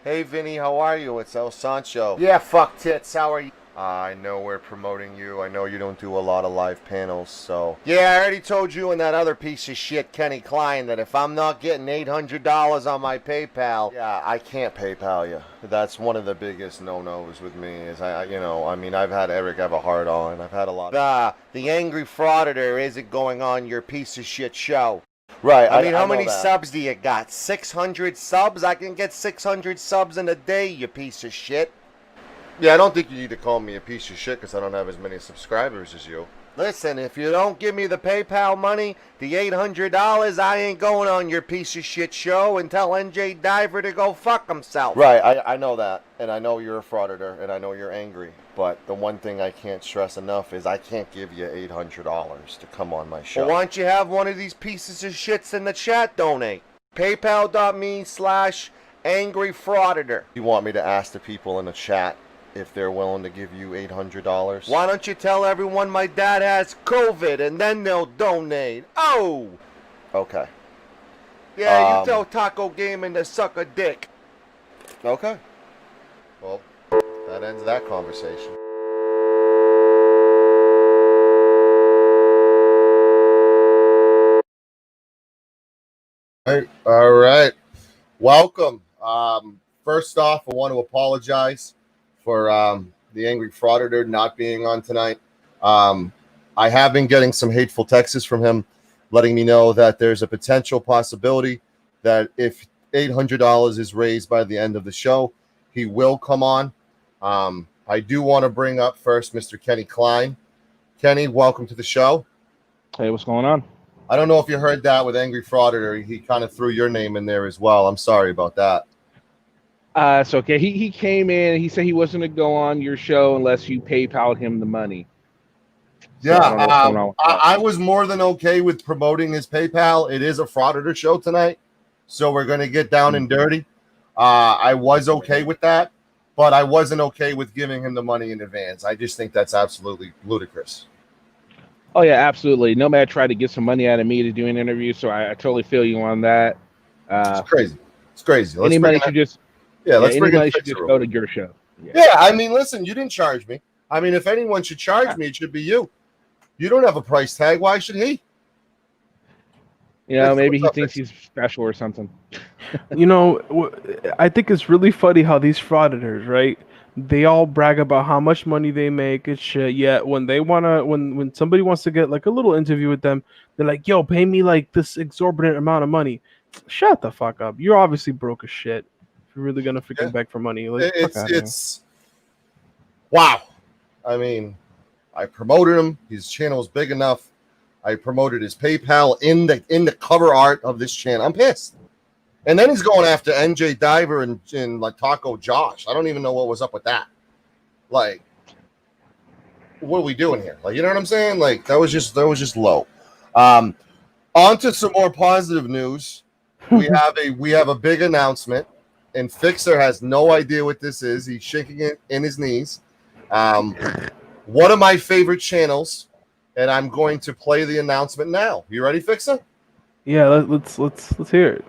Hey Vinny, how are you? It's El Sancho. Yeah, fuck tits. How are you? I know we're promoting you. I know you don't do a lot of live panels, so. Yeah, I already told you and that other piece of shit, Kenny Klein, that if I'm not getting $800 on my PayPal, yeah, I can't PayPal you. That's one of the biggest no-nos with me. Is I've had Eric have a hard on. I've had a lot. The Angry Frauditor isn't going on your piece of shit show. Right. I mean, how many subs do you got? 600 subs? I can get 600 subs in a day, you piece of shit. Yeah, I don't think you need to call me a piece of shit because I don't have as many subscribers as you. Listen, if you don't give me the PayPal money, the $800, I ain't going on your piece of shit show and tell NJ Diver to go fuck himself. Right, I know that, and I know you're a frauditor, and I know you're angry. But the one thing I can't stress enough is I can't give you $800 to come on my show. Well, why don't you have one of these pieces of shits in the chat donate? PayPal.me/Angry Frauditor. You want me to ask the people in the chat if they're willing to give you $800? Why don't you tell everyone my dad has COVID and then they'll donate? Oh! Okay. Yeah, you tell Taco Gaming to suck a dick. Okay. Well, that ends that conversation. All right. Welcome. First off, I want to apologize for the Angry Frauditor not being on tonight. I have been getting some hateful texts from him letting me know that there's a potential possibility that if $800 is raised by the end of the show, he will come on. I do want to bring up first Mr. Kenny Klein. Kenny, welcome to the show. Hey, what's going on? I don't know if you heard that with Angry Frauditor. He kind of threw your name in there as well. I'm sorry about that. It's okay. He came in and he said he wasn't going to go on your show unless you PayPal'd him the money. So yeah, I was more than okay with promoting his PayPal. It is a Frauditor show tonight, so we're going to get down and dirty. I was okay with that, but I wasn't okay with giving him the money in advance. I just think that's absolutely ludicrous. Oh, yeah, absolutely. Nomad tried to get some money out of me to do an interview, so I totally feel you on that. It's crazy. It's crazy. Any money should just let's bring money should just go to your show. Yeah, I mean, listen, you didn't charge me. I mean, if anyone should charge me, it should be you. You don't have a price tag. Why should he? You know, maybe he thinks he's special or something. You know, I think it's really funny how these frauditors, right? They all brag about how much money they make and shit. Yet when they wanna, when somebody wants to get like a little interview with them, they're like, "Yo, pay me like this exorbitant amount of money." Shut the fuck up. You're obviously broke as shit. If you're really gonna freaking beg for money, like, it's wow. I mean, I promoted him. His channel is big enough. I promoted his PayPal in the cover art of this channel. I'm pissed. And then he's going after NJ Diver and like Taco Josh. I don't even know what was up with that. Like, what are we doing here? Like, you know what I'm saying? Like, that was just low. On to some more positive news. We have a big announcement, and Fixer has no idea what this is. He's shaking it in his knees. One of my favorite channels, and I'm going to play the announcement now. You ready, Fixer? Yeah, let's hear it.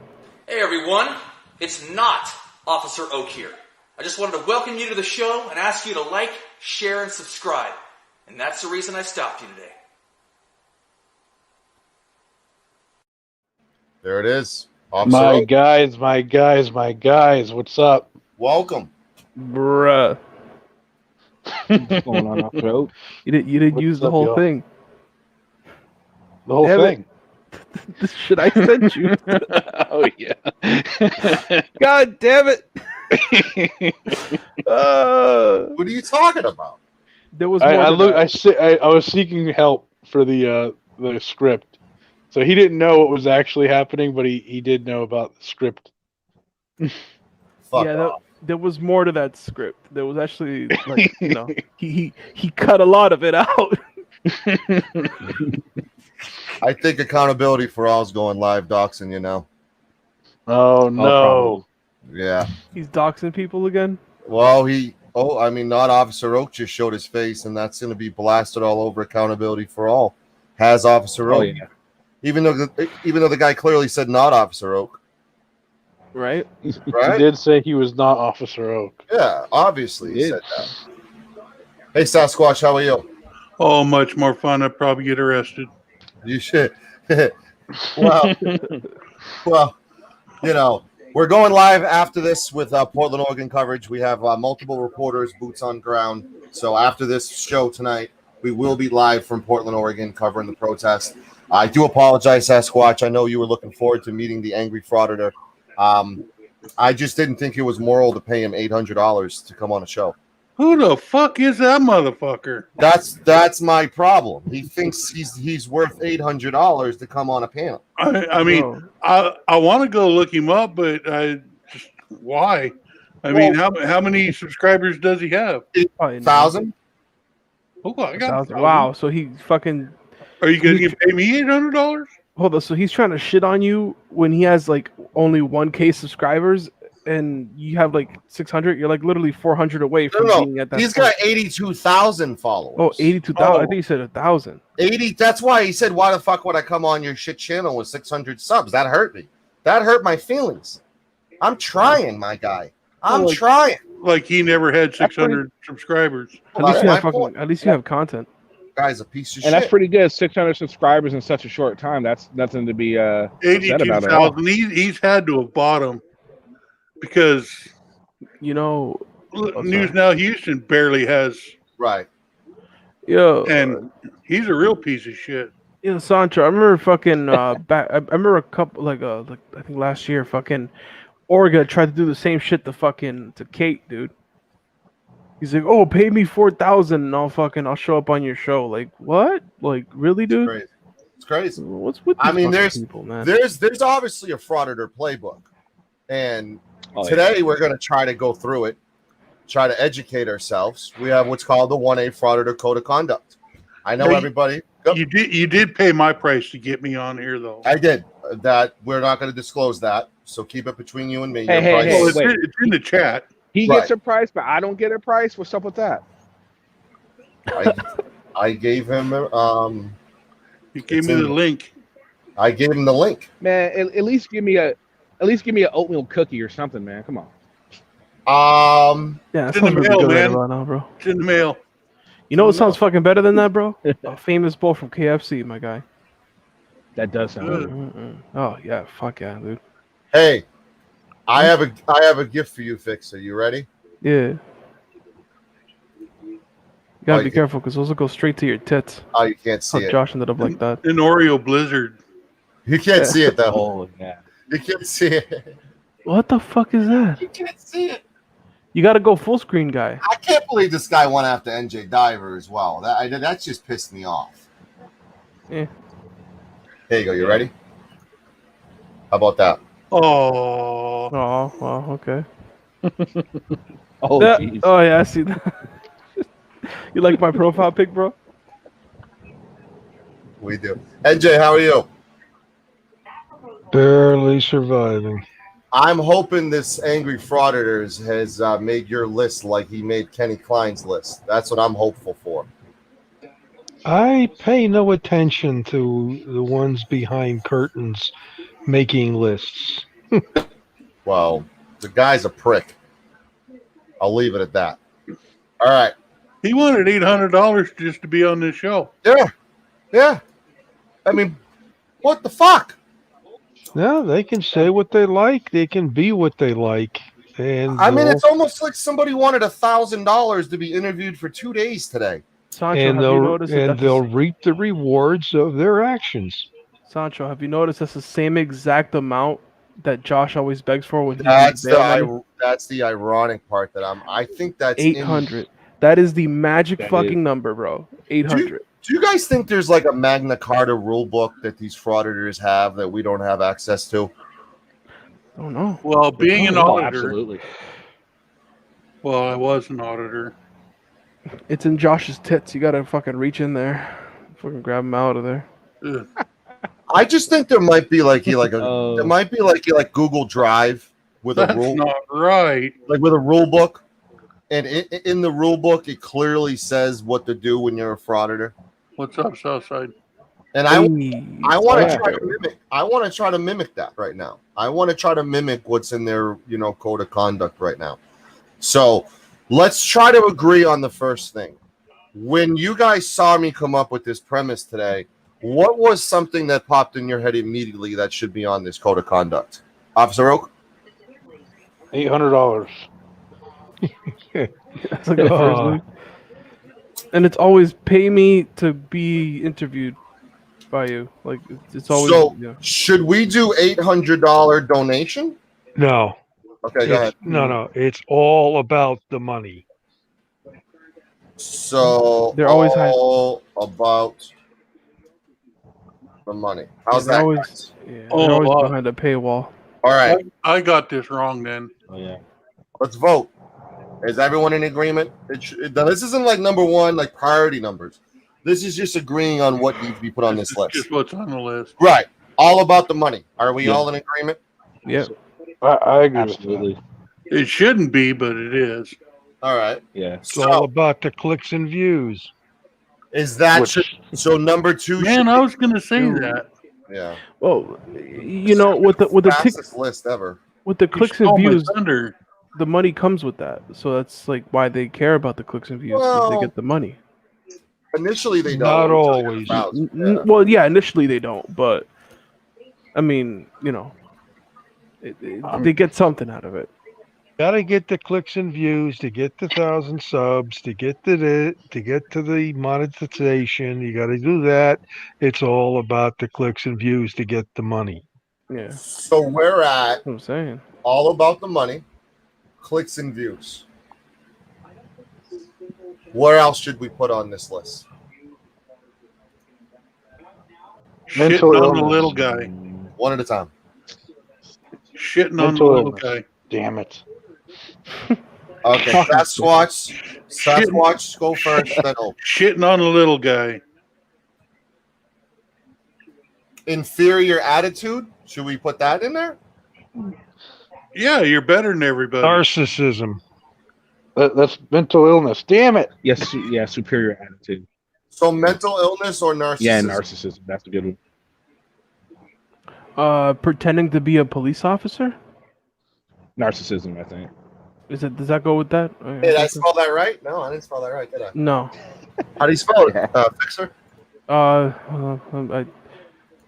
Hey everyone, it's not Officer Oak here. I just wanted to welcome you to the show and ask you to like, share, and subscribe. And that's the reason I stopped you today. There it is. Officer Oak. My guys, what's up? Welcome. Bruh. What's going on, Officer Oak? You didn't use the whole thing. The whole thing? The shit I sent you. Oh yeah. God damn it. What are you talking about? There was I was seeking help for the script. So he didn't know what was actually happening, but he did know about the script. There was more to that script. There was actually, like, you know, he cut a lot of it out. I think Accountability for All is going live doxing, you know. Oh no. Yeah. He's doxing people again? Well, not Officer Oak just showed his face, and that's going to be blasted all over Accountability for All. Has Officer Oak. Yeah. Even though the guy clearly said not Officer Oak. right? Right? He did say he was not Officer Oak. Yeah, obviously he Did. said that. Hey, Sasquatch, how are you? Oh, much more fun. I'd probably get arrested. You should. well, well, you know, we're going live after this with Portland, Oregon coverage. We have multiple reporters, boots on ground. So after this show tonight, we will be live from Portland, Oregon, covering the protest. I do apologize, Sasquatch. I know you were looking forward to meeting the Angry Frauditor. I just didn't think it was moral to pay him $800 to come on a show. Who the fuck is that motherfucker? That's my problem. He thinks he's worth $800 to come on a panel. I mean, Bro. I want to go look him up, but why? I mean, how many subscribers does he have? Probably 1,000? Oh, I got 1,000. 1,000. Wow. So he fucking Are you going to pay me $800? hold on. So he's trying to shit on you when he has like only 1K subscribers, and you have like 600. You're like literally 400 away from being at that. He's point. got 82,000 followers. Oh, 82,000. I Oh. think you said 1,000. 80. That's why he said, "Why the fuck would I come on your shit channel with 600 subs?" That hurt me. That hurt my feelings. I'm trying, my guy. I'm Well, trying. Like he never had 600 subscribers. At least That's you my have fucking. point. At least you have content. Guy's a piece of And that's shit. pretty good. 600 subscribers in such a short time. That's nothing to be upset about at all. 82,000. He's had to have bought them because You know. News Now Houston barely has, Right. Yo. and he's a real piece of shit. Yeah, Sancho. I remember fucking back. I remember a couple like I think last year, fucking Orga tried to do the same shit to Kate, dude. He's like, "Oh, pay me 4,000 and I'll show up on your show." Like, what? Like, really, dude? Crazy. It's crazy. What's with I these mean, fucking people, man? There's obviously a frauditor playbook, and Oh, yeah. today we're going to try to go through it, try to educate ourselves. We have what's called the 1A Frauditor Code of Conduct. I know Hey, everybody. Go. You did pay my price to get me on here, though. I did. That we're not going to disclose that, so keep it between you and me. Hey, Your hey, price- hey. Well, it's, wait. it's in the chat. He Right. gets a price, but I don't get a price. What's up with that? I gave him You gave It's me in the the- link. I gave him the link. Man, at least give me an oatmeal cookie or something, man. Come on. Yeah, that It's in the sounds really mail, good right man. about now, bro. It's in the mail. You know what sounds fucking better than that, bro? A famous bowl from KFC, my guy. That does sound Good. good. Oh yeah, fuck yeah, dude. Hey, I have a gift for you, Fixer. You ready? Yeah. You gotta Oh, be you- careful because those will go straight to your tits. Oh, you can't How see it. Josh ended up like that. An Oreo Blizzard. You can't see it though. Oh yeah. You can't see it. What the fuck is that? You can't see it. You gotta go full screen, guy. I can't believe this guy went after NJ Diver as well. That just pissed me off. Yeah. Here you go. You ready? How about that? Oh, Oh, well, okay. Oh That- jeez. oh yeah, I see that. You like my profile pic, bro? We do. NJ, how are you? Barely surviving. I'm hoping this Angry Frauditors has made your list like he made Kenny Klein's list. That's what I'm hopeful for. I pay no attention to the ones behind curtains making lists. Well, the guy's a prick. I'll leave it at that. All right. he wanted $800 just to be on this show. Yeah. Yeah. I mean, what the fuck? No, they can say what they like. They can be what they like. And I mean, it's almost like somebody wanted $1,000 to be interviewed for 2 days today. Sancho, and have you noticed that they'll reap the rewards of their actions. Sancho, have you noticed that's the same exact amount that Josh always begs for when he That's needs bail money? that's the ironic part that I think that's 800. That is the magic That fucking is. number, bro. 800. Do you guys think there's like a Magna Carta rule book that these frauditors have that we don't have access to? I don't know. Well, being an Oh, auditor. absolutely. Well, I was an auditor. It's in Josh's tits. You gotta fucking reach in there, fucking grab him out of there. Ugh. I just think there might be like Oh. there might be like Google Drive with a That's rule not right. like with a rule book, and in the rule book it clearly says what to do when you're a frauditor. What's up, Southside? And I want to yeah. try to mimic. I want to try to mimic that right now. I want to try to mimic what's in their, code of conduct right now. So let's try to agree on the first thing. When you guys saw me come up with this premise today, what was something that popped in your head immediately that should be on this code of conduct? Officer Oak? $800. That's like the first thing. And it's always pay me to be interviewed by you. Like it's always. So yeah. should we do $800 donation? No. Okay, go ahead. No. It's all about the money. So They're always all about the money. How's they're that? always, guys? they're Oh, always behind a paywall. All right, I got this wrong then. Oh yeah. let's vote. Is everyone in agreement? This isn't like number one, like priority numbers. This is just agreeing on what needs to be put on this list. Just what's on the list. Right. All about the money. Are we all in agreement? Yeah. I agree Absolutely. It shouldn't be, but it is. All right. Yeah. It's all about the clicks and views. Is that so? Number two. Man, I was going to say that. Yeah. Well, with the fastest list ever. with the You clicks and stole my views, thunder. the money comes with that. So that's like why they care about the clicks and views, because they Well, get the money. Initially, they don't. Not always. Well, yeah, initially they don't, but I mean, they get something out of it. Gotta get the clicks and views to get the 1,000 subs to get to the monetization. You got to do that. It's all about the clicks and views to get the money. Yeah, So we're at that's what I'm saying. all about the money, clicks and views. Where else should we put on this list? Mental Shitting on the illness. little guy. One at a time. Shitting on the Mental little illness. guy. Damn it. Okay, Sasquatch, go first. Then Oak. Shitting on the little guy. Inferior attitude. Should we put that in there? Yeah, you're better than everybody. Narcissism. That's mental illness. Damn it. Yes. Yeah. Superior attitude. So mental illness or narcissism? Yeah, narcissism. That's a good one. Pretending to be a police officer. Narcissism, I think. Does that go with that? Did I spell that right? No, I didn't spell that right, did I? No. How do you spell it, Fixer? I,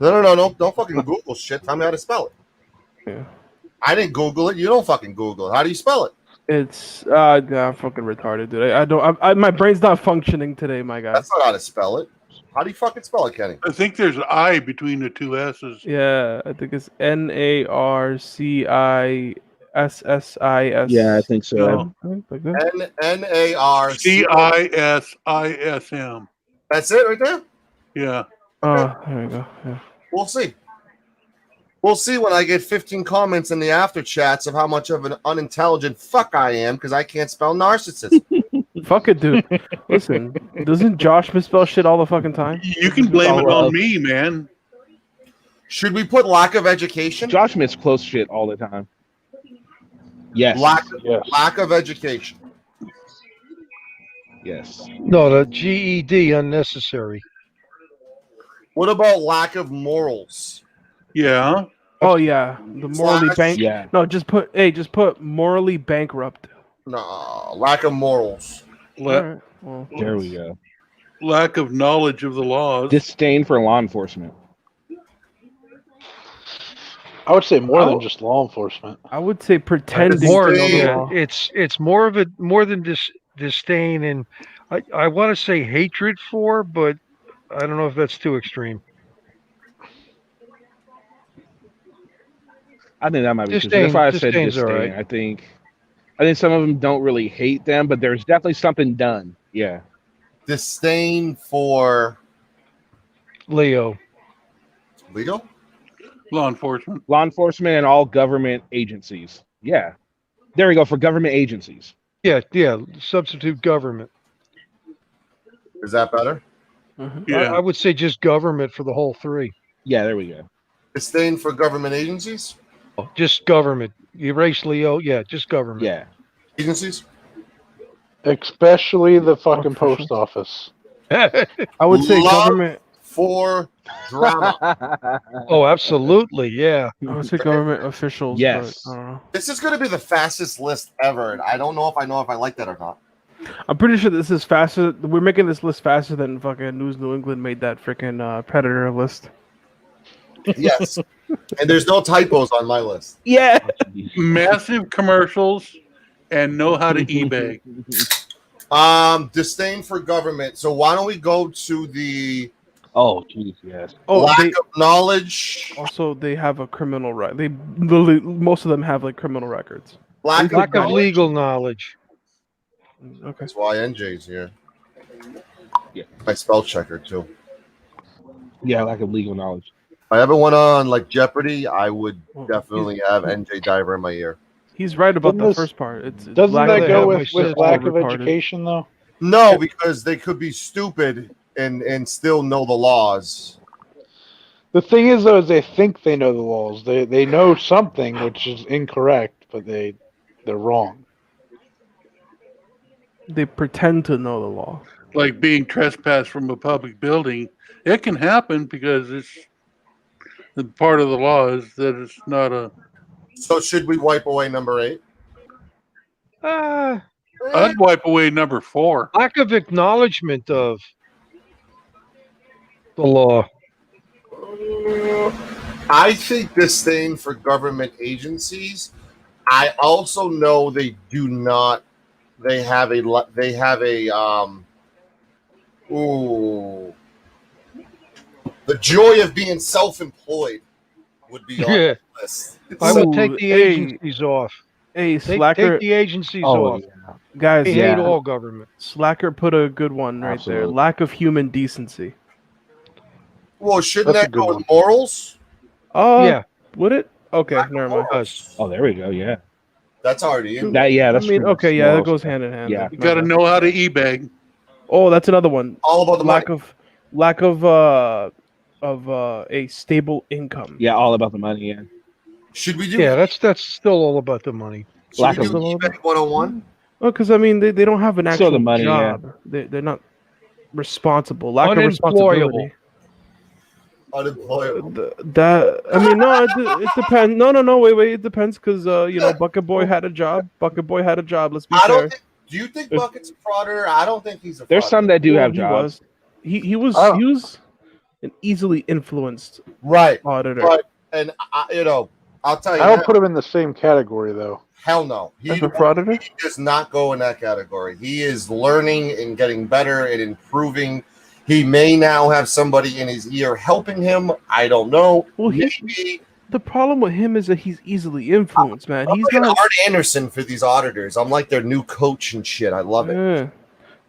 No. Don't fucking Google shit. Tell me how to spell it. yeah. I didn't Google it. You don't fucking Google it. How do you spell it? It's I'm fucking retarded, dude. I don't. My brain's not functioning today, my guy. That's not how to spell it. How do you fucking spell it, Kenny? I think there's an I between the two S's. Yeah, I think it's NARCISSIS. Yeah, I think so. No. Like that. CISISM. That's it right there? Yeah. Oh, there you go. Yeah. We'll see. We'll see when I get 15 comments in the after chats of how much of an unintelligent fuck I am because I can't spell narcissist. Fuck it, dude. Listen, doesn't Josh misspell shit all the fucking time? You can blame it on me, man. Should we put lack of education? Josh misclose shit all the time. Yes. Yes. Lack of education. Yes. No, the GED unnecessary. What about lack of morals? Yeah. Oh yeah, the morally Slash- Yeah. No, just put morally bankrupt. No, lack of morals. Alright, well, There we go. Lack of knowledge of the laws. Disdain for law enforcement. I would say more than just law enforcement. I would say pretending to More, know the Yeah. law. it's more of it, more than disdain, and I want to say hatred for, but I don't know if that's too extreme. I think that might be. Disdain- That's why I said disdain's disdain. alright. I think some of them don't really hate them, but there's definitely something done. Yeah. Disdain for Leo. legal? Law enforcement. Law enforcement and all government agencies. Yeah. There we go for government agencies. Yeah, substitute government. Is that better? Yeah. I would say just government for the whole three. Yeah, there we go. Disdain for government agencies? Just government. You erase Leo. Yeah, just government. Yeah. Agencies? Especially the fucking post office. I would say Love government. for drama. Oh, absolutely, yeah. I would say government officials, Yes. but I don't know. This is going to be the fastest list ever, and I don't know if I like that or not. I'm pretty sure this is faster. We're making this list faster than fucking News New England made that freaking Predator list. Yes, and there's no typos on my list. Yeah. Massive commercials and know how to eBay. Disdain for government. So why don't we go to the Oh, jeez, yes. Oh, lack they of knowledge? also they have a criminal record. They literally, most of them have like criminal records. Lack Lack of knowledge. legal knowledge. Okay. That's why NJ's here. Yeah. My spell checker too. Yeah, lack of legal knowledge. If I ever went on like Jeopardy, I would Well, definitely have NJ Diver in my ear. He's right about Doesn't the this- first part. It's Doesn't lack that of- go have with myself lack of retarded. education, though? No, because they could be stupid and still know the laws. The thing is, though, is they think they know the laws. They know something which is incorrect, but they're wrong. They pretend to know the law. Like being trespassed from a public building. It can happen because it's the part of the law is that it's not a. So should we wipe away number 8? I'd wipe away number 4. Lack of acknowledgement of the law. I think disdain for government agencies. I also know they do not. They have a. Ooh. The joy of being self-employed would be on Yeah. the list. I So, would take the hey, agencies off. Hey, Take Slacker, the agencies Oh, off. yeah. guys, I Yeah. hate all government. Slacker put a good one right there. Absolutely. Lack of human decency. Well, shouldn't That's a that good go one. with morals? Yeah. Would it? Okay, Lack of never mind. morals. Oh, there we go. Yeah. That's already in. That. Yeah. That's I mean, pretty okay, yeah, that small goes stuff. hand in hand. Yeah. You got to know how to eBay. Oh, that's another one. All about the Lack money. of a stable income. Yeah, all about the money. Yeah. Should we do? Yeah, that's still all about the money. Should lack we of- do eBay 101? Well, because I mean, they don't have an Still actual the money, yeah. job. They're not responsible. Lack of Unemployable. responsibility. Unemployable. That I mean, no, it depends. No, wait, it depends because Bucket Boy had a job. Bucket Boy had a job. Let's be I fair. don't think. Do you think Bucket's a frauder? I don't think he's a. There's frauder. some that do Well, have he jobs. was. He was Oh. he was an easily influenced Right, auditor. but and I'll tell you. I don't now, put him in the same category, though. hell no. He As a frauditor? does not go in that category. He is learning and getting better and improving. He may now have somebody in his ear helping him. I don't know. Well, Maybe. the problem with him is that he's easily influenced, man. I'm He's like not. Art Anderson for these auditors. I'm like their new coach and shit. I love it. Yeah.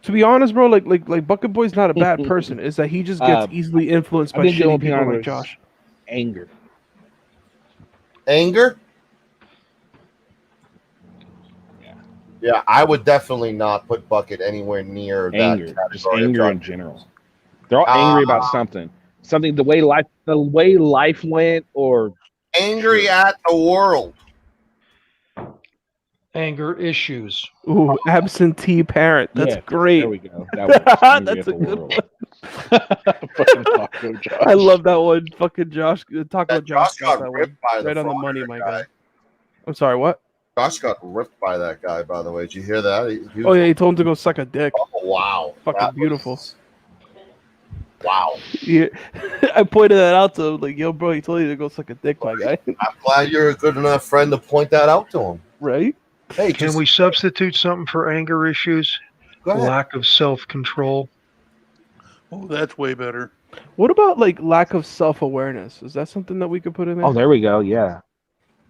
To be honest, bro, like Bucket Boy's not a bad person. Is that he just gets easily influenced I by think the shitty only thing people on like it is Josh. Anger. Anger? Yeah, I would definitely not put Bucket anywhere near Anger. that Just category. of anger drug. in general. They're all angry about something. Something. The way life went, or Angry at the world. Anger issues. Ooh, absentee parent. That's Yeah, great. There we go. That works. Angry That's at a the good world. one. Fucking Taco Josh. I love that one. Fucking Josh. Talk That about Josh. got That ripped one. by the Right on the frauder money, my guy. guy. I'm sorry. What? Josh got ripped by that guy, by the way. Did you hear that? He was- Oh yeah, he told him to go suck a dick. Oh, wow. Fucking That beautiful. was- Wow. Yeah. I pointed that out to him. Like, yo, bro, he told you to go suck a dick, my guy. I'm glad you're a good enough friend to point that out to him. Right? Hey, Can just we substitute something for anger issues? go ahead. Lack of self-control. Oh, that's way better. What about like lack of self-awareness? Is that something that we could put in there? Oh, there we go. Yeah.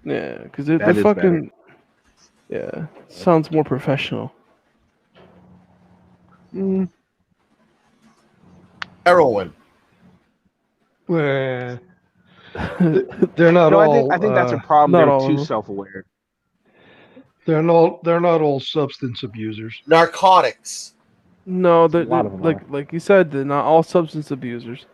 Yeah, because they're That is fucking. Yeah, sounds more professional. Heroin. Well, they're not No, all. I think that's a problem. not They're all of too them. self-aware. They're not all substance abusers. Narcotics. No, A lot of them like you said, they're not all substance abusers.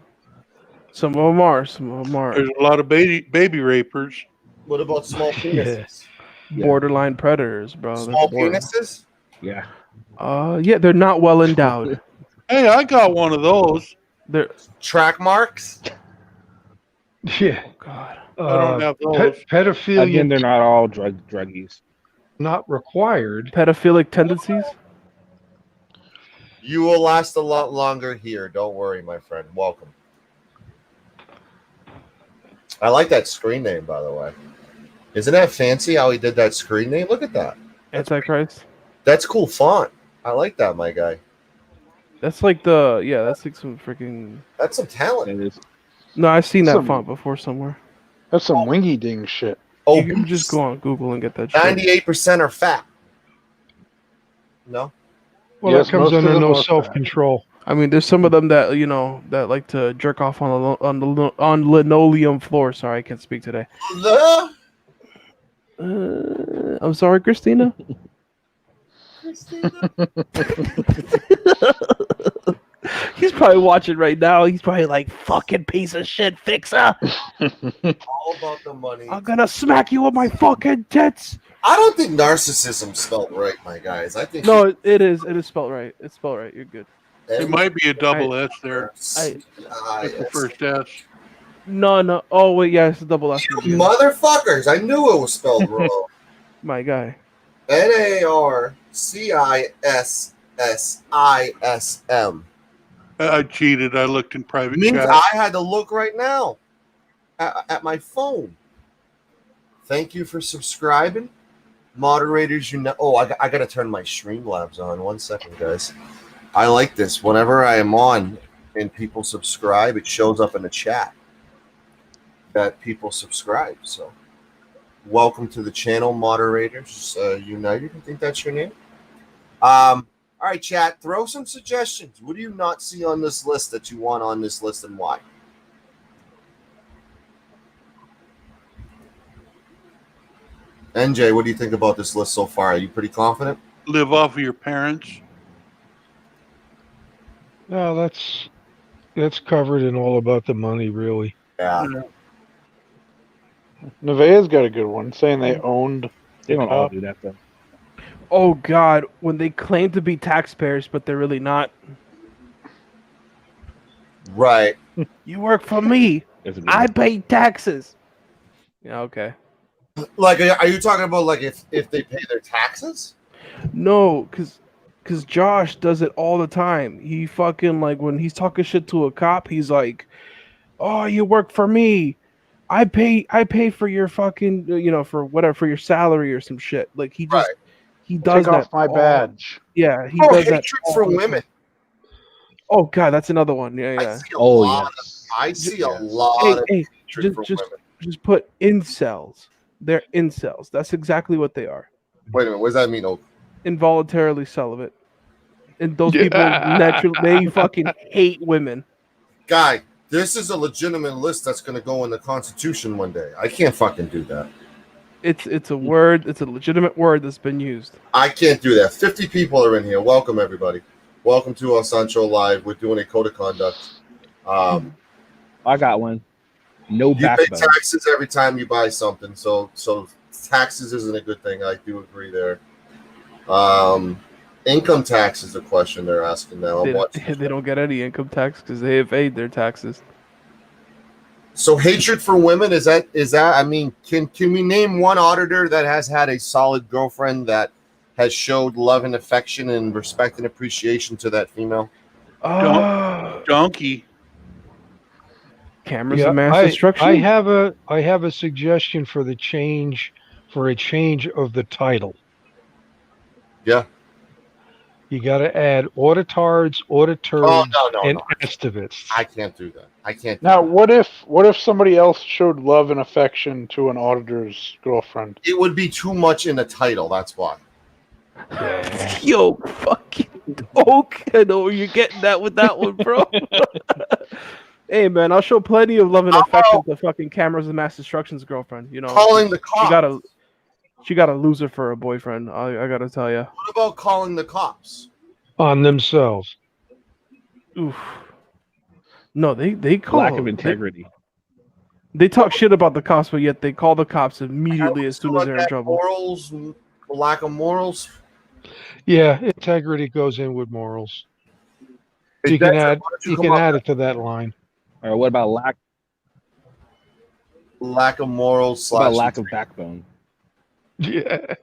Some of them are. Some of them are There's a lot of baby rapers. What about small penises? Yeah. borderline predators, bro. They're Small border- penises? Yeah. Yeah, they're not well endowed. Hey, I got one of those. There. Track marks? Yeah. Oh God. I don't have those. Pedophilia Again, they're not all druggies. not required. Pedophilic tendencies. You will last a lot longer here. Don't worry, my friend. Welcome. I like that screen name, by the way. Isn't that fancy how he did that screen name? Look at that. Antichrist. That's cool font. I like that, my guy. That's like that's like some freaking. That's some talent. It is. No, I've seen that Some- font before somewhere. That's some wingy ding shit. Oh, You can just go on Google and get that shit. 98% are fat. No? Well, Yes, that comes most of under them no are fat. self-control. I mean, there's some of them that that like to jerk off on linoleum floor. Sorry, I can't speak today. The I'm sorry, Christina. He's probably watching right now. He's probably like, fucking piece of shit fixer. all about the money. I'm gonna smack you on my fucking tits. I don't think narcissism spelled right, my guys. I think No, it is. It is spelled right. It's spelled right. You're good. It might be a double S there. I- That's the first S. No. Oh wait, yeah, it's a double S. You motherfuckers! I knew it was spelled wrong. My guy. NARCISSISM. I cheated. I looked in private Means chat. I had to look right now at my phone. Thank you for subscribing, moderators. Oh, I got to turn my Streamlabs on. 1 second, guys. I like this. Whenever I am on and people subscribe, it shows up in the chat that people subscribe. So, welcome to the channel, moderators united. I think that's your name. All right, chat. Throw some suggestions. What do you not see on this list that you want on this list, and why? NJ, what do you think about this list so far? Are you pretty confident? Live off of your parents. No, that's covered in all about the money, really. Yeah. Nevaeh's got a good one, saying they owned. They don't all do that though. Oh God, when they claim to be taxpayers, but they're really not. Right. You work for me. That's a good I one. pay taxes. Yeah. Okay. Like, are you talking about like if they pay their taxes? No, cause Josh does it all the time. He fucking like when he's talking shit to a cop, he's like, "Oh, you work for me. I pay for your fucking for whatever for your salary or some shit." Like he just Right. he does Take that. off my all- badge. Yeah, he Oh, does that hatred all for the women. time. Oh God, that's another one. Yeah, I yeah. see a Oh lot. yes. I see a Yes. lot of Hey, hatred for just women. just put incels. They're incels. That's exactly what they are. Wait a minute. What does that mean? Oh, Involuntarily celibate. And those Yeah. people naturally they fucking hate women. guy, this is a legitimate list that's going to go in the Constitution one day. I can't fucking do that. It's a word. It's a legitimate word that's been used. I can't do that. 50 people are in here. Welcome, everybody. Welcome to our Sancho Live. We're doing a code of conduct. I got one. No You pay backbone. taxes every time you buy something, so taxes isn't a good thing. I do agree there. Income tax is the question they're asking now. They don't get any income tax because they evade their taxes. So hatred for women is that? I mean, can we name one auditor that has had a solid girlfriend that has showed love and affection and respect and appreciation to that female? Donkey. Cameras of mass destruction. I have a suggestion for a change of the title. Yeah. You got to add auditors, auditors, Oh no, and no. estimates. I can't do that. I can't. Now, what if somebody else showed love and affection to an auditor's girlfriend? It would be too much in the title. That's why. Yo, fucking okay. I know where you're getting that with that one, bro. Hey man, I'll show plenty of love and affection to fucking cameras of mass destruction's girlfriend. You know, Calling the cops. She got a loser for a boyfriend. I gotta tell you. What about calling the cops? On themselves. Oof. No, they call Lack of integrity. They talk shit about the cops, but yet they call the cops immediately as soon as they're in trouble. Morals, lack of morals. Yeah, integrity goes in with morals. You can add. Why don't You come can up add with it to that line. Or what about lack? lack of morals What about slash lack of backbone? Yeah.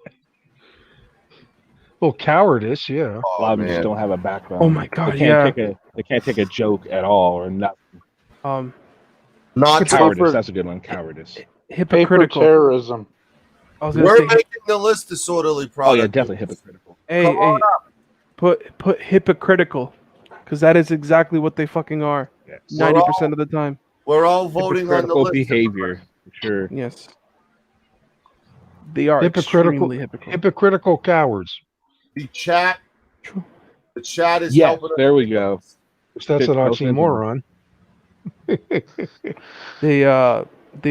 Well, cowardice. Yeah. A lot of them just don't have a backbone. Oh my God, They yeah. can't take a joke at all or nothing. not Cowardice. That's a good one. Cowardice. Paper Hypocritical. terrorism. I was gonna We're say, making the list disorderly Oh product. yeah, definitely hypocritical. hey, Come on put hypocritical, because that is exactly what they fucking are. Yes. 90% of the time. We're all voting on the Hypocritical list. behavior, for sure. Yes. They are Hypocritical- extremely hypocritical. Hypocritical cowards. The chat is Yes, helping us. there we go. That's Good an sentiment. oxymoron. They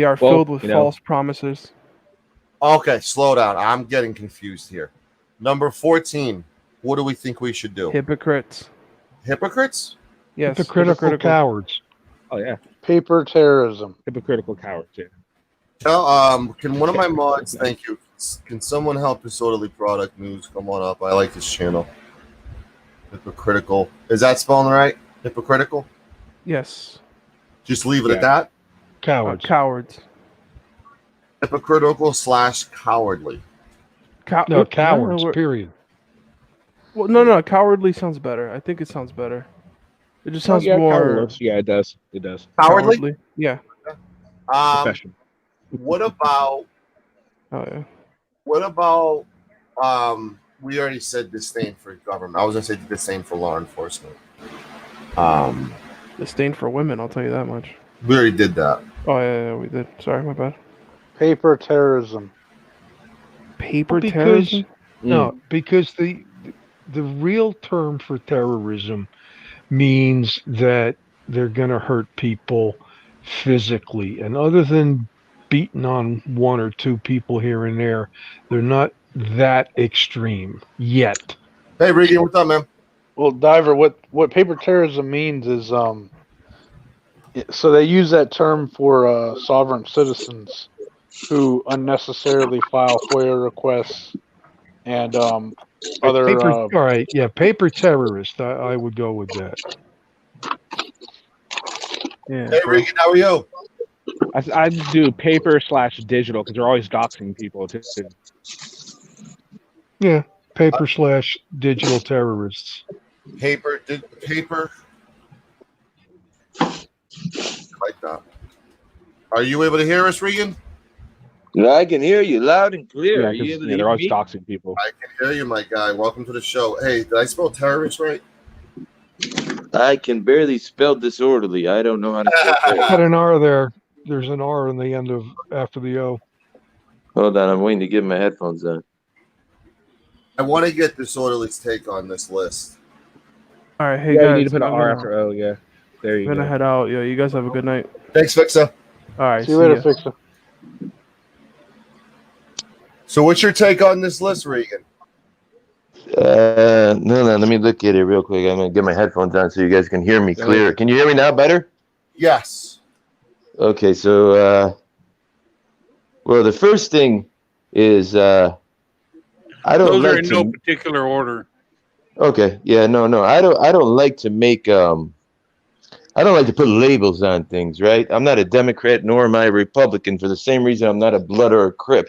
are filled with you know. false promises. Okay, slow down. I'm getting confused here. Number 14. What do we think we should do? Hypocrites. Hypocrites? Yes. Hypocritical cowards. Oh yeah, Paper terrorism. hypocritical cowards. Yeah. Can one of my mods, thank you. Can someone help Disorderly Product News come on up? I like this channel. Hypocritical. Is that spelling right? Hypocritical? Yes. Just leave it at Yeah. that? Cowards. Cowards. Hypocritical slash cowardly. No, cowards. Period. Well, no. Cowardly sounds better. I think it sounds better. It just sounds yeah, more cowards. Yeah, it does. It does. Cowardly? Yeah. Suppression. What about Oh yeah. What about we already said disdain for government. I was gonna say disdain for law enforcement. Disdain for women. I'll tell you that much. We already did that. Oh yeah, we did. Sorry, my bad. Paper terrorism. Paper Because- terrorism. No, because the real term for terrorism means that they're going to hurt people physically, and other than beating on one or two people here and there, they're not that extreme yet. Hey Regan, what's up, man? Well, Diver, what paper terrorism means is so they use that term for sovereign citizens who unnecessarily file FOIA requests and other. Paper, all right, yeah, paper terrorist. I would go with that. Yeah. Hey Regan, how are you? I do paper / digital because they're always doxing people too. Yeah, paper / digital terrorists. Paper. Like that. Are you able to hear us, Regan? I can hear you loud and clear. Yeah, Are you 'cause, able to they're hear always me? doxing people. I can hear you, my guy. Welcome to the show. Hey, did I spell terrorist right? I can barely spell disorderly. I don't know how to spell Got terrorism. an R there. There's an R in the end of after the O. Hold on, I'm waiting to get my headphones on. I want to get Disorderly's take on this list. All right. Hey Yeah, guys. you need to put an I'm R gonna- after O. Yeah, there you I'm gonna go. head out. Yo, you guys have a good night. Thanks, Fixer. All right. See you later, ya. Fixer. So what's your take on this list, Regan? No, let me look at it real quick. I'm gonna get my headphones on so you guys can hear me clear. Can you hear me now better? Yes. Okay, so well, the first thing is I don't Those are like in to. no particular order. Okay, yeah, no, I don't like to make I don't like to put labels on things, right? I'm not a Democrat nor am I a Republican for the same reason I'm not a Blood or a Crip.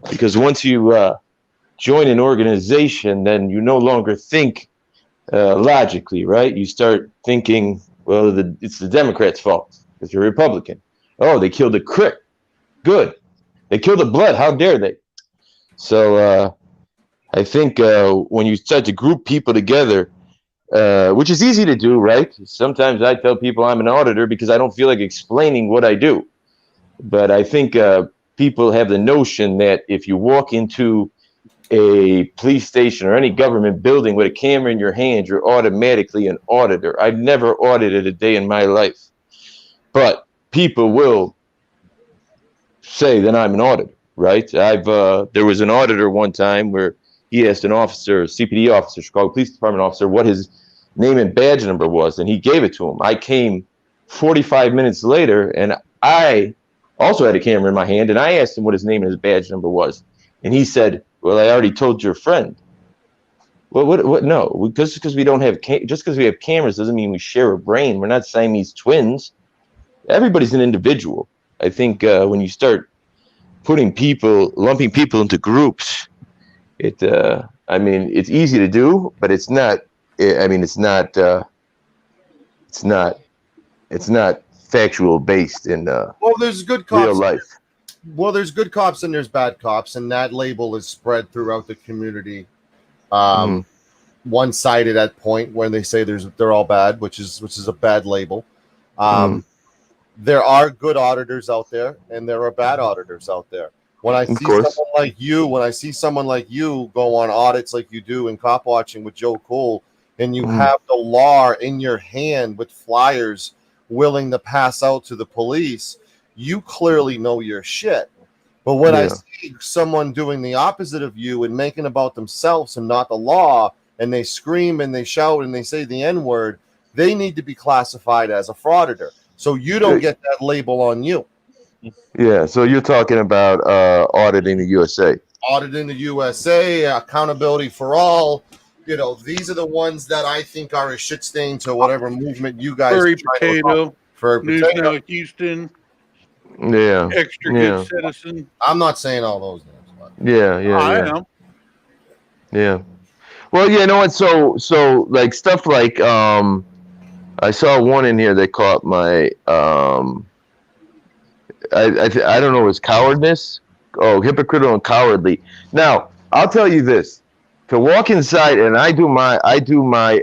Because once you join an organization, then you no longer think logically, right? You start thinking, well, it's the Democrats' fault because you're a Republican. Oh, they killed a Crip. Good. They killed a Blood. How dare they? So I think when you start to group people together, which is easy to do, right? Sometimes I tell people I'm an auditor because I don't feel like explaining what I do. But I think people have the notion that if you walk into a police station or any government building with a camera in your hand, you're automatically an auditor. I've never audited a day in my life. But people will say that I'm an auditor, right? There was an auditor one time where he asked an officer, CPD officer, Chicago Police Department officer, what his name and badge number was, and he gave it to him. I came 45 minutes later, and I also had a camera in my hand, and I asked him what his name and his badge number was. And he said, well, I already told your friend. Well, what? No, just because we don't have just because we have cameras doesn't mean we share a brain. We're not Siamese twins. Everybody's an individual. I think when you start lumping people into groups, I mean, it's easy to do, but it's not. I mean, it's not. It's not. It's not factual based in Well, there's good real cops. life. Well, there's good cops and there's bad cops, and that label is spread throughout the community. One-sided at point when they say they're all bad, which is a bad label. There are good auditors out there, and there are bad auditors out there. When I see someone like you go on audits like you do in cop watching with Joe Cole, and you have the law in your hand with flyers willing to pass out to the police, you clearly know your shit. But when I see someone doing the opposite of you and making about themselves and not the law, and they scream and they shout and they say the N-word, they need to be classified as a frauditor. So you don't get that label on you. Yeah, so you're talking about auditing the USA. Auditing the USA, accountability for all. You know, these are the ones that I think are a shit stain to whatever movement you guys Furry are trying to Potato, Furry News Potato. Now Houston, Yeah. Extra Good Citizen. I'm not saying all those names. But I am. Yeah. Well, yeah, you know what? So like stuff like I saw one in here that caught my I don't know, it was cowardness. Oh, hypocritical and cowardly. Now, I'll tell you this. To walk inside and I do my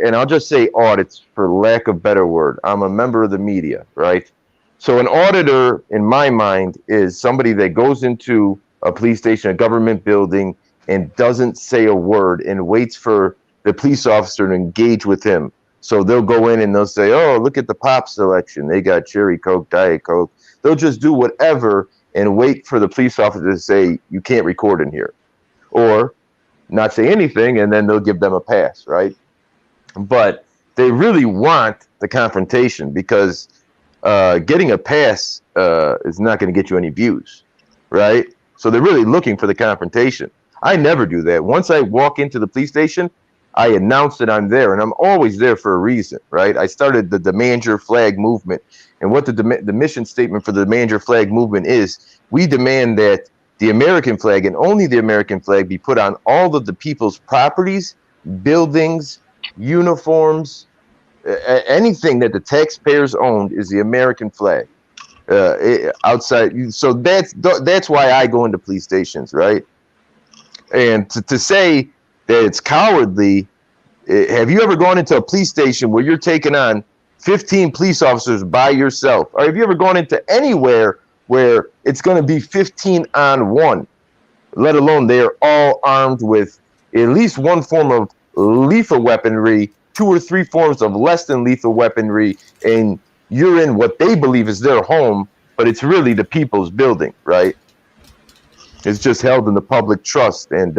and I'll just say audits for lack of better word. I'm a member of the media, right? So an auditor in my mind is somebody that goes into a police station, a government building, and doesn't say a word and waits for the police officer to engage with him. So they'll go in and they'll say, oh, look at the pop selection. They got cherry Coke, Diet Coke. They'll just do whatever and wait for the police officer to say, you can't record in here. Or not say anything, and then they'll give them a pass, right? But they really want the confrontation because getting a pass is not going to get you any views, right? So they're really looking for the confrontation. I never do that. Once I walk into the police station, I announce that I'm there, and I'm always there for a reason, right? I started the Demand Your Flag movement, and what the mission statement for the Demand Your Flag movement is, we demand that the American flag and only the American flag be put on all of the people's properties, buildings, uniforms, anything that the taxpayers owned is the American flag. Outside, so that's why I go into police stations, right? And to say that it's cowardly, have you ever gone into a police station where you're taking on 15 police officers by yourself? Or have you ever gone into anywhere where it's going to be 15 on 1, let alone they're all armed with at least one form of lethal weaponry, 2 or 3 forms of less than lethal weaponry, and you're in what they believe is their home, but it's really the people's building, right? It's just held in the public trust, and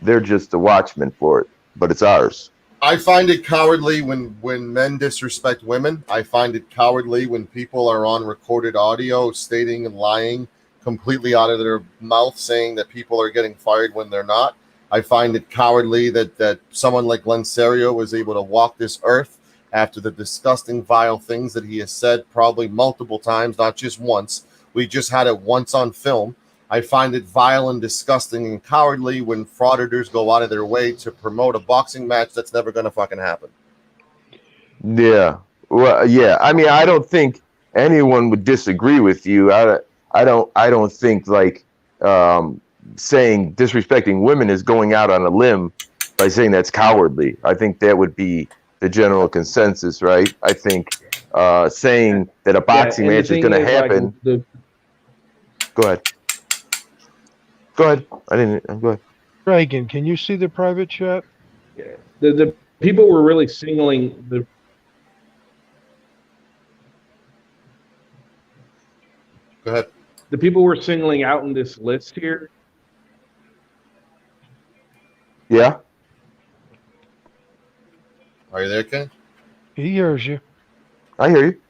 they're just the watchmen for it, but it's ours. I find it cowardly when men disrespect women. I find it cowardly when people are on recorded audio stating and lying completely out of their mouth, saying that people are getting fired when they're not. I find it cowardly that someone like Glenn Serio was able to walk this earth after the disgusting, vile things that he has said probably multiple times, not just once. We just had it once on film. I find it vile and disgusting and cowardly when frauditors go out of their way to promote a boxing match that's never going to fucking happen. Yeah. Well, yeah. I mean, I don't think anyone would disagree with you. I don't think like saying disrespecting women is going out on a limb by saying that's cowardly. I think that would be the general consensus, right? I think saying that a boxing match is going to happen. Go ahead. Go ahead. Go ahead. Reagan, can you see the private chat? Yeah. The people were really singling the. Go ahead. The people we're singling out in this list here. Yeah. Are you there, Ken? He hears you. I hear you.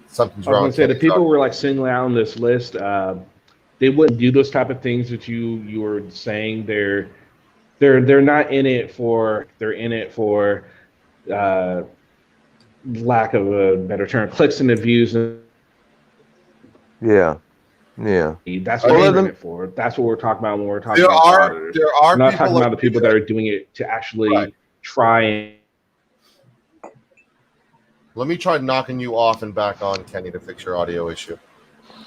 Something's I was wrong. going to say the people were like singling out on this list. They wouldn't do those type of things that you were saying. They're they're not in it for lack of a better term, clicks and views. Yeah. Yeah. That's Well, what let they're in them- it for. That's what we're talking about when we're talking There about the are auditors. there are We're not people talking about the like people you that are doing it to actually Right. try and. Let me try knocking you off and back on, Kenny, to fix your audio issue.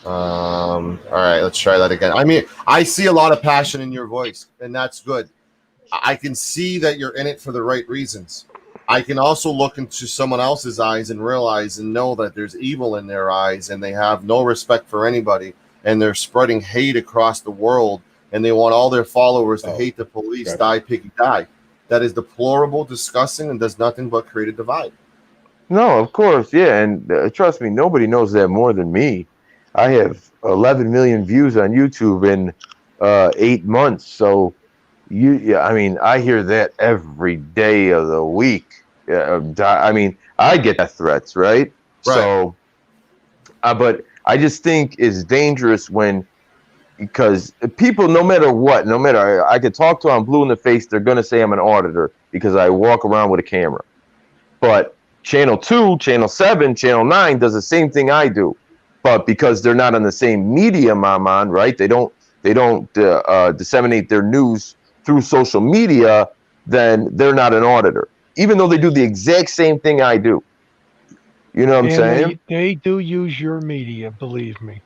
All right, let's try that again. I mean, I see a lot of passion in your voice, and that's good. I can see that you're in it for the right reasons. I can also look into someone else's eyes and realize and know that there's evil in their eyes, and they have no respect for anybody, and they're spreading hate across the world, and they want all their followers to hate the police, gotcha. die, piggy, die. That is deplorable, disgusting, and does nothing but create a divide. No, of course, yeah, and trust me, nobody knows that more than me. I have 11 million views on YouTube in 8 months, so I mean, I hear that every day of the week. I mean, I get death threats, right? So, but I just think it's dangerous because people, no matter what, I could talk to them blue in the face, they're gonna say I'm an auditor because I walk around with a camera. But Channel 2, Channel 7, Channel 9 does the same thing I do, but because they're not on the same medium I'm on, right? They don't disseminate their news through social media, then they're not an auditor, even though they do the exact same thing I do. You know what I'm saying? They do use your media, believe me.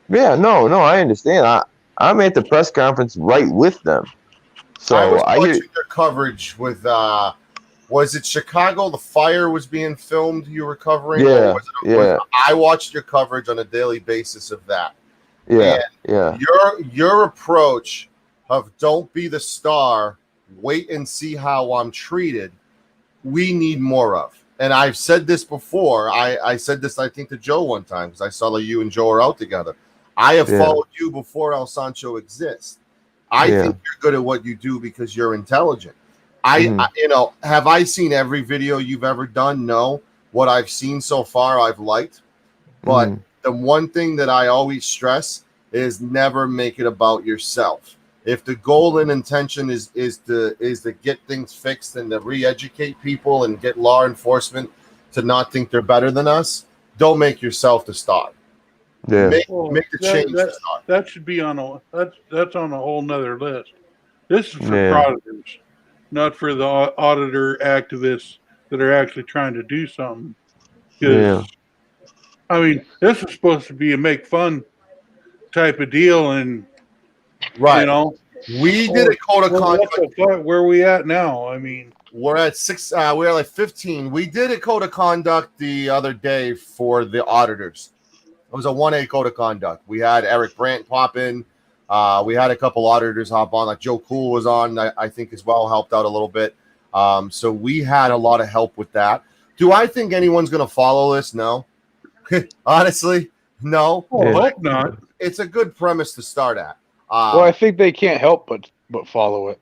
Yeah, no, I understand. I'm at the press conference right with them. So I was I watching hear your coverage with was it Chicago? The fire was being filmed. You were covering. Yeah, I watched your coverage on a daily basis of that. yeah. Your approach of don't be the star, wait and see how I'm treated. We need more of. And I've said this before. I said this, I think, to Joe one time because I saw that you and Joe are out together. I have followed you before El Sancho exists. I think you're good at what you do because you're intelligent. Have I seen every video you've ever done? No. What I've seen so far, I've liked. But the one thing that I always stress is never make it about yourself. If the goal and intention is to get things fixed and to re-educate people and get law enforcement to not think they're better than us, don't make yourself the star. Yeah. Make the change to start. That should be on that's on a whole nother list. This is for Yeah. frauditors, not for the auditor activists that are actually trying to do something. Because I mean, this is supposed to be a make fun type of deal, and Right. you know, We did a code of conduct. Where are we at now? I mean, we're at 6. We're like 15. We did a code of conduct the other day for the auditors. It was a 1A code of conduct. We had Eric Brandt pop in. We had a couple auditors hop on. Like Joe Cool was on, I think, as well, helped out a little bit. So we had a lot of help with that. Do I think anyone's going to follow this? No. Honestly, no. I hope not. It's a good premise to start at. Well, I think they can't help but follow it.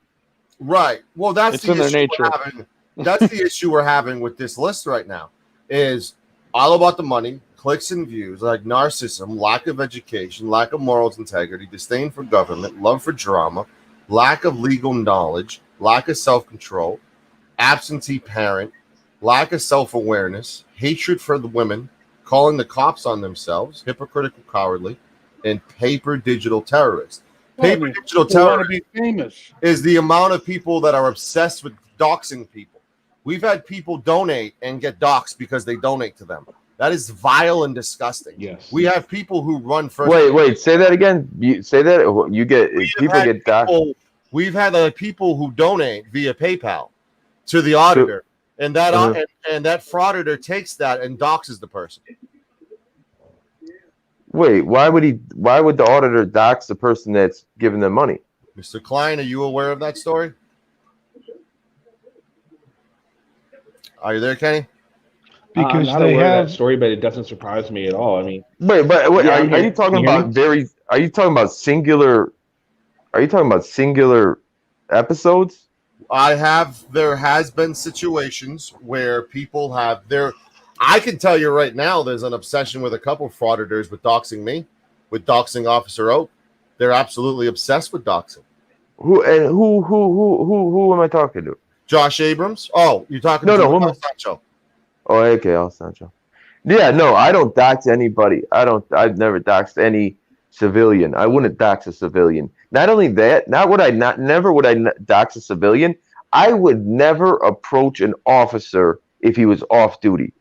Right. Well, that's It's the in their issue nature. we're having. That's the issue we're having with this list right now. Is all about the money, clicks and views, like narcissism, lack of education, lack of morals, integrity, disdain for government, love for drama, lack of legal knowledge, lack of self-control, absentee parent, lack of self-awareness, hatred for the women, calling the cops on themselves, hypocritical, cowardly, and paper digital terrorists. Paper digital terrorists be famous. is the amount of people that are obsessed with doxing people. We've had people donate and get doxed because they donate to them. That is vile and disgusting. Yes. We have people who run first. Wait, say that again. You say that you get people get doxxed. We've had people who donate via PayPal to the auditor, and that and that frauditor takes that and doxes the person. Wait, why would the auditor dox the person that's giving them money? Mr. Klein, are you aware of that story? Are you there, Kenny? Because I'm not they aware of have that story, but it doesn't surprise me at all. I mean, wait, Yeah, are you talking about Are you talking about singular? Are you talking about singular episodes? There has been situations where people have I can tell you right now, there's an obsession with a couple of frauditors with doxing me, with doxing Officer Oak. They're absolutely obsessed with doxing. Who am I talking to? Josh Abrams. Oh, you're talking No, to who am I? Sancho. Oh, okay, El Sancho. Yeah, no, I don't dox anybody. I've never doxed any civilian. I wouldn't dox a civilian. Not only that, never would I dox a civilian. I would never approach an officer if he was off duty.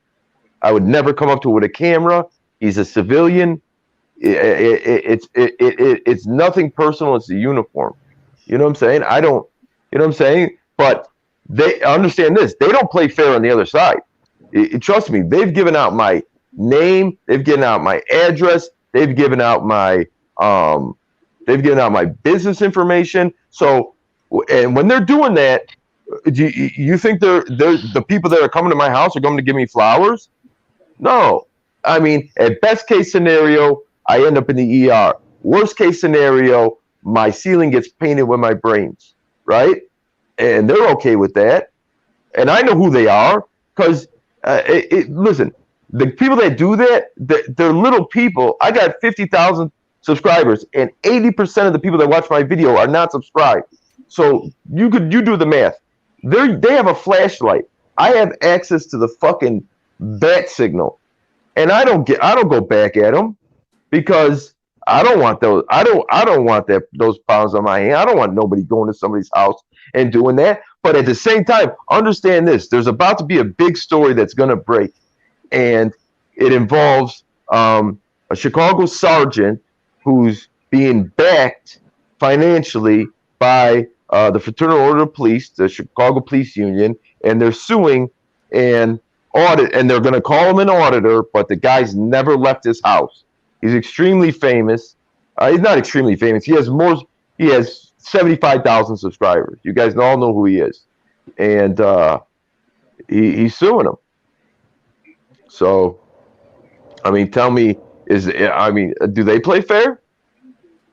I would never come up to him with a camera. He's a civilian. It's nothing personal. It's a uniform. You know what I'm saying? I don't. You know what I'm saying? But they understand this. They don't play fair on the other side. Trust me. They've given out my name. They've given out my address. They've given out my business information. So, and when they're doing that, do you think they're the people that are coming to my house are going to give me flowers? No. I mean, at best case scenario, I end up in the ER. Worst case scenario, my ceiling gets painted with my brains, right? And they're okay with that. And I know who they are because, listen, the people that do that, they're little people. I got 50,000 subscribers, and 80% of the people that watch my video are not subscribed. So you do the math. They have a flashlight. I have access to the fucking bat signal, and I don't go back at them because I don't want those. I don't want those pounds on my hand. I don't want nobody going to somebody's house and doing that. But at the same time, understand this: there's about to be a big story that's going to break, and it involves a Chicago sergeant who's being backed financially by the Fraternal Order of Police, the Chicago Police Union, and they're suing an audit, and they're going to call him an auditor, but the guy's never left his house. He's extremely famous. He's not extremely famous. He has 75,000 subscribers. You guys all know who he is, and he's suing him. So, I mean, tell me, do they play fair?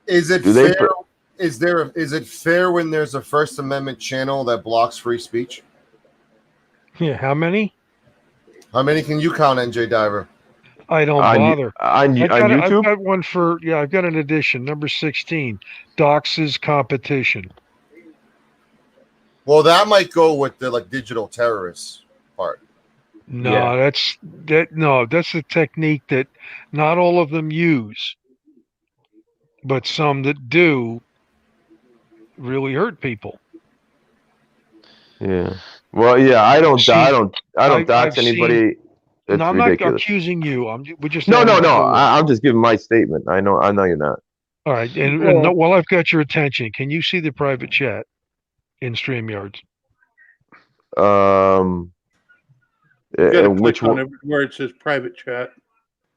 Is it fair? Is it fair when there's a First Amendment channel that blocks free speech? Yeah, how many? How many can you count, NJ Diver? I don't bother. On YouTube? I've got one I've got an edition, number 16, Dox's competition. Well, that might go with the digital terrorists part. No, Yeah. that's a technique that not all of them use, but some that do really hurt people. Yeah. Well, yeah. I don't dox anybody. It's I'm ridiculous. not accusing you. We're just No. I'm just giving my statement. I know you're not. All right, and while I've got your attention, can you see the private chat in StreamYard? Which one? Where it says private chat.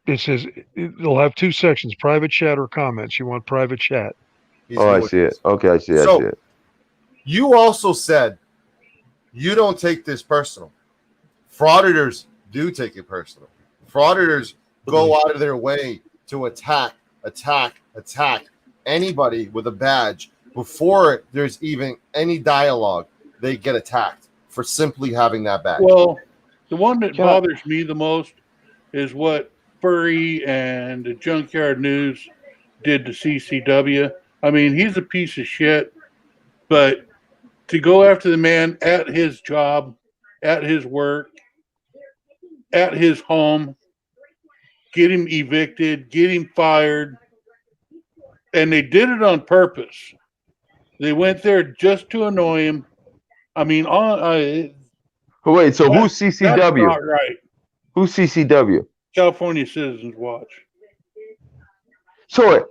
It says it'll have two sections: private chat or comments. You want private chat? I see it. Okay, I see it. You also said you don't take this personal. Frauditors do take it personal. Frauditors go out of their way to attack anybody with a badge before there's even any dialogue. They get attacked for simply having that badge. Well, the one that bothers me the most is what Furry and the Junkyard News did to CCW. I mean, he's a piece of shit, but to go after the man at his job, at his work, at his home, get him evicted, get him fired, and they did it on purpose. They went there just to annoy him. I mean, wait, so who's CCW? That's not right. Who's CCW? California Citizens Watch. So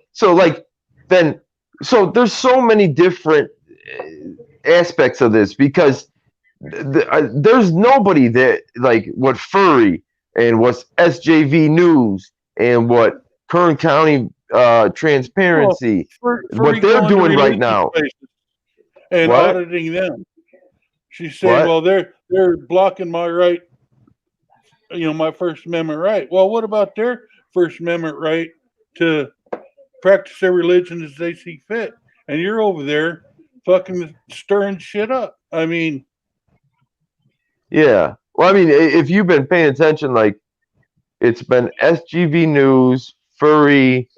there's so many different aspects of this because there's nobody that what Furry and what's SJV News and what Kern County Transparency, what they're doing right now, and auditing them. She said, "Well, they're blocking my right, my First Amendment right. Well, what about their First Amendment right to practice their religion as they see fit? And you're over there fucking stirring shit up. I mean, yeah. Well, I mean, if you've been paying attention, it's been SGV News, Furry,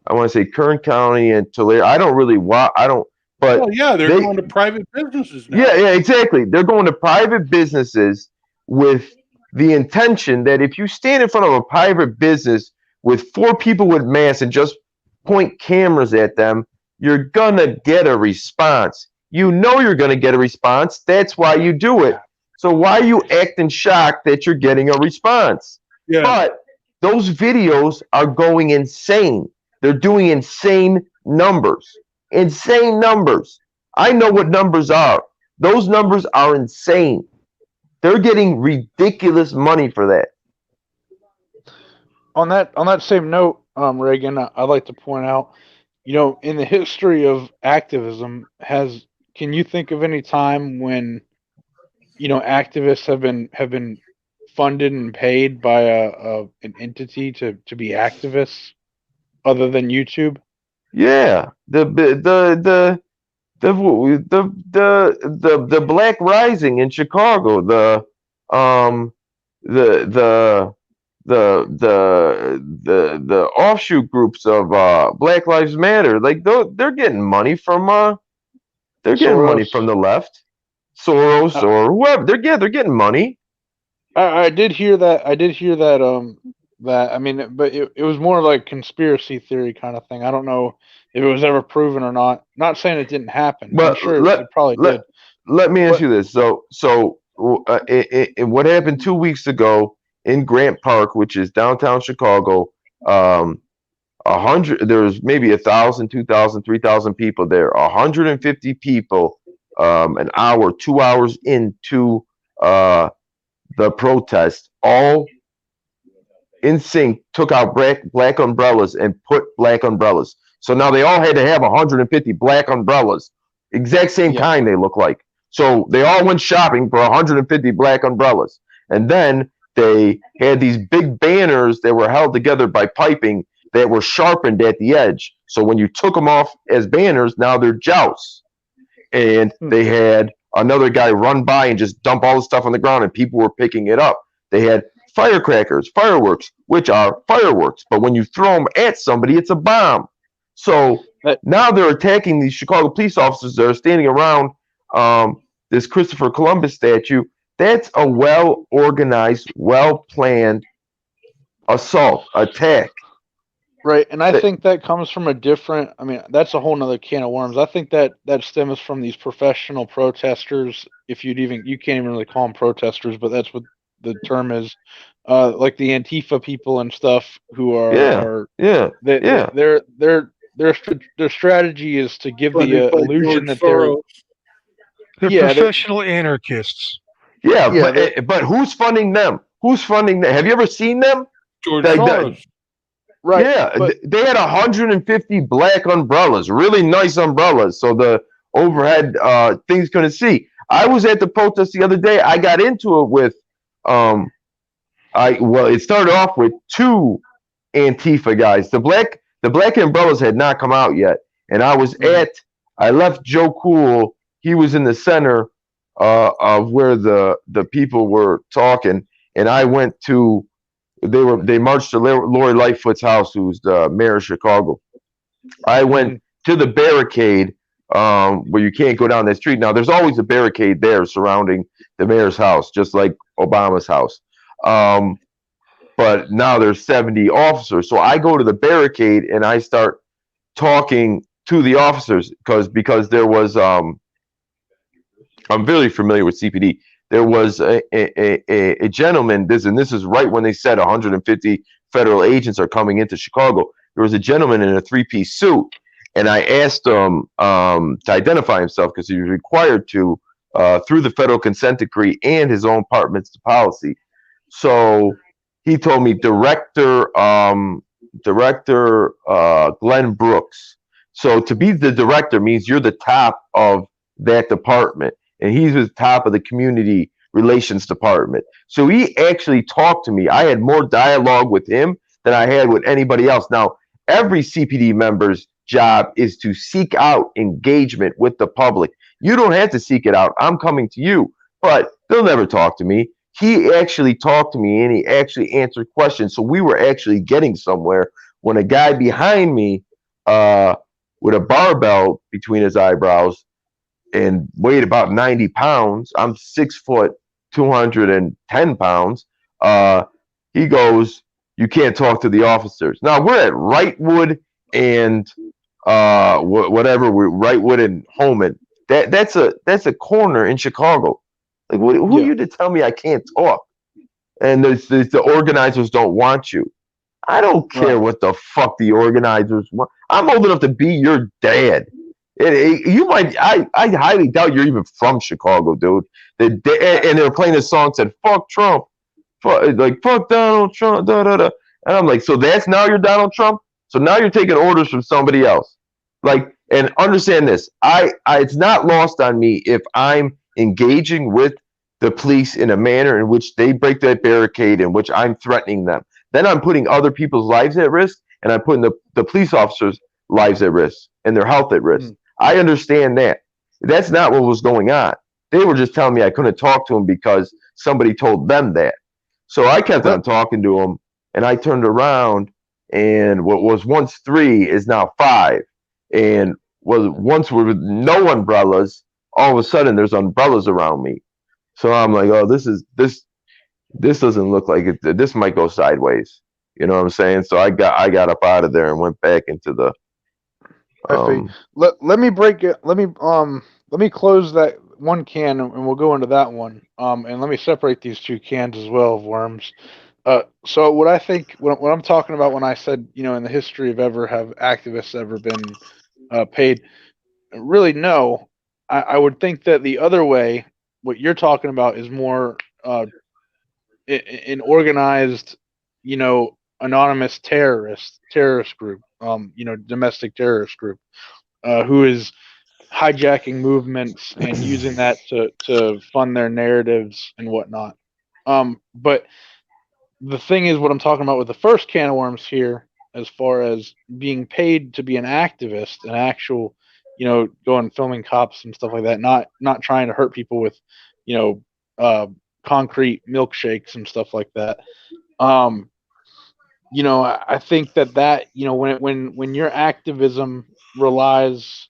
I want to say Kern County and Tulare. I don't really But well, yeah, they're going to private businesses now. Yeah, exactly. They're going to private businesses with the intention that if you stand in front of a private business with 4 people with masks and just point cameras at them, you're gonna get a response. You know you're gonna get a response. That's why you do it. So why are you acting shocked that you're getting a response? Yeah. But those videos are going insane. They're doing insane numbers. Insane numbers. I know what numbers are. Those numbers are insane. They're getting ridiculous money for that. On that same note, Reagan, I'd like to point out, in the history of activism, can you think of any time when, activists have been funded and paid by an entity to be activists other than YouTube? Yeah, the Black Rising in Chicago, the offshoot groups of Black Lives Matter, like they're getting money from money from the left, Soros or whoever. They're getting money. I did hear that. That I mean, but it was more like conspiracy theory kind of thing. I don't know if it was ever proven or not. Not saying it didn't happen. But I'm sure it probably did. Let me ask you this. So what happened 2 weeks ago in Grant Park, which is downtown Chicago, 100, there's maybe 1,000, 2,000, 3,000 people there. 150 people, an hour, 2 hours into the protest, all in sync, took out black umbrellas and put black umbrellas. So now they all had to have 150 black umbrellas, exact same kind they look like. So they all went shopping for 150 black umbrellas. And then they had these big banners that were held together by piping that were sharpened at the edge. So when you took them off as banners, now they're jousts. And they had another guy run by and just dump all the stuff on the ground, and people were picking it up. They had firecrackers, fireworks, which are fireworks. But when you throw them at somebody, it's a bomb. So now they're attacking these Chicago police officers that are standing around this Christopher Columbus statue. That's a well-organized, well-planned assault, attack. Right, and I think that comes from a different. I mean, that's a whole nother can of worms. I think that stems from these professional protesters. You can't even really call them protesters, but that's what the term is. Like the Antifa people and stuff who are their strategy is to give the illusion that they're professional anarchists. Yeah, but who's funding them? Who's funding them? Have you ever seen them? George Soros. Right. Yeah, they had 150 black umbrellas, really nice umbrellas, so the overhead things couldn't see. I was at the protest the other day. I got into it with it started off with 2 Antifa guys. The black umbrellas had not come out yet, and I left Joe Cool. He was in the center of where the people were talking, and I went to. They marched to Lori Lightfoot's house, who's the mayor of Chicago. I went to the barricade where you can't go down that street. Now, there's always a barricade there surrounding the mayor's house, just like Obama's house. But now there's 70 officers. So I go to the barricade and I start talking to the officers because there was I'm very familiar with CPD. There was a gentleman, this is right when they said 150 federal agents are coming into Chicago. There was a gentleman in a 3-piece suit, and I asked him to identify himself because he was required to through the federal consent decree and his own department's policy. So he told me Director Glenn Brooks. So to be the director means you're the top of that department. And he's the top of the community relations department. So he actually talked to me. I had more dialogue with him than I had with anybody else. Now, every CPD member's job is to seek out engagement with the public. You don't have to seek it out. I'm coming to you, but they'll never talk to me. He actually talked to me and he actually answered questions. So we were actually getting somewhere when a guy behind me with a barbell between his eyebrows and weighed about 90 pounds. I'm 6 foot, 210 pounds. He goes, you can't talk to the officers. Now we're at Wrightwood and Wrightwood and Holman. That's a corner in Chicago. Like, who are you to tell me I can't talk? And the organizers don't want you. I don't care what the fuck the organizers want. I'm old enough to be your dad. I highly doubt you're even from Chicago, dude. And they were playing a song that said "fuck Trump," fuck Donald Trump, da da da. And I'm like, so that's now you're Donald Trump. So now you're taking orders from somebody else. Like, and understand this. It's not lost on me if I'm engaging with the police in a manner in which they break that barricade, in which I'm threatening them. Then I'm putting other people's lives at risk, and I'm putting the police officers' lives at risk and their health at risk. I understand that. That's not what was going on. They were just telling me I couldn't talk to him because somebody told them that. So I kept on talking to him, and I turned around, and what was once 3 is now 5. And was once with no umbrellas, all of a sudden there's umbrellas around me. So I'm like, oh, this doesn't look like it. This might go sideways. You know what I'm saying? So I got up out of there and went back into the. Let me break it. Let me close that one can and we'll go into that one. And let me separate these 2 cans as well of worms. So what I think, what I'm talking about when I said, in the history of ever have activists ever been paid, really no. I would think that the other way, what you're talking about is more an organized, anonymous terrorist group, domestic terrorist group, who is hijacking movements and using that to fund their narratives and whatnot. But the thing is, what I'm talking about with the first can of worms here, as far as being paid to be an activist, an actual, going filming cops and stuff like that, not trying to hurt people with, concrete milkshakes and stuff like that. I think that when your activism relies,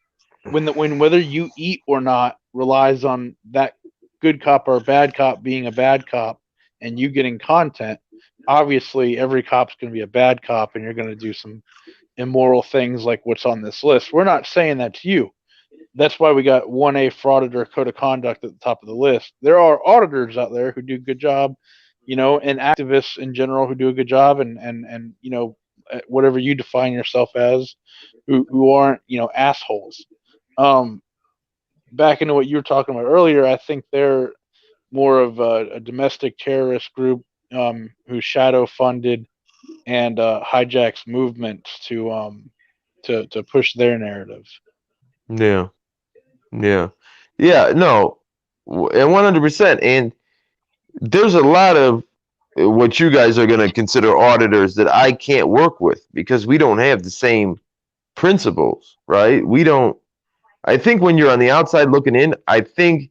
when whether you eat or not relies on that good cop or bad cop being a bad cop and you getting content, obviously every cop's going to be a bad cop and you're going to do some immoral things like what's on this list. We're not saying that to you. That's why we got 1A Frauditor Code of Conduct at the top of the list. There are auditors out there who do a good job, and activists in general who do a good job, and whatever you define yourself as, who aren't, assholes. Back into what you were talking about earlier, I think they're more of a domestic terrorist group who shadow funded and hijacks movements to push their narrative. Yeah. No, and 100%. And there's a lot of what you guys are going to consider auditors that I can't work with because we don't have the same principles, right? We don't. I think when you're on the outside looking in, I think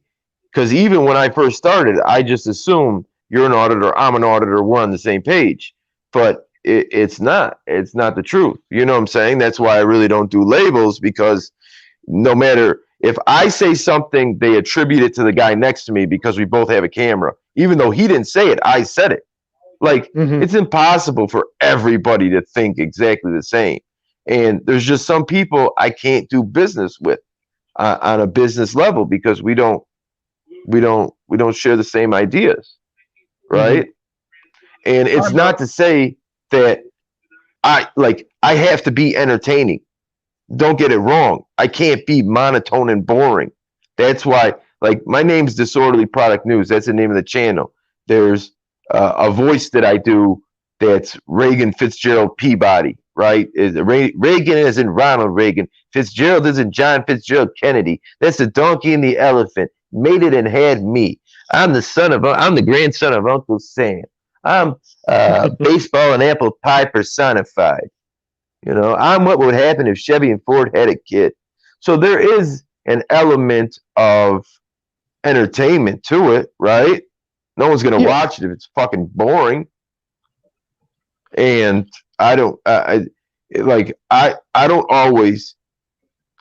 because even when I first started, I just assumed you're an auditor, I'm an auditor, we're on the same page. But it's not. It's not the truth. You know what I'm saying? That's why I really don't do labels, because no matter if I say something, they attribute it to the guy next to me because we both have a camera. Even though he didn't say it, I said it. Like, it's impossible for everybody to think exactly the same. And there's just some people I can't do business with on a business level because we don't share the same ideas, right? And it's not to say that I have to be entertaining. Don't get it wrong. I can't be monotone and boring. That's why, like, my name's Disorderly Product News. That's the name of the channel. There's a voice that I do that's Reagan Fitzgerald Peabody, right? Reagan isn't Ronald Reagan. Fitzgerald isn't John Fitzgerald Kennedy. That's the donkey and the elephant. Made it and had me. I'm the grandson of Uncle Sam. I'm baseball and apple pie personified. I'm what would happen if Chevy and Ford had a kid. So there is an element of entertainment to it, right? No one's going to watch it if it's fucking boring. And I don't always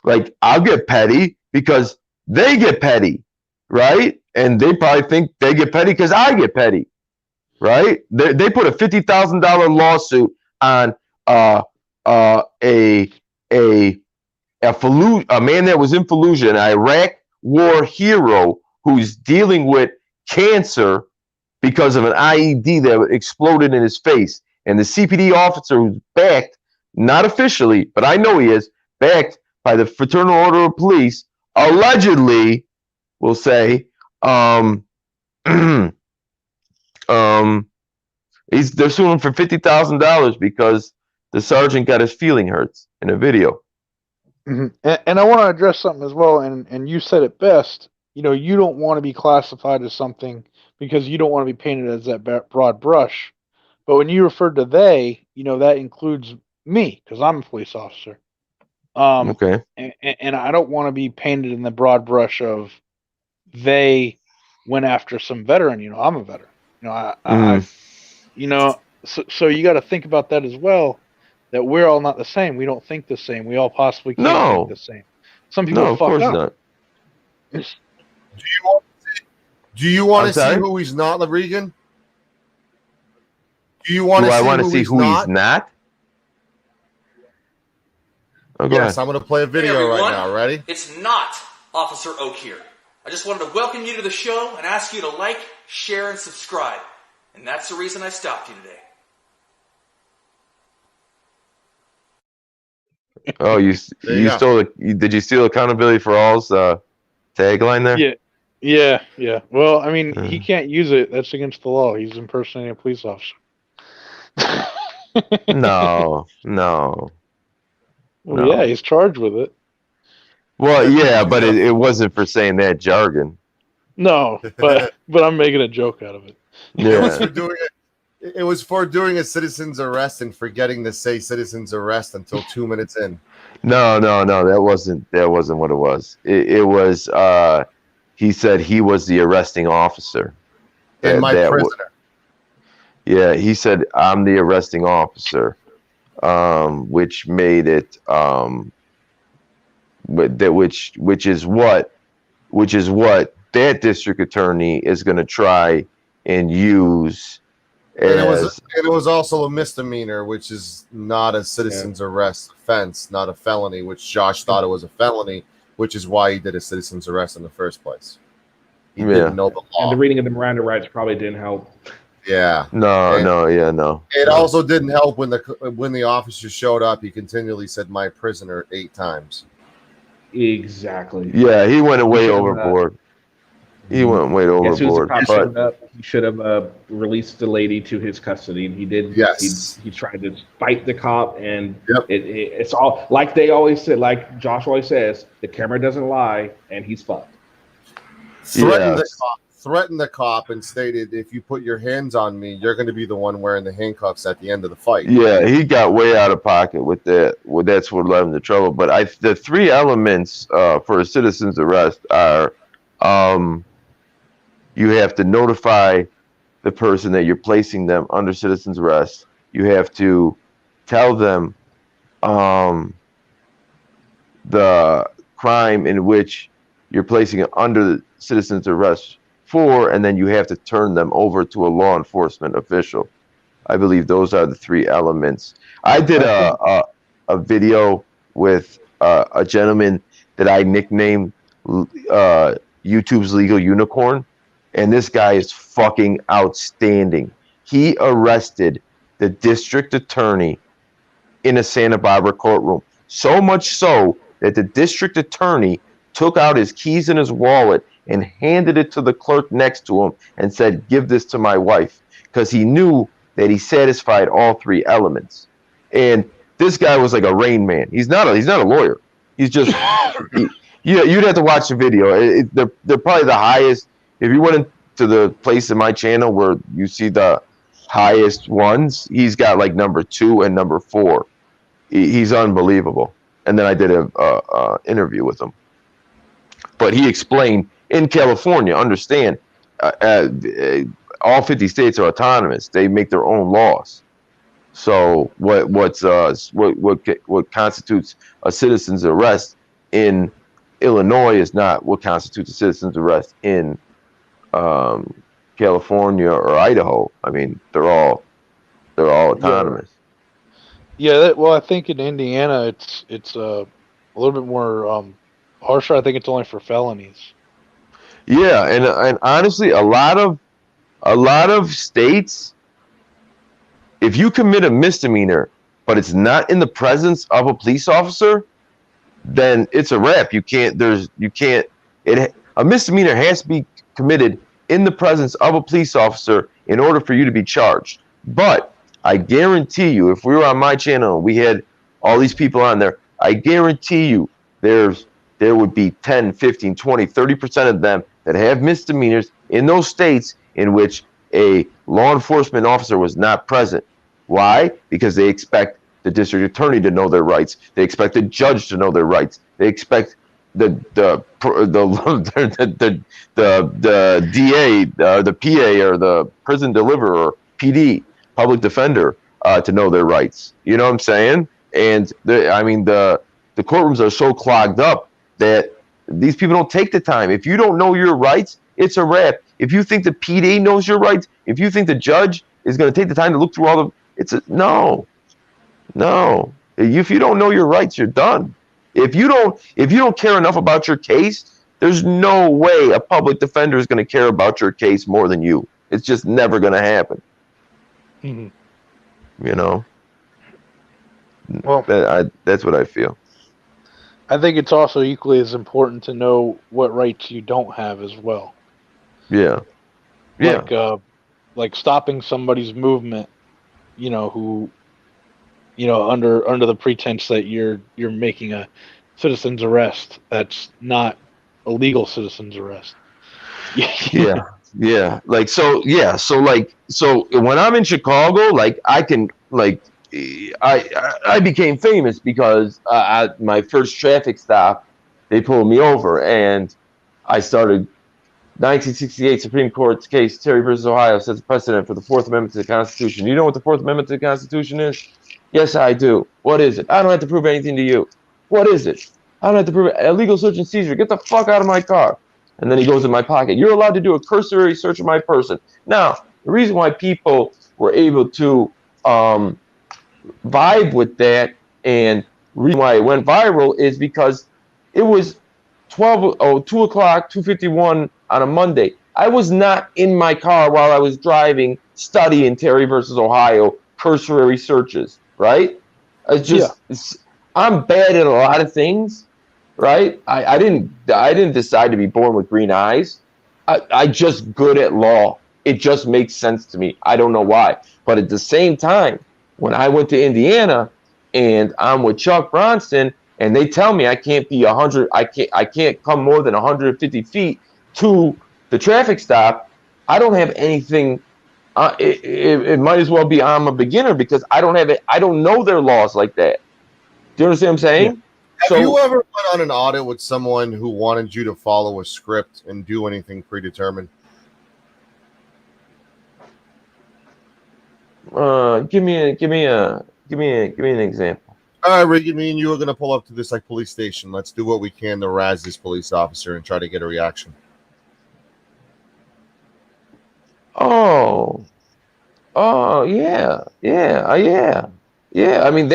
Like, I'll get petty because they get petty, right? And they probably think they get petty because I get petty, right? They put a $50,000 lawsuit on a man that was in Fallujah, an Iraq war hero who's dealing with cancer because of an IED that exploded in his face. And the CPD officer who's backed, not officially, but I know he is, backed by the Fraternal Order of Police, allegedly, we'll say, they're suing him for $50,000 because the sergeant got his feeling hurts in a video. Mm-hmm. And I want to address something as well, and you said it best. You know, you don't want to be classified as something because you don't want to be painted as that broad brush. But when you referred to they, you know, that includes me because I'm a police officer. Okay. And I don't want to be painted in the broad brush of they went after some veteran. You know, I'm a veteran. You know, I you know, so you got to think about that as well. That we're all not the same. We don't think the same. We all possibly can't think the same. Some people No, of course up. not. Do you want to see who he's not, Regan? Do you want to see who he's not? Okay. Yes, I'm going to play a video right now. Ready? It's not Officer Oak here. I just wanted to welcome you to the show and ask you to like, share, and subscribe. And that's the reason I stopped you today. Oh, you stole did you steal accountability for all's tagline there? Yeah. Well, I mean, he can't use it. That's against the law. He's impersonating a police officer. No. Well, yeah, he's charged with it. Well, yeah, but it wasn't for saying that jargon. No, but I'm making a joke out of it. Yeah. It was for doing a citizen's arrest and forgetting to say citizen's arrest until 2 minutes in. No, that wasn't what it was. It was he said he was the arresting officer. And my prisoner. Yeah, he said I'm the arresting officer, which made it which is what that district attorney is going to try and use. And it was also a misdemeanor, which is not a citizen's arrest offense, not a felony, which Josh thought it was a felony, which is why he did a citizen's arrest in the first place. He didn't know the law. And the reading of the Miranda rights probably didn't help. Yeah. No. It also didn't help when the officer showed up. He continually said "my prisoner" 8 times. Exactly. Yeah, he went way overboard. He went way overboard. He should have released the lady to his custody, and he did. Yes. He tried to fight the cop, and it's all like they always said. Like Josh always says, the camera doesn't lie, and he's fucked. Threatened the cop and stated, "If you put your hands on me, you're going to be the one wearing the handcuffs at the end of the fight." Yeah, he got way out of pocket with that. Well, that's what led him to trouble. But the 3 elements for a citizen's arrest are. You have to notify the person that you're placing them under citizen's arrest. You have to tell them the crime in which you're placing it under citizen's arrest for, and then you have to turn them over to a law enforcement official. I believe those are the 3 elements. I did a video with a gentleman that I nicknamed YouTube's Legal Unicorn. And this guy is fucking outstanding. He arrested the district attorney in a Santa Barbara courtroom. So much so that the district attorney took out his keys in his wallet and handed it to the clerk next to him and said, "Give this to my wife," because he knew that he satisfied all 3 elements. And this guy was like a Rain Man. He's not a lawyer. He's just you'd have to watch the video. They're probably the highest. If you went into the place in my channel where you see the highest ones, he's got like number 2 and number 4. He's unbelievable. And then I did a interview with him. But he explained in California, understand, all 50 states are autonomous. They make their own laws. So what constitutes a citizen's arrest in Illinois is not what constitutes a citizen's arrest in California or Idaho. I mean, they're all autonomous. Yeah, well, I think in Indiana it's a little bit more harsher. I think it's only for felonies. Yeah, and honestly, a lot of states, if you commit a misdemeanor, but it's not in the presence of a police officer, then it's a wrap. A misdemeanor has to be committed in the presence of a police officer in order for you to be charged. But I guarantee you, if we were on my channel and we had all these people on there, I guarantee you there would be 10, 15, 20, 30% of them that have misdemeanors in those states in which a law enforcement officer was not present. Why? Because they expect the district attorney to know their rights. They expect the judge to know their rights. They expect the DA, the PA, or the prison deliverer, PD, public defender, to know their rights. You know what I'm saying? And the courtrooms are so clogged up that these people don't take the time. If you don't know your rights, it's a wrap. If you think the PD knows your rights, if you think the judge is going to take the time to look through all no. If you don't know your rights, you're done. If you don't care enough about your case, there's no way a public defender is going to care about your case more than you. It's just never going to happen. Mm-hmm. You know. Well, that's what I feel. I think it's also equally as important to know what rights you don't have as well. Yeah. Like stopping somebody's movement, who, under the pretense that you're making a citizen's arrest. That's not a legal citizen's arrest. Yeah. So when I'm in Chicago, I became famous because my first traffic stop, they pulled me over, and I started 1968 Supreme Court case, Terry versus Ohio, sets a precedent for the Fourth Amendment to the Constitution. You know what the Fourth Amendment to the Constitution is? Yes, I do. What is it? I don't have to prove anything to you. What is it? I don't have to prove it. Illegal search and seizure. Get the fuck out of my car. And then he goes in my pocket. You're allowed to do a cursory search of my person. Now, the reason why people were able to vibe with that, and reason why it went viral, is because it was 2 o'clock, 2:51 on a Monday. I was not in my car while I was driving, studying Terry versus Ohio, cursory searches, right? I'm bad at a lot of things, right? I didn't decide to be born with green eyes. I just good at law. It just makes sense to me. I don't know why. But at the same time, when I went to Indiana and I'm with Chuck Bronson, and they tell me I can't be 100, I can't come more than 150 feet to the traffic stop, I don't have anything. It might as well be I'm a beginner, because I don't have it. I don't know their laws like that. Do you understand what I'm saying? Have you ever went on an audit with someone who wanted you to follow a script and do anything predetermined? Give me an example. All right, Regan, me and you are going to pull up to this police station. Let's do what we can to razz this police officer and try to get a reaction. Oh, yeah. I mean,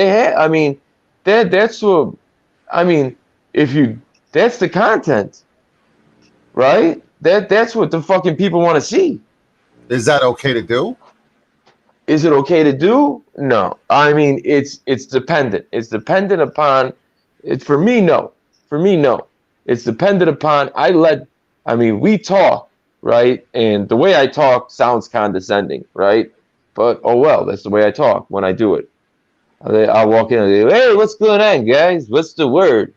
that's the content, right? That's what the fucking people want to see. Is that okay to do? Is it okay to do? No. I mean, it's dependent. It's dependent upon. For me, no. It's dependent upon. We talk, right? And the way I talk sounds condescending, right? But oh well, that's the way I talk when I do it. I'll walk in and say, "Hey, what's going on, guys? What's the word?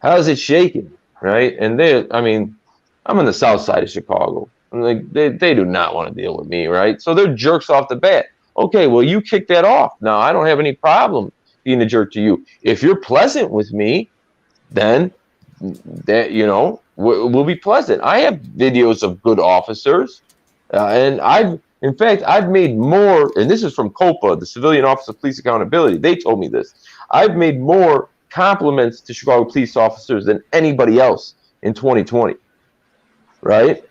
How's it shaking?" Right? And I'm on the south side of Chicago. Like they do not want to deal with me, right? So they're jerks off the bat. Okay, well, you kick that off. Now, I don't have any problem being a jerk to you. If you're pleasant with me, then we'll be pleasant. I have videos of good officers, and I've made more. And this is from COPA, the Civilian Office of Police Accountability. They told me this. I've made more compliments to Chicago police officers than anybody else in 2020, right?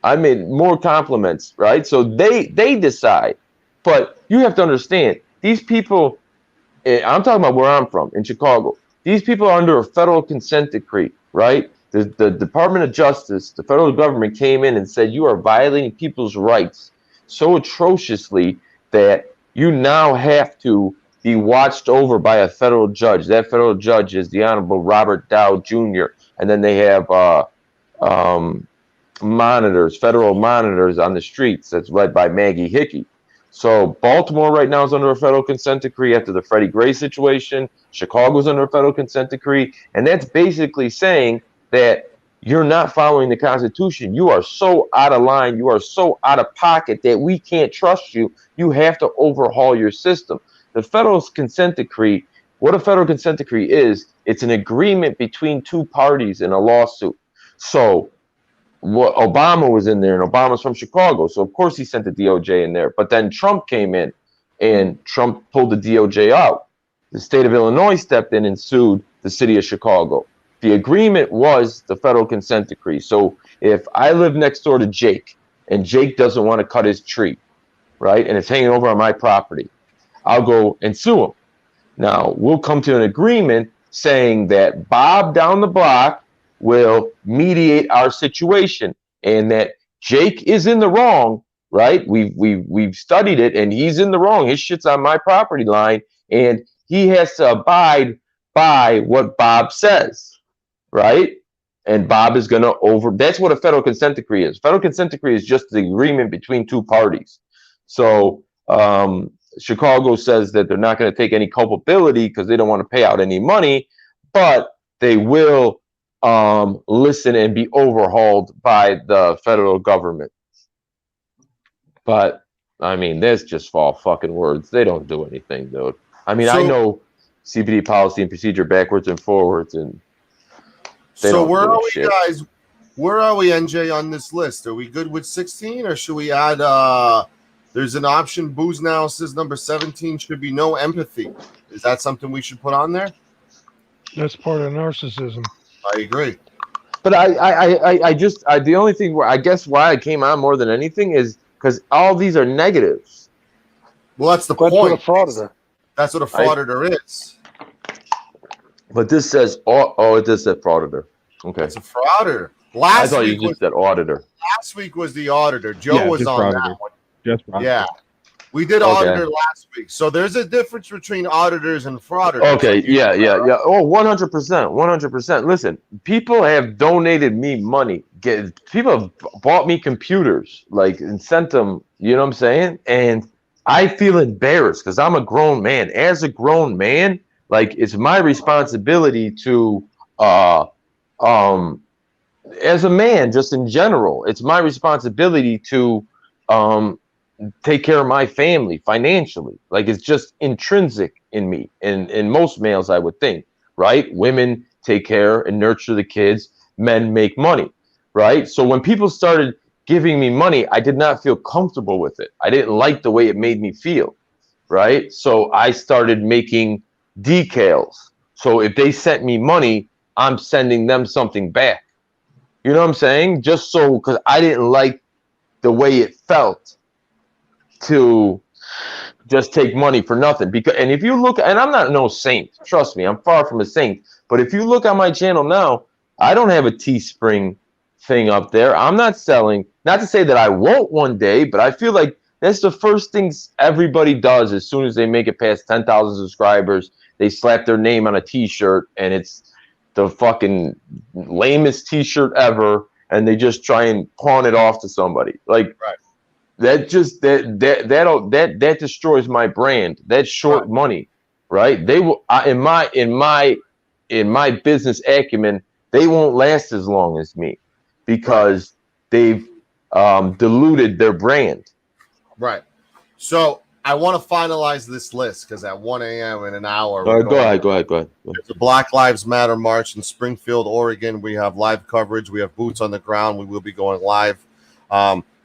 I made more compliments, right? So they decide. But you have to understand, these people, I'm talking about where I'm from, in Chicago. These people are under a federal consent decree, right? The Department of Justice, the federal government came in and said, you are violating people's rights so atrociously that you now have to be watched over by a federal judge. That federal judge is the Honorable Robert Dow Jr. And then they have monitors, federal monitors on the streets that's led by Maggie Hickey. So Baltimore right now is under a federal consent decree after the Freddie Gray situation. Chicago's under a federal consent decree. And that's basically saying that you're not following the Constitution. You are so out of line. You are so out of pocket that we can't trust you. You have to overhaul your system. The federal consent decree, what a federal consent decree is, it's an agreement between two parties in a lawsuit. So what Obama was in there, and Obama's from Chicago, so of course he sent the DOJ in there. But then Trump came in, and Trump pulled the DOJ out. The state of Illinois stepped in and sued the city of Chicago. The agreement was the federal consent decree. So if I live next door to Jake, and Jake doesn't want to cut his tree, right, and it's hanging over on my property, I'll go and sue him. Now, we'll come to an agreement saying that Bob down the block will mediate our situation, and that Jake is in the wrong, right? We've studied it, and he's in the wrong. His shit's on my property line, and he has to abide by what Bob says, right? And Bob is going to that's what a federal consent decree is. Federal consent decree is just the agreement between two parties. So Chicago says that they're not going to take any culpability because they don't want to pay out any money, but they will listen and be overhauled by the federal government. But I mean, that's just all fucking words. They don't do anything, dude. I mean, I know CBD policy and procedure backwards and forwards, and so where are we, guys? Where are we, NJ, on this list? Are we good with 16, or should we add? There's an option. Booze now says number 17 should be no empathy. Is that something we should put on there? That's part of narcissism. I agree. But the only thing where I guess why I came on more than anything is because all these are negatives. Well, that's the point. What a frauditor. That's what a frauditor is. But this says, it does say frauditor. Okay. It's a frauditor. I thought you just said auditor. Last week was the auditor. Joe was on frauditor. that one. Just frauditor. Yeah. We did auditor last week. So there's a difference between auditors and frauditors. Okay, yeah. Oh, 100%, 100%. Listen, people have donated me money. People have bought me computers, like, and sent them, you know what I'm saying? And I feel embarrassed because I'm a grown man. As a grown man, like, it's my responsibility to, as a man, just in general, it's my responsibility to, take care of my family financially. Like, it's just intrinsic in me, and in most males, I would think, right? Women take care and nurture the kids, men make money, right? So when people started giving me money, I did not feel comfortable with it. I didn't like the way it made me feel, right? So I started making decals. So if they sent me money, I'm sending them something back. You know what I'm saying? Just so, because I didn't like the way it felt to just take money for nothing. And if you look, and I'm not no saint, trust me, I'm far from a saint, but if you look on my channel now, I don't have a Teespring thing up there. I'm not selling, not to say that I won't one day, but I feel like that's the first things everybody does as soon as they make it past 10,000 subscribers. They slap their name on a t-shirt, and it's the fucking lamest t-shirt ever, and they just try and pawn it off to somebody. Like, right. That just that destroys my brand. That's short money, right? They will in my business acumen, they won't last as long as me because they've diluted their brand. Right. So I want to finalize this list because at 1 a.m. in an hour. Go ahead. There's a Black Lives Matter march in Springfield, Oregon. We have live coverage. We have boots on the ground. We will be going live.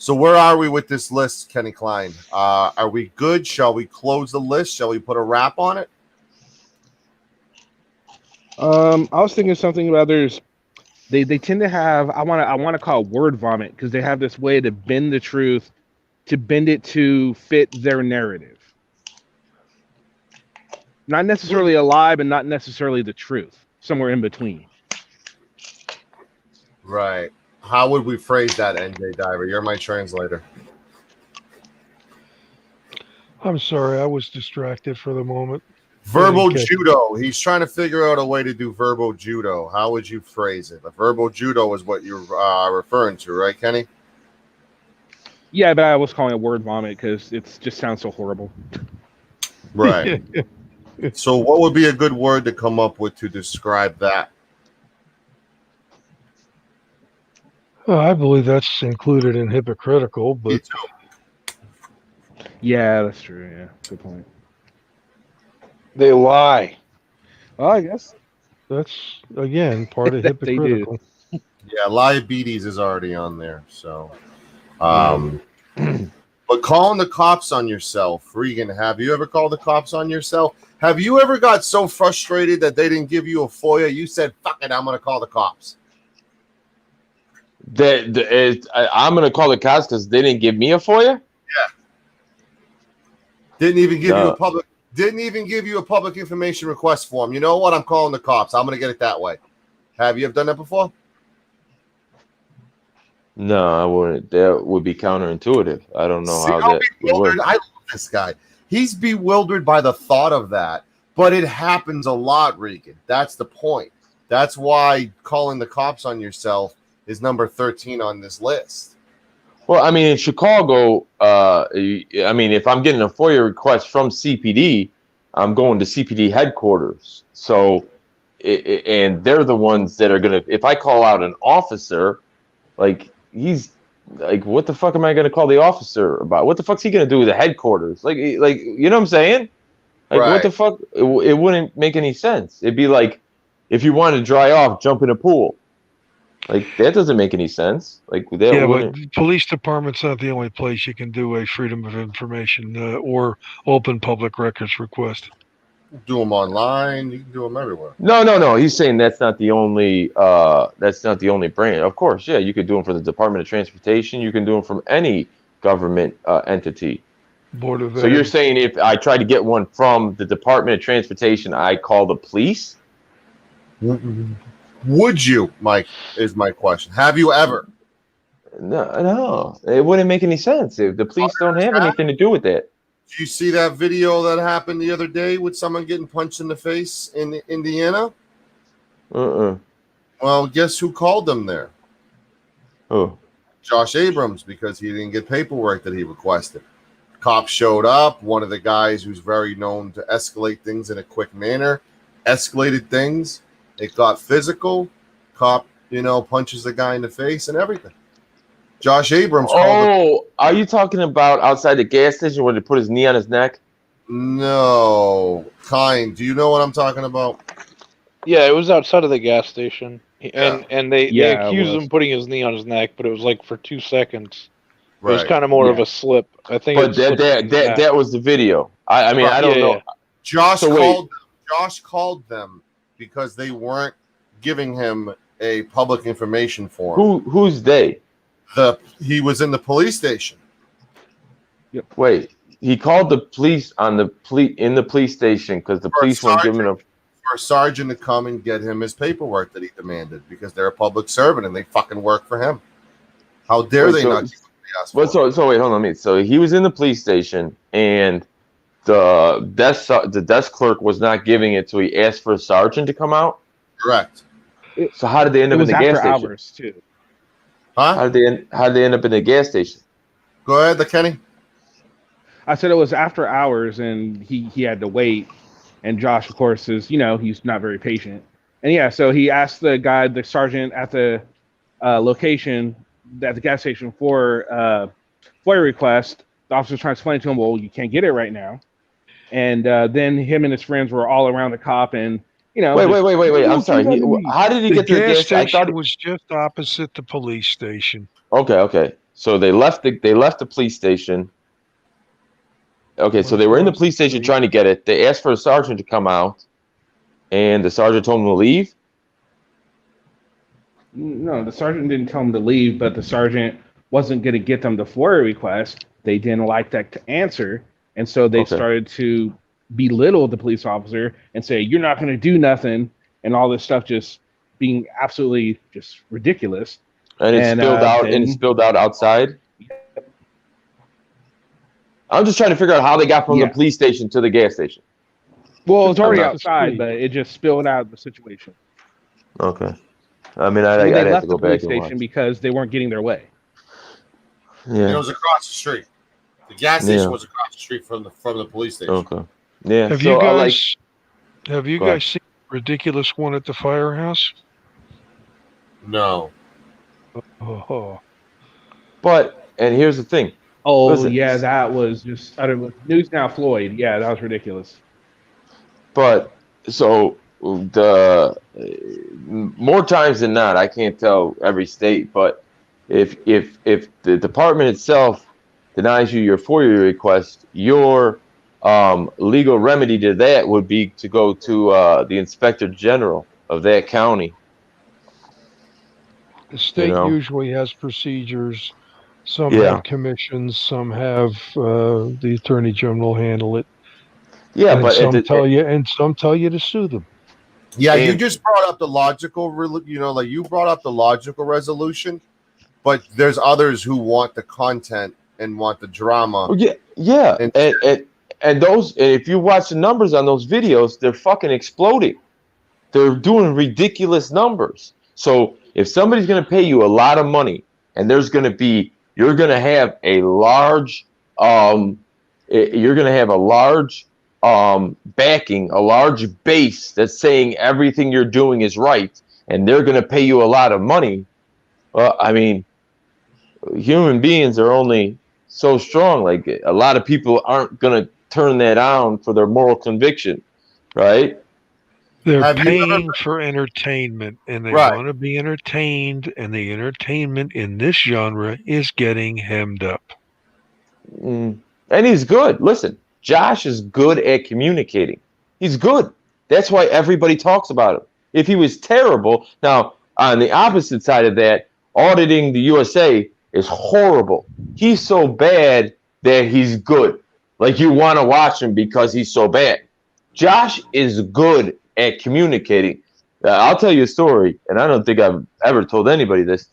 So where are we with this list, Kenny Klein? Are we good? Shall we close the list? Shall we put a wrap on it? I was thinking something about they tend to have I want to call it word vomit because they have this way to bend the truth, to bend it to fit their narrative. Not necessarily a lie, but not necessarily the truth. Somewhere in between. Right. How would we phrase that, NJ Diver? You're my translator. I'm sorry, I was distracted for the moment. Verbal Okay. judo. He's trying to figure out a way to do verbal judo. How would you phrase it? A verbal judo is what you're referring to, right, Kenny? Yeah, but I was calling it word vomit because it just sounds so horrible. Right. So what would be a good word to come up with to describe that? I believe that's included in hypocritical, Me but too. Yeah, that's true. Yeah, good point. They lie. Well, I guess that's again part of That they do. hypocritical. Yeah, liabilities is already on there. So, but calling the cops on yourself, Regan, have you ever called the cops on yourself? Have you ever got so frustrated that they didn't give you a FOIA? You said, fuck it, I'm going to call the cops. I'm going to call the cops because they didn't give me a FOIA? Yeah. Didn't even give No. you a public information request form. You know what? I'm calling the cops. I'm going to get it that way. Have you ever done that before? No, I wouldn't. That would be counterintuitive. I don't know See how how that would bewildered? work. I love this guy. He's bewildered by the thought of that, but it happens a lot, Regan. That's the point. That's why calling the cops on yourself is number 13 on this list. Well, I mean, in Chicago, I mean, if I'm getting a FOIA request from CPD, I'm going to CPD headquarters. So, and they're the ones that are going to, if I call out an officer, like, he's like, what the fuck am I going to call the officer about? What the fuck's he going to do with the headquarters? Like, you know what I'm saying? Like, what the fuck? It wouldn't make any sense. It'd be like, if you wanted to dry off, jump in a pool. Like, that doesn't make any sense. Like, that Yeah, wouldn't. but police department's not the only place you can do a freedom of information or open public records request. Do them online. You can do them everywhere. No. He's saying that's not the only branch. Of course, yeah, you could do them for the Department of Transportation. You can do them from any government entity. Board of So you're Ed. saying if I try to get one from the Department of Transportation, I call the police? Would you, Mike, is my question. Have you ever? No. It wouldn't make any sense. If the police don't have anything to do with that. Did you see that video that happened the other day with someone getting punched in the face in Indiana? Well, guess who called them there? Oh. Josh Abrams, because he didn't get paperwork that he requested. Cops showed up. One of the guys who's very known to escalate things in a quick manner escalated things. It got physical. Cop, punches the guy in the face and everything. Josh Abrams called. Are you talking about outside the gas station where they put his knee on his neck? No. Do you know what I'm talking about? Yeah, it was outside of the gas station, Yeah. and they accused him putting his knee on his neck, but it was like for 2 seconds. It was kind of more of a slip. I think. But that was the video. I mean, I don't know. Josh called them because they weren't giving him a public information form. Who's they? He was in the police station. Yep. Wait, he called the police in the police station because the police won't give him for a sergeant to come and get him his paperwork that he demanded because they're a public servant and they fucking work for him. How dare they not? So wait, hold on. So he was in the police station and the desk clerk was not giving it, so he asked for a sergeant to come out. Correct. So how did they end up in the gas station? Hours too. Huh? How did they end up in the gas station? Go ahead, Kenny. I said it was after hours, and he had to wait. And Josh, of course, is he's not very patient. And so he asked the sergeant at the location at the gas station for FOIA request. The officer's trying to explain to him, well, you can't get it right now. And then him and his friends were all around the cop, and Wait! I'm sorry. How did he get to the gas station? I thought it was just opposite the police station. Okay. So they left the police station. Okay, so they were in the police station trying to get it. They asked for a sergeant to come out. and the sergeant told him to leave? No, the sergeant didn't tell him to leave, but the sergeant wasn't going to get them the FOIA request. They didn't like that answer, and so they started to belittle the police officer and say, "You're not going to do nothing," and all this stuff, just being absolutely just ridiculous. And it spilled out, and it spilled out outside. I'm just trying to figure out how they got from the police station to the gas station. Well, it was already outside, but it just spilled out of the situation. Okay. I mean, they I'd have left to go the police back and station watch. because they weren't getting their way. It was across the street. The gas station was across the street from the police station. Okay. Yeah. Have you guys seen the ridiculous one at the firehouse? No. Oh. But, and here's the thing. Oh, Listen, yeah, that was just, I don't know, News Now Floyd. Yeah, that was ridiculous. But, so, the more times than not, I can't tell every state, but if the department itself denies you your FOIA request, your legal remedy to that would be to go to the inspector general of that county. The state usually has procedures. Some have commissions, some have the attorney general handle it. Yeah, and but some tell you to sue them. Yeah, you just brought up the logical, like you brought up the logical resolution, but there's others who want the content and want the drama. Yeah. And those, if you watch the numbers on those videos, they're fucking exploding. They're doing ridiculous numbers. So if somebody's going to pay you a lot of money, and you're going to have a large, backing, a large base that's saying everything you're doing is right, and they're going to pay you a lot of money. Well, I mean, human beings are only so strong. Like, a lot of people aren't going to turn that on for their moral conviction, right? They're paying for entertainment, and they want to be entertained, and the entertainment in this genre is getting hemmed up. And he's good. Listen, Josh is good at communicating. He's good. That's why everybody talks about him. If he was terrible, now, on the opposite side of that, Auditing the USA is horrible. He's so bad that he's good. Like, you want to watch him because he's so bad. Josh is good at communicating. I'll tell you a story, and I don't think I've ever told anybody this.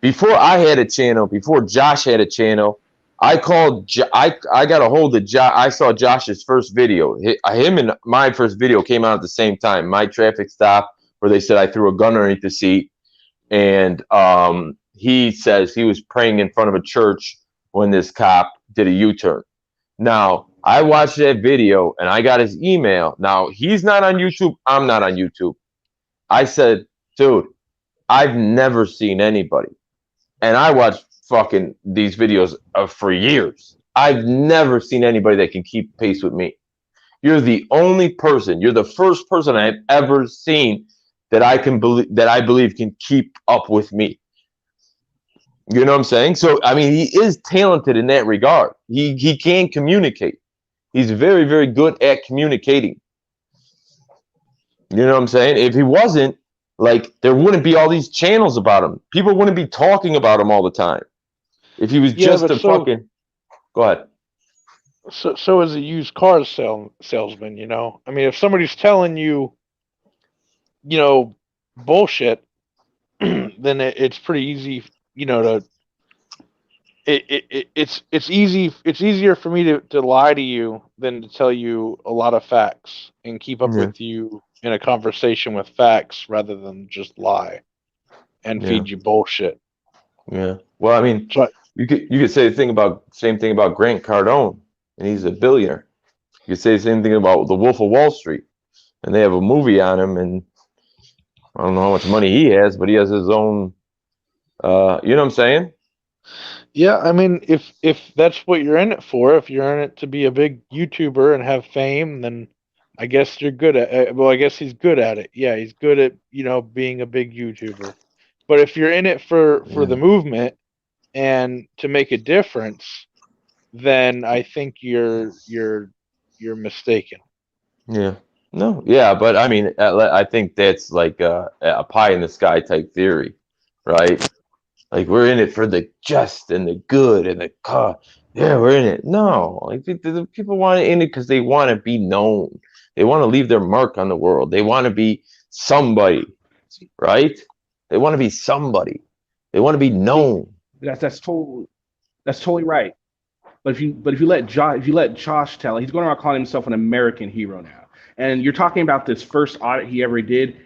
Before I had a channel, before Josh had a channel, I got a hold of Josh. I saw Josh's first video. Him and my first video came out at the same time. My traffic stop, where they said I threw a gun underneath the seat. And he says he was praying in front of a church when this cop did a U-turn. Now, I watched that video and I got his email. Now, he's not on YouTube. I'm not on YouTube. I said, dude, I've never seen anybody. And I watched fucking these videos for years. I've never seen anybody that can keep pace with me. You're the only person. You're the first person I've ever seen that I believe can keep up with me. You know what I'm saying? So, I mean, he is talented in that regard. He can communicate. He's very, very good at communicating. You know what I'm saying? If he wasn't, like, there wouldn't be all these channels about him. People wouldn't be talking about him all the time. If he was just a fucking... Go ahead. So as a used car salesman, you know? I mean, if somebody's telling you, bullshit, then it's pretty easy, it's easier for me to lie to you than to tell you a lot of facts and keep up with you in a conversation with facts rather than just lie and feed you bullshit. Yeah. Well, I mean, you could say the same thing about Grant Cardone, and he's a billionaire. You could say the same thing about the Wolf of Wall Street, and they have a movie on him, and I don't know how much money he has, but he has his own. You know what I'm saying? Yeah, I mean, if that's what you're in it for, if you're in it to be a big YouTuber and have fame, then I guess you're good at it. Well, I guess he's good at it. Yeah, he's good at, being a big YouTuber. But if you're in it for the movement and to make a difference, then I think you're mistaken. Yeah. No, yeah, but I mean, I think that's like a pie in the sky type theory, right? Like we're in it for the just and the good and the yeah, we're in it. No, like the people want to in it because they want to be known. They want to leave their mark on the world. They want to be somebody, right? They want to be somebody. They want to be known. That's totally right. But if you let Josh tell, he's going around calling himself an American hero now. And you're talking about this first audit he ever did.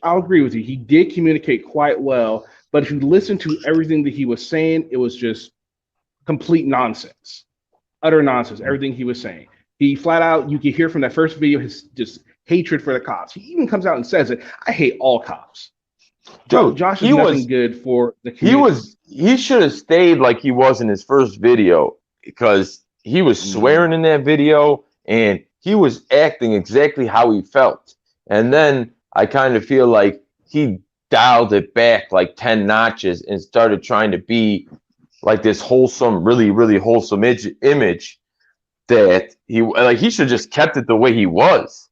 I'll agree with you. He did communicate quite well, but if you listen to everything that he was saying, it was just complete nonsense, utter nonsense. Everything he was saying, he flat out, you could hear from that first video his just hatred for the cops. He even comes out and says it. I hate all cops. Dude, Josh is nothing good for the community. He should have stayed like he was in his first video because he was swearing in that video and he was acting exactly how he felt. And then I kind of feel like he dialed it back like 10 notches and started trying to be like this wholesome, really, really wholesome image that he should have just kept it the way he was,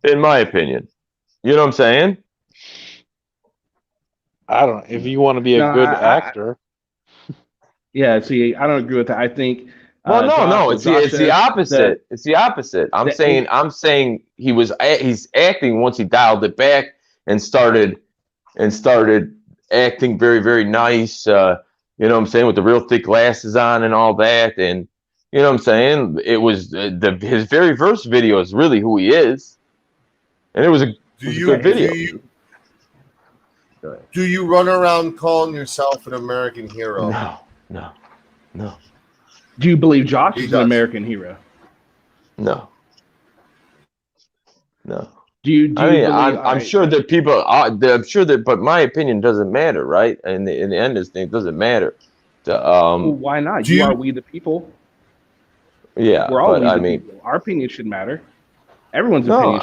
in my opinion. You know what I'm saying? I don't know. If you want to be a good actor. Yeah, see, I don't agree with that. I think well, it's the opposite. It's the opposite. I'm saying he's acting once he dialed it back and started acting very, very nice. You know what I'm saying, with the real thick glasses on and all that, and you know what I'm saying. It was his very first video is really who he is, and it was a good video. Do you run around calling yourself an American hero? No. Do you believe Josh is an American hero? No. Do you I'm sure that people I'm sure that, but my opinion doesn't matter, right? In the end of this thing, it doesn't matter. Well, why not? You are we the people. Yeah, we're all people. Our opinion should matter. Everyone's opinion.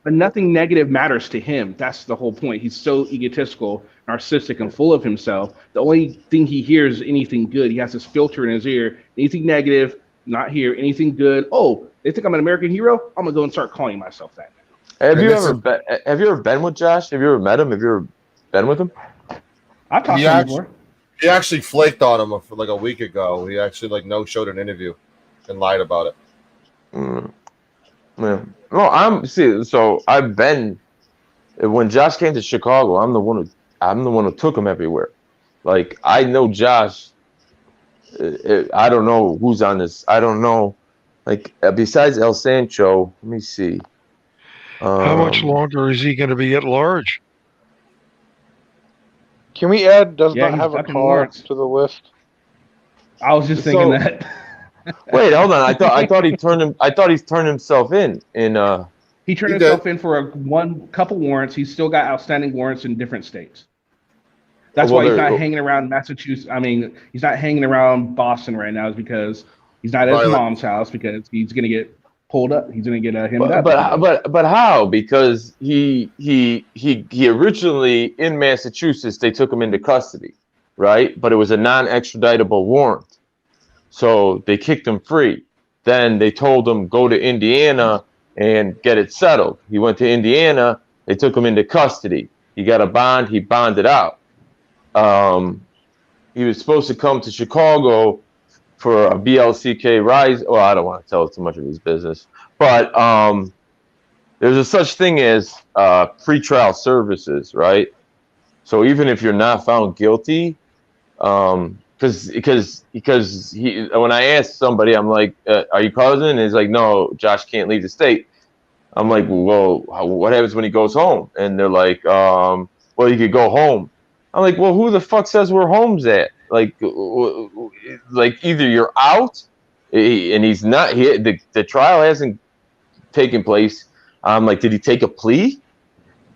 But nothing negative matters to him. That's the whole point. He's so egotistical, narcissistic, and full of himself. The only thing he hears is anything good. He has this filter in his ear. Anything negative, not here. Anything good. Oh, they think I'm an American hero? I'm gonna go and start calling myself that. Have you ever been with Josh? Have you ever met him? Have you ever been with him? I've talked to him before. He actually flaked on him for like a week ago. He actually no-showed an interview and lied about it. Yeah. No, so I've been when Josh came to Chicago, I'm the one who took him everywhere. Like I know Josh. I don't know who's on this. I don't know. Like besides El Sancho, let me see. How much longer is he going to be at large? Can we add does not have a car to the list? I was just thinking that. Wait, hold on. I thought he's turned himself in. He turned himself in for a couple warrants. He's still got outstanding warrants in different states. That's why he's not hanging around Massachusetts. I mean, he's not hanging around Boston right now, is because he's not at his mom's house because he's gonna get pulled up. He's gonna get hemmed up. But how? Because he originally in Massachusetts they took him into custody, right? But it was a non-extraditable warrant. So they kicked him free. Then they told him go to Indiana and get it settled. He went to Indiana. They took him into custody. He got a bond. He bonded out. He was supposed to come to Chicago for a BLCK rise. Well, I don't want to tell too much of his business, but there's a such thing as pretrial services, right? So even if you're not found guilty, because when I asked somebody, I'm like, "Are you cousin?" And he's like, "No, Josh can't leave the state." I'm like, "Well, what happens when he goes home?" And they're like, "Well, he could go home." I'm like, "Well, who the fuck says where home's at? Like either you're out, and he's not here. The trial hasn't taken place." I'm like, "Did he take a plea?"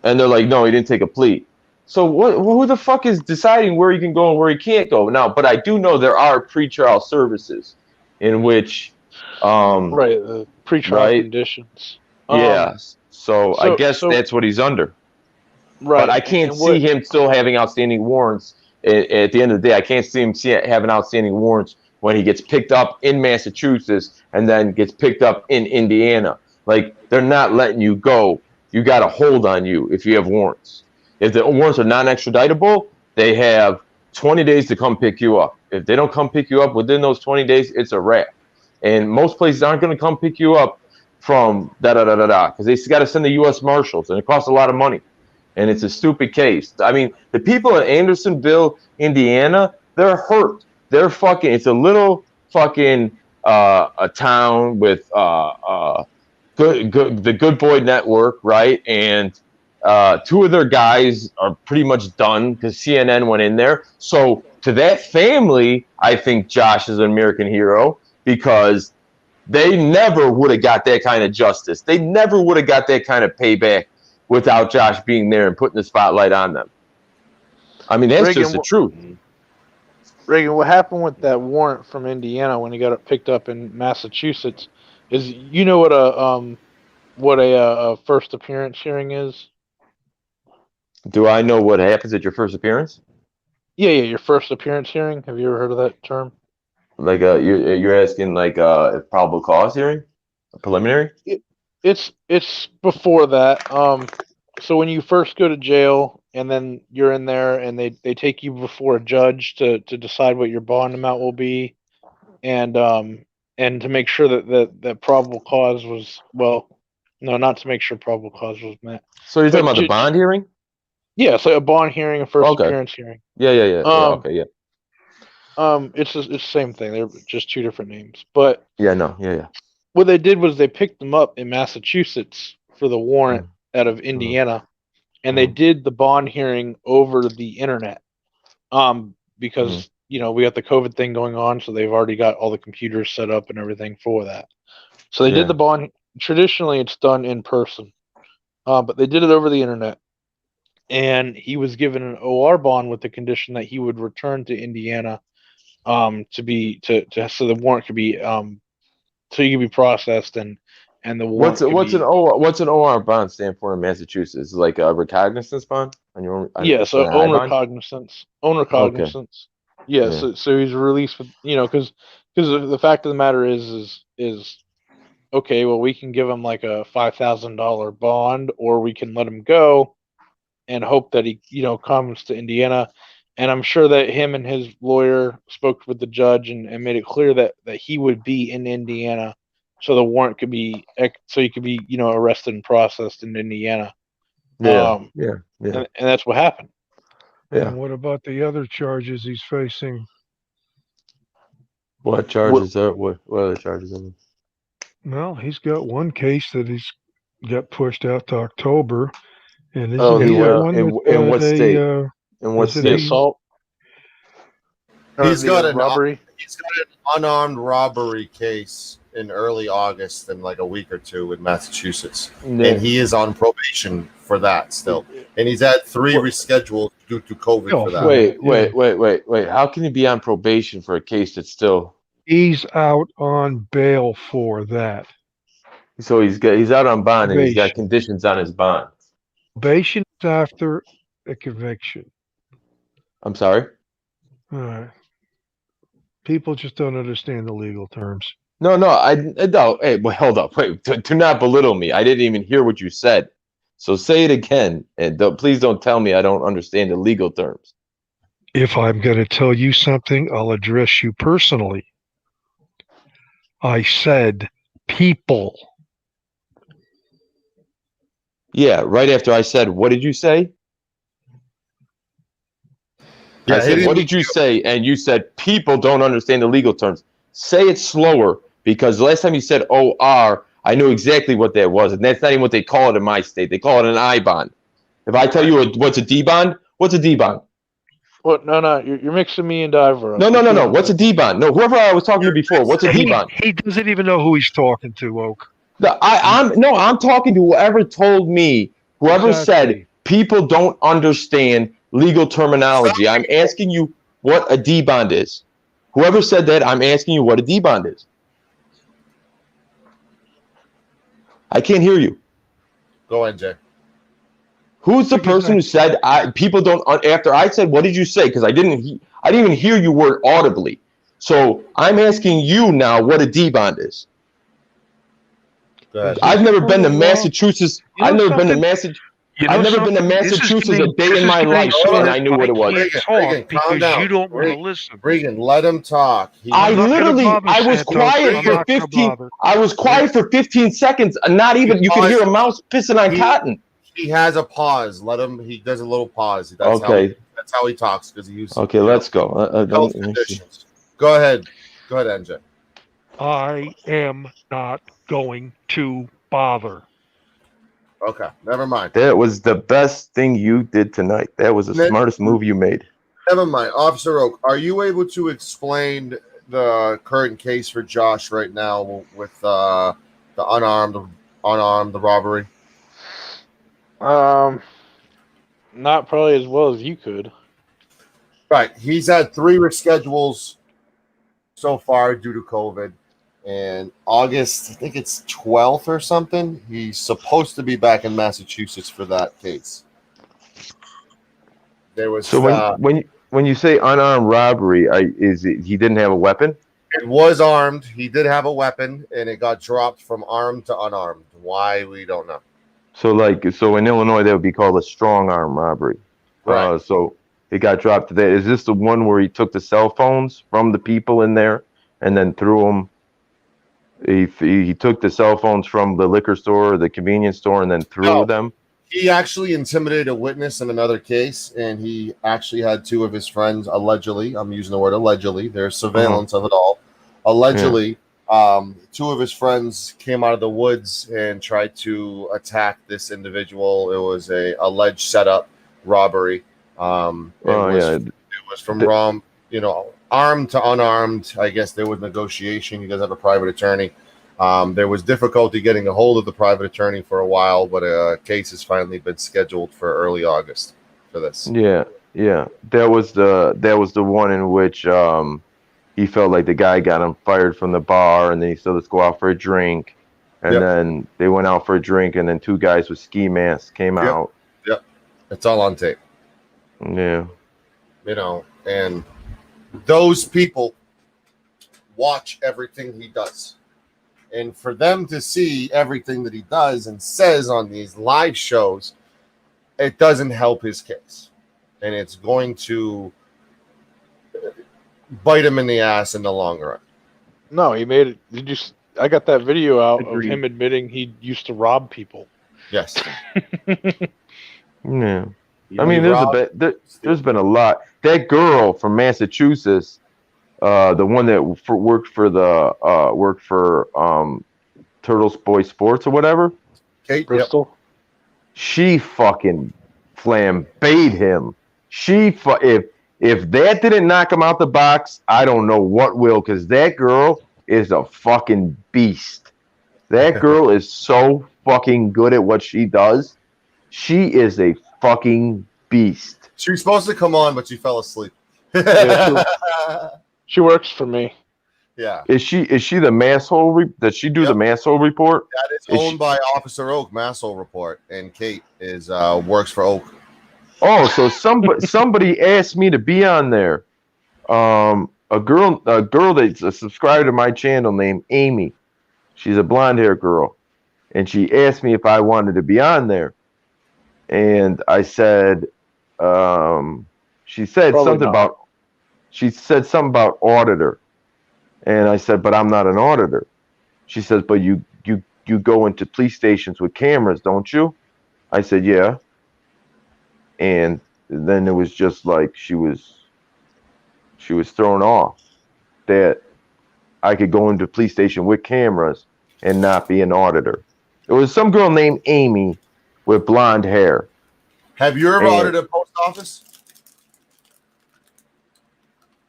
And they're like, "No, he didn't take a plea." So who the fuck is deciding where he can go and where he can't go now? But I do know there are pretrial services in which, the pretrial conditions. Yeah. So I guess that's what he's under. Right. But I can't see him still having outstanding warrants. At the end of the day, I can't see him having outstanding warrants when he gets picked up in Massachusetts and then gets picked up in Indiana. Like, they're not letting you go. You got a hold on you if you have warrants. If the warrants are non-extraditable, they have 20 days to come pick you up. If they don't come pick you up within those 20 days, it's a wrap. And most places aren't going to come pick you up from da-da-da-da-da, because they got to send the U.S. Marshals, and it costs a lot of money. And it's a stupid case. I mean, the people in Andersonville, Indiana, they're hurt. They're fucking, it's a little fucking a town with the Good Boy Network, right? And two of their guys are pretty much done because CNN went in there. So to that family, I think Josh is an American hero, because they never would have got that kind of justice. They never would have got that kind of payback without Josh being there and putting the spotlight on them. I mean, that's Reagan, just the truth. Reagan, what happened with that warrant from Indiana when he got it picked up in Massachusetts is, you know what a first appearance hearing is? Do I know what happens at your first appearance? Yeah, your first appearance hearing. Have you ever heard of that term? Like you're asking like a probable cause hearing, a preliminary? It's before that. So when you first go to jail and then you're in there and they take you before a judge to decide what your bond amount will be, and to make sure that probable cause was, well, no, not to make sure probable cause was met. So you're talking about the bond hearing? Yeah, it's like a bond hearing, a first appearance hearing. Yeah. Okay, yeah. It's the same thing. They're just two different names. But yeah. What they did was they picked them up in Massachusetts for the warrant out of Indiana, and they did the bond hearing over the internet. Because we got the COVID thing going on, so they've already got all the computers set up and everything for that. So they did the bond. Traditionally, it's done in person, but they did it over the internet. And he was given an OR bond with the condition that he would return to Indiana, so the warrant could be so you could be processed and the warrant. What's an OR bond stand for in Massachusetts? Like a recognizance bond on your own? So own recognizance. Okay. Yeah. So he's released with because the fact of the matter is okay. Well, we can give him like a $5,000 bond, or we can let him go and hope that he comes to Indiana. And I'm sure that him and his lawyer spoke with the judge and made it clear that he would be in Indiana, so the warrant could be, so he could be arrested and processed in Indiana. And that's what happened. Yeah. And what about the other charges he's facing? What charges are what other charges are? Well, he's got one case that he's got pushed out to October, and in what state? In what state? Assault. He's got an robbery. He's got an unarmed robbery case in early August, in like a week or two, in Massachusetts, and he is on probation for that still. And he's had 3 rescheduled due to COVID for that. Wait. How can he be on probation for a case that's still? He's out on bail for that. So he's out on bond, and he's got conditions on his bond. Probation is after a conviction. I'm sorry? All right. People just don't understand the legal terms. No. Hey, well, hold up. Wait, do not belittle me. I didn't even hear what you said. So say it again, and please don't tell me I don't understand the legal terms. If I'm going to tell you something, I'll address you personally. I said people. Yeah, right after I said, what did you say? Yeah, I said, what did you say? And you said, people don't understand the legal terms. Say it slower, because the last time you said OR, I knew exactly what that was. And that's not even what they call it in my state. They call it an I bond. If I tell you what's a D bond, what's a D bond? What? No, you're mixing me and Diver. No. What's a D bond? No, whoever I was talking to before, what's a D bond? He doesn't even know who he's talking to, Oak. I'm talking to whoever told me, whoever said people don't understand legal terminology. I'm asking you what a D bond is. Whoever said that, I'm asking you what a D bond is. I can't hear you. Go ahead, Jay. Who's the person who said people don't? After I said, what did you say? Because I didn't even hear you word audibly. So I'm asking you now what a D-bond is. Go ahead. I've never been to Well, Massachusetts. you know I've never been to something? Massachusetts. You know I've never been to something? This is Massachusetts a getting, day this in is my getting life, sort and of, I knew what it was. I can't talk Regan, calm because down. you don't want to listen. Regan, let him talk. I I'm not gonna literally, bother, I was Santos. quiet I'm for not gonna 15. bother. I was quiet for 15 seconds. Not even you could hear a mouse pissing on He- cotton. He has a pause. Let him. He does a little pause. Okay. That's how he talks because he uses. Okay, let's go. Health Let me see. conditions. Go ahead, NJ. I am not going to bother. Okay, never mind. That was the best thing you did tonight. That was the smartest move you made. Never mind. Officer Oak, are you able to explain the current case for Josh right now with the unarmed robbery? Not probably as well as you could. Right. He's had 3 reschedules so far due to COVID. And August, I think it's 12th or something, he's supposed to be back in Massachusetts for that case. There was So when you say unarmed robbery, he didn't have a weapon? it was armed. He did have a weapon, and it got dropped from armed to unarmed. Why, we don't know. So in Illinois that would be called a strong arm robbery. Right. So it got dropped to that. Is this the one where he took the cell phones from the people in there and then threw them? He took the cell phones from the liquor store or the convenience store and then threw them? He actually intimidated a witness in another case, and he actually had 2 of his friends, allegedly, I'm using the word allegedly, there's surveillance of it all, allegedly, 2 of his friends came out of the woods and tried to attack this individual. It was a alleged setup robbery. It was from armed to unarmed. I guess there was negotiation. He does have a private attorney. There was difficulty getting a hold of the private attorney for a while, but a case has finally been scheduled for early August for this. Yeah. That was the one in which he felt like the guy got him fired from the bar, and then he said, "Let's go out for a drink." And then they went out for a drink, and then 2 guys with ski masks came out. Yep. It's all on tape. Yeah. And those people watch everything he does. And for them to see everything that he does and says on these live shows, it doesn't help his case. And it's going to bite him in the ass in the long run. No, he made it. I got that video out Agreed. of him admitting he used to rob people. Yes. Yeah. I mean, there's been a lot. That girl from Massachusetts, the one that worked for Turtles Boy Sports or whatever, Kate Bristol. she fucking flambéed him. If that didn't knock him out the box, I don't know what will, because that girl is a fucking beast. That girl is so fucking good at what she does. She is a fucking beast. She was supposed to come on, but she fell asleep. She works for me. Yeah. Is she the masshole? Does she do the masshole report? That is owned by Officer Oak, Masshole Report, and Kate is works for Oak. Oh, so somebody asked me to be on there. A girl that's a subscriber to my channel named Amy. She's a blonde hair girl, and she asked me if I wanted to be on there, and I said, she said something about auditor, and I said, but I'm not an auditor. She says, but you go into police stations with cameras, don't you? I said, yeah. And then it was just like she was thrown off that I could go into a police station with cameras and not be an auditor. It was some girl named Amy with blonde hair. Have you ever audited a post office?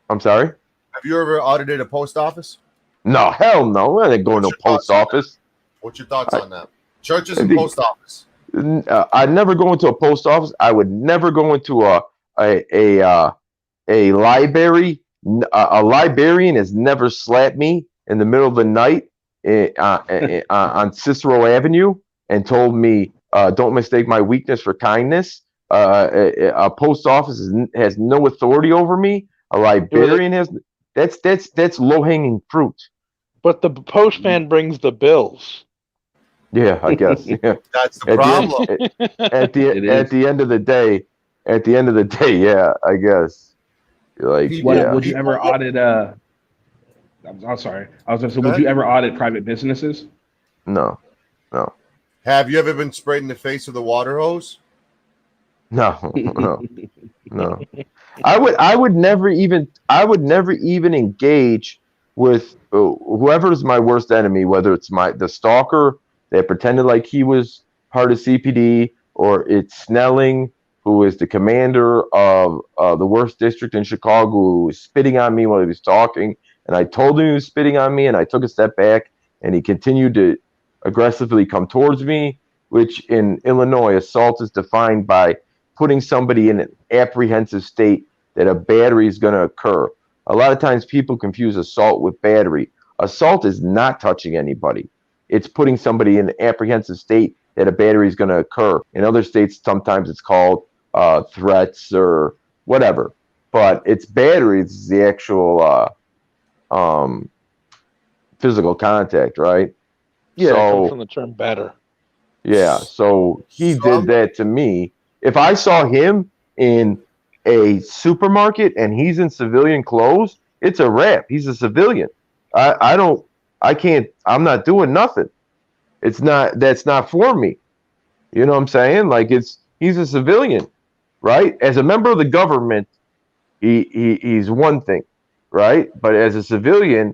I'm sorry? Have you ever audited a post office? No, hell no. I ain't going to a post office. What's your thoughts on that? Churches and post office. I'd never go into a post office. I would never go into a library. A librarian has never slapped me in the middle of the night on Cicero Avenue and told me, don't mistake my weakness for kindness. A post office has no authority over me. A librarian has. That's low hanging fruit. But the postman brings the bills. Yeah, I guess. Yeah. That's the problem. At the end of the day, yeah, I guess. Like, People- yeah. Would you ever audit? I'm sorry. I was going to say, Go would you ahead. ever audit private businesses? No. Have you ever been sprayed in the face with a water hose? No. I would never even engage with whoever's my worst enemy, whether it's the stalker that pretended like he was part of CPD, or it's Snelling, who is the commander of the worst district in Chicago, who was spitting on me while he was talking, and I told him he was spitting on me, and I took a step back, and he continued to aggressively come towards me, which in Illinois, assault is defined by putting somebody in an apprehensive state that a battery is going to occur. A lot of times people confuse assault with battery. Assault is not touching anybody. It's putting somebody in an apprehensive state that a battery is going to occur. In other states, sometimes it's called threats or whatever. But it's battery. It's the actual physical contact, right? Yeah, it So, comes from the term batter. yeah, so he did that to me. If I saw him in a supermarket and he's in civilian clothes, it's a wrap. He's a civilian. I'm not doing nothing. That's not for me. You know what I'm saying? Like, he's a civilian, right? As a member of the government, he's one thing, right? But as a civilian,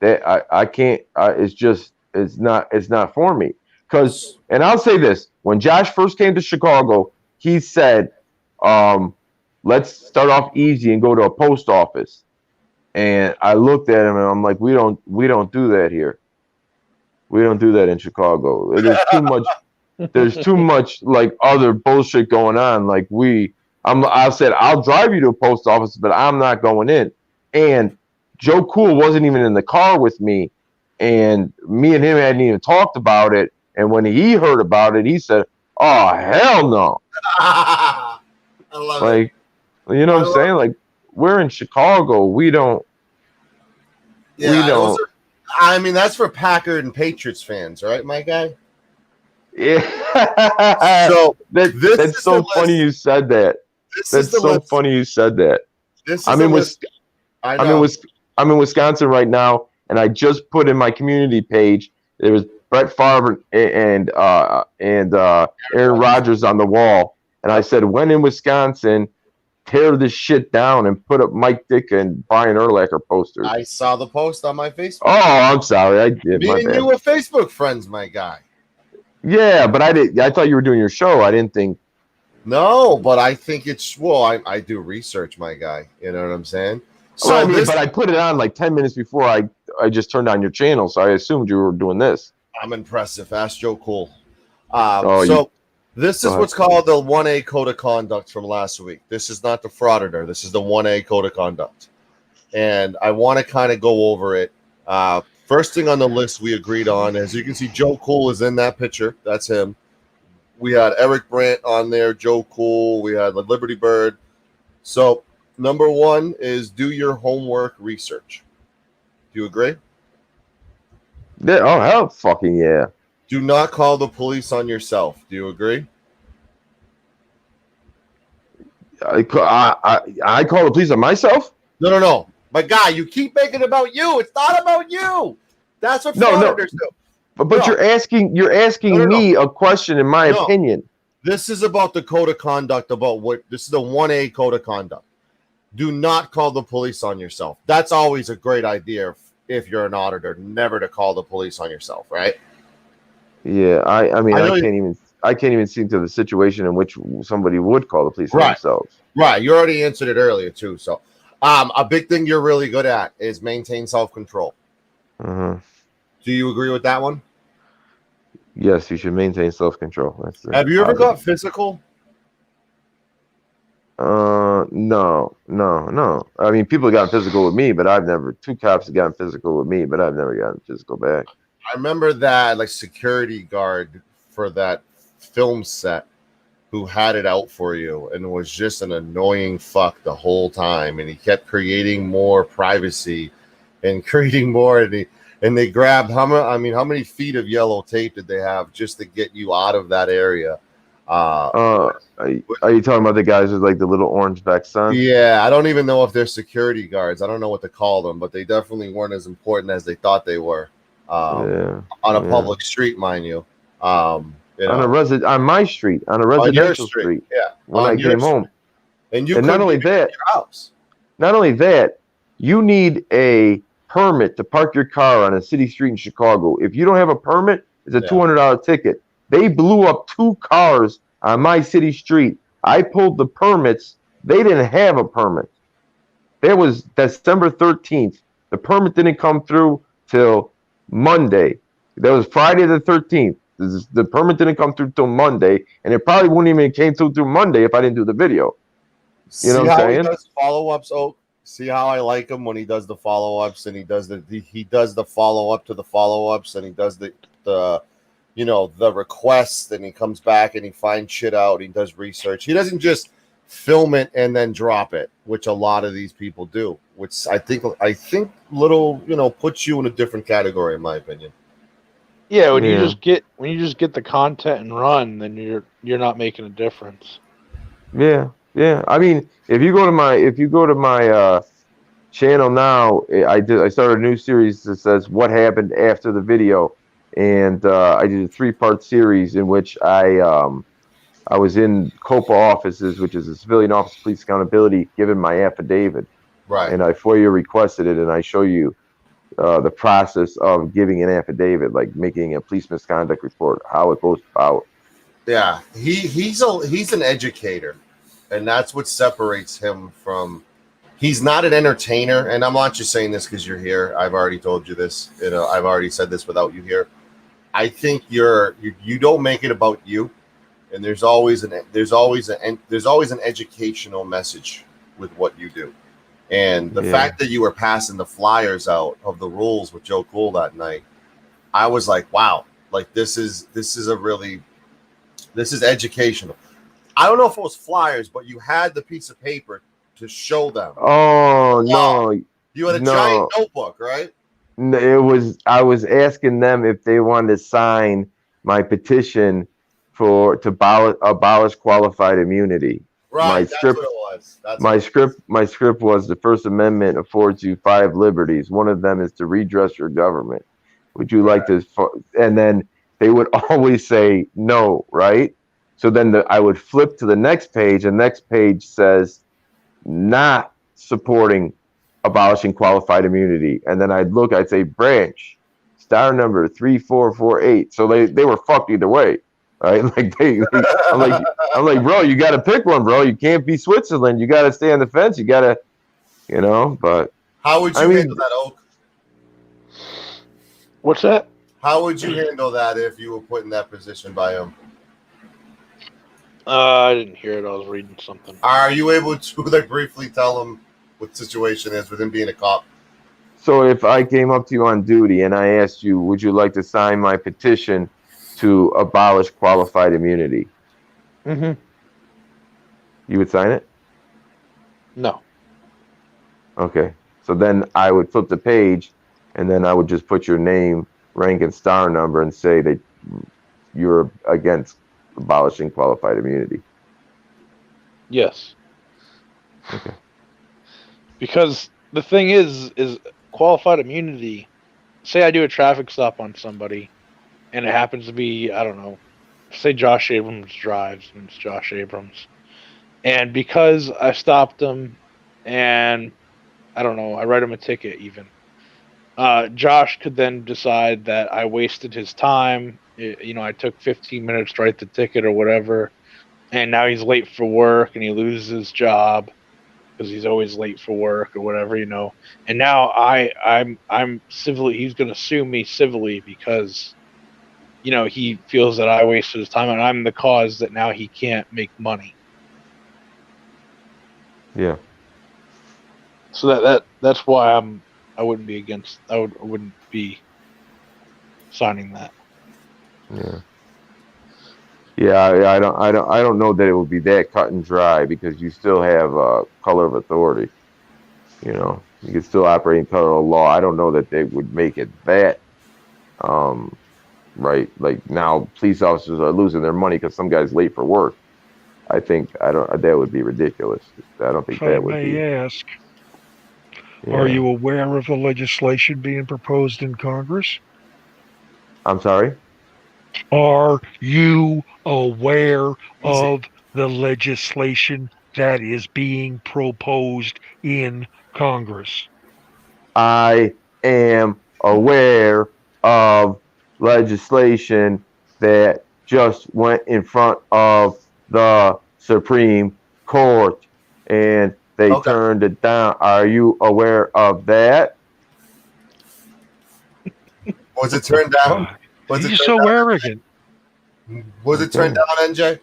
that I can't. It's not for me. And I'll say this: when Josh first came to Chicago, he said, "Let's start off easy and go to a post office." And I looked at him and I'm like, "We don't do that here. We don't do that in Chicago. There's too much like other bullshit going on. Like I said, I'll drive you to a post office, but I'm not going in." And Joe Cool wasn't even in the car with me, and me and him hadn't even talked about it. And when he heard about it, he said, "Oh, hell no." I love it. Like, you know what I'm saying? Like, we're in Chicago. We don't. Yeah, I mean, that's for Packard and Patriots fans, right, my guy? Yeah. So that's so funny you said that. That's so funny you said that. I'm in Wisconsin right now, and I just put in my community page. There was Brett Favre and Aaron Rodgers on the wall, and I said, "When in Wisconsin, tear this shit down and put up Mike Dick and Brian Urlacher posters." I saw the post on my Facebook. Oh, I'm sorry, I did. Me and you were Facebook friends, my guy. Yeah, but I thought you were doing your show. I didn't think. No, but I think I do research, my guy. You know what I'm saying? So but I put it on like 10 minutes before I just turned on your channel, so I assumed you were doing this. I'm impressive. Ask Joe Cool. This is what's called the 1A Code of Conduct from last week. This is not the Frauditor. This is the 1A Code of Conduct. And I want to kind of go over it. First thing on the list we agreed on, as you can see, Joe Cool is in that picture. That's him. We had Eric Brandt on there, Joe Cool. We had Liberty Bird. So number one is do your homework research. Do you agree? Yeah, oh, hell fucking yeah. Do not call the police on yourself. Do you agree? I call the police on myself? No. My guy, you keep making it about you. It's not about you. That's what frauditors do. But you're asking me a question in my opinion. This is about the code of conduct, this is the 1A code of conduct. Do not call the police on yourself. That's always a great idea if you're an auditor, never to call the police on yourself, right? Yeah, I can't even see into the situation in which somebody would call the police on themselves. Right. You already answered it earlier too. So a big thing you're really good at is maintain self-control. Mm-hmm. Do you agree with that one? Yes, you should maintain self-control. Have you ever got physical? No. I mean, people got physical with me, but two cops have gotten physical with me, but I've never gotten physical back. I remember that security guard for that film set who had it out for you and was just an annoying fuck the whole time, and he kept creating more privacy and creating more, and they grabbed how many feet of yellow tape did they have just to get you out of that area? Are you talking about the guys with like the little orange vexon? Yeah, I don't even know if they're security guards. I don't know what to call them, but they definitely weren't as important as they thought they were. On a public street, mind you. On my street, on a residential street. Yeah. When I came home. And not only that, your house. Not only that, you need a permit to park your car on a city street in Chicago. If you don't have a permit, it's a $200 ticket. They blew up 2 cars on my city street. I pulled the permits. They didn't have a permit. That was December 13th. The permit didn't come through till Monday. That was Friday the 13th. The permit didn't come through till Monday, and it probably wouldn't even came through Monday if I didn't do the video. You know what I'm saying? He does follow-ups, Oak? See how I like him when he does the follow-ups, and he does the follow-up to the follow-ups, and he does the requests, and he comes back and he finds shit out. He does research. He doesn't just film it and then drop it, which a lot of these people do. Which I think puts you in a different category, in my opinion. Yeah, when you just get the content and run, then you're not making a difference. Yeah. I mean, if you go to my channel now, I started a new series that says what happened after the video, and I did a 3-part series in which I was in COPA offices, which is a Civilian Office of Police Accountability, giving my affidavit. Right. And I FOIA requested it, and I show you the process of giving an affidavit, like making a police misconduct report, how it goes about. Yeah, he's an educator, and that's what separates him from. He's not an entertainer, and I'm not just saying this because you're here. I've already told you this. I've already said this without you here. I think you don't make it about you, and there's always an educational message with what you do. And the fact that you were passing the flyers out of the rules with Joe Cool that night, I was like, wow, like this is educational. I don't know if it was flyers, but you had the piece of paper to show them. Oh, no. You had a giant notebook, right? I was asking them if they wanted to sign my petition to abolish qualified immunity. Right, that's what it was. My script was the First Amendment affords you 5 liberties. One of them is to redress your government. Would you like to? And then they would always say no, right? So then I would flip to the next page, and the next page says not supporting abolishing qualified immunity. And then I'd say branch, star number 3448. So they were fucked either way. Right? I'm like, bro, you got to pick one, bro. You can't be Switzerland. You got to stay on the fence. You got to, but. How would you handle that, Oak? What's that? How would you handle that if you were put in that position by him? I didn't hear it. I was reading something. Are you able to briefly tell him what the situation is with him being a cop? So if I came up to you on duty and I asked you, would you like to sign my petition to abolish qualified immunity? Mm-hmm. You would sign it? No. Okay. So then I would flip the page, and then I would just put your name, rank, and star number and say that you're against abolishing qualified immunity. Yes. Okay. Because the thing is qualified immunity, say I do a traffic stop on somebody, and it happens to be, I don't know, say Josh Abrams drives, and it's Josh Abrams. And because I stopped him, and I don't know, I write him a ticket even. Josh could then decide that I wasted his time. I took 15 minutes to write the ticket or whatever, and now he's late for work and he loses his job because he's always late for work or whatever, And now I'm civilly, he's going to sue me civilly because, he feels that I wasted his time and I'm the cause that now he can't make money. Yeah. So that's why I wouldn't be against. I wouldn't be signing that. Yeah. I don't know that it would be that cut and dry because you still have a color of authority. You know, you can still operate in color of law. I don't know that they would make it that, right. Like now, police officers are losing their money because some guy's late for work. That would be ridiculous. I don't think If I that would may be. ask, Yeah. are you aware of the legislation being proposed in Congress? I'm sorry. Are you aware Easy. of the legislation that is being proposed in Congress? I am aware of legislation that just went in front of the Supreme Court and they Okay. turned it down. Are you aware of that? Was it turned down? God, Was it he's turned so down? arrogant. Was it turned Okay. down, NJ?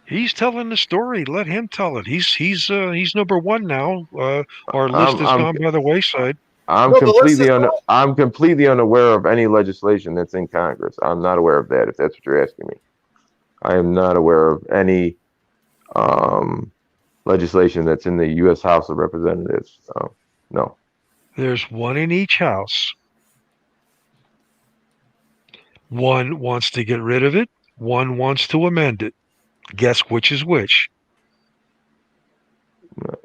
He's telling the story. Let him tell it. He's number one now. Our list I'm has I'm gone by the wayside. No, the list is long. I'm completely unaware of any legislation that's in Congress. I'm not aware of that. If that's what you're asking me, I am not aware of any um, legislation that's in the U.S. House of Representatives. No. There's one in each house. One wants to get rid of it. One wants to amend it. Guess which is which?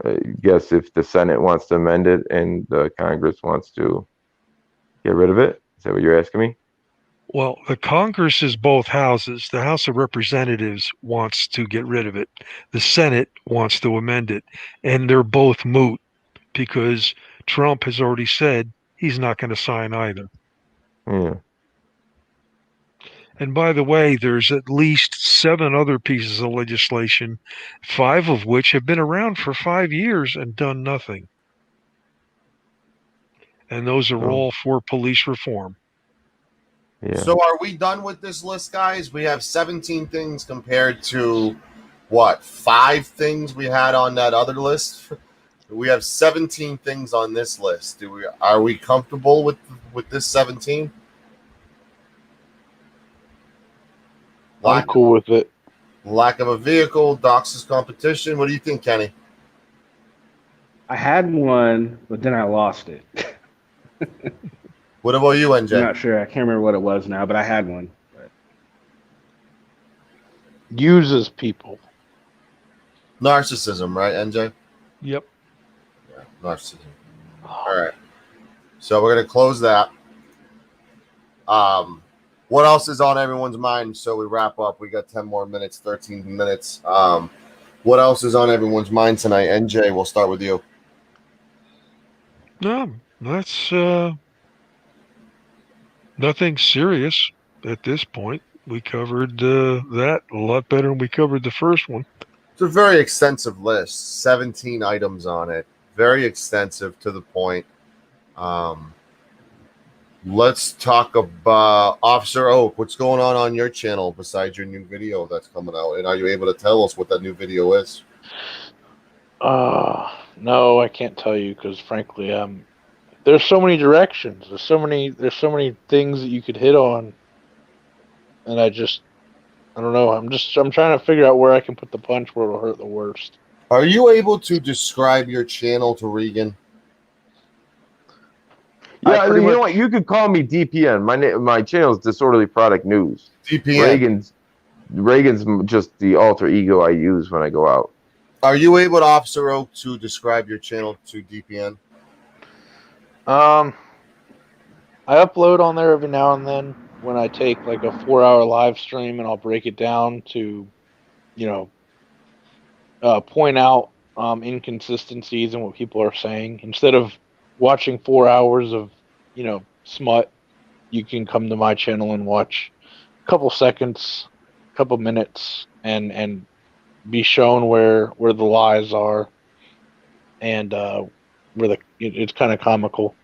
I guess if the Senate wants to amend it and the Congress wants to get rid of it, is that what you're asking me? Well, the Congress is both houses. The House of Representatives wants to get rid of it. The Senate wants to amend it. And they're both moot because Trump has already said he's not going to sign either. Yeah. And by the way, there's at least 7 other pieces of legislation, 5 of which have been around for 5 years and done nothing. And those are all for police reform. Yeah. So are we done with this list, guys? We have 17 things compared to what, 5 things we had on that other list? We have 17 things on this list. Are we comfortable with this 17? I'm cool with it. Lack of a vehicle, Dox's competition. What do you think, Kenny? I had one, but then I lost it. What about you, NJ? I'm not sure. I can't remember what it was now, but I had one. Uses people. Narcissism, right, NJ? Yep. Yeah, narcissism. All right. So we're going to close that. What else is on everyone's mind? So we wrap up. We got 10 more minutes, 13 minutes. What else is on everyone's mind tonight? NJ, we'll start with you. No, that's nothing serious at this point. We covered that a lot better than we covered the first one. It's a very extensive list, 17 items on it. Very extensive, to the point. Let's talk about Officer Oak. What's going on your channel besides your new video that's coming out? And are you able to tell us what that new video is? No, I can't tell you because frankly, there's so many directions. There's so many things that you could hit on, and I don't know. I'm trying to figure out where I can put the punch where it'll hurt the worst. Are you able to describe your channel to Regan? Yeah, you know what? You could call me DPN. My channel is Disorderly Product News. DPN. Reagan's just the alter ego I use when I go out. Are you able to, Officer Oak, to describe your channel to DPN? I upload on there every now and then when I take like a 4-hour live stream, and I'll break it down to, point out inconsistencies in what people are saying. Instead of watching 4 hours of, smut, you can come to my channel and watch a couple seconds, a couple minutes, and be shown where the lies are, and it's kind of comical.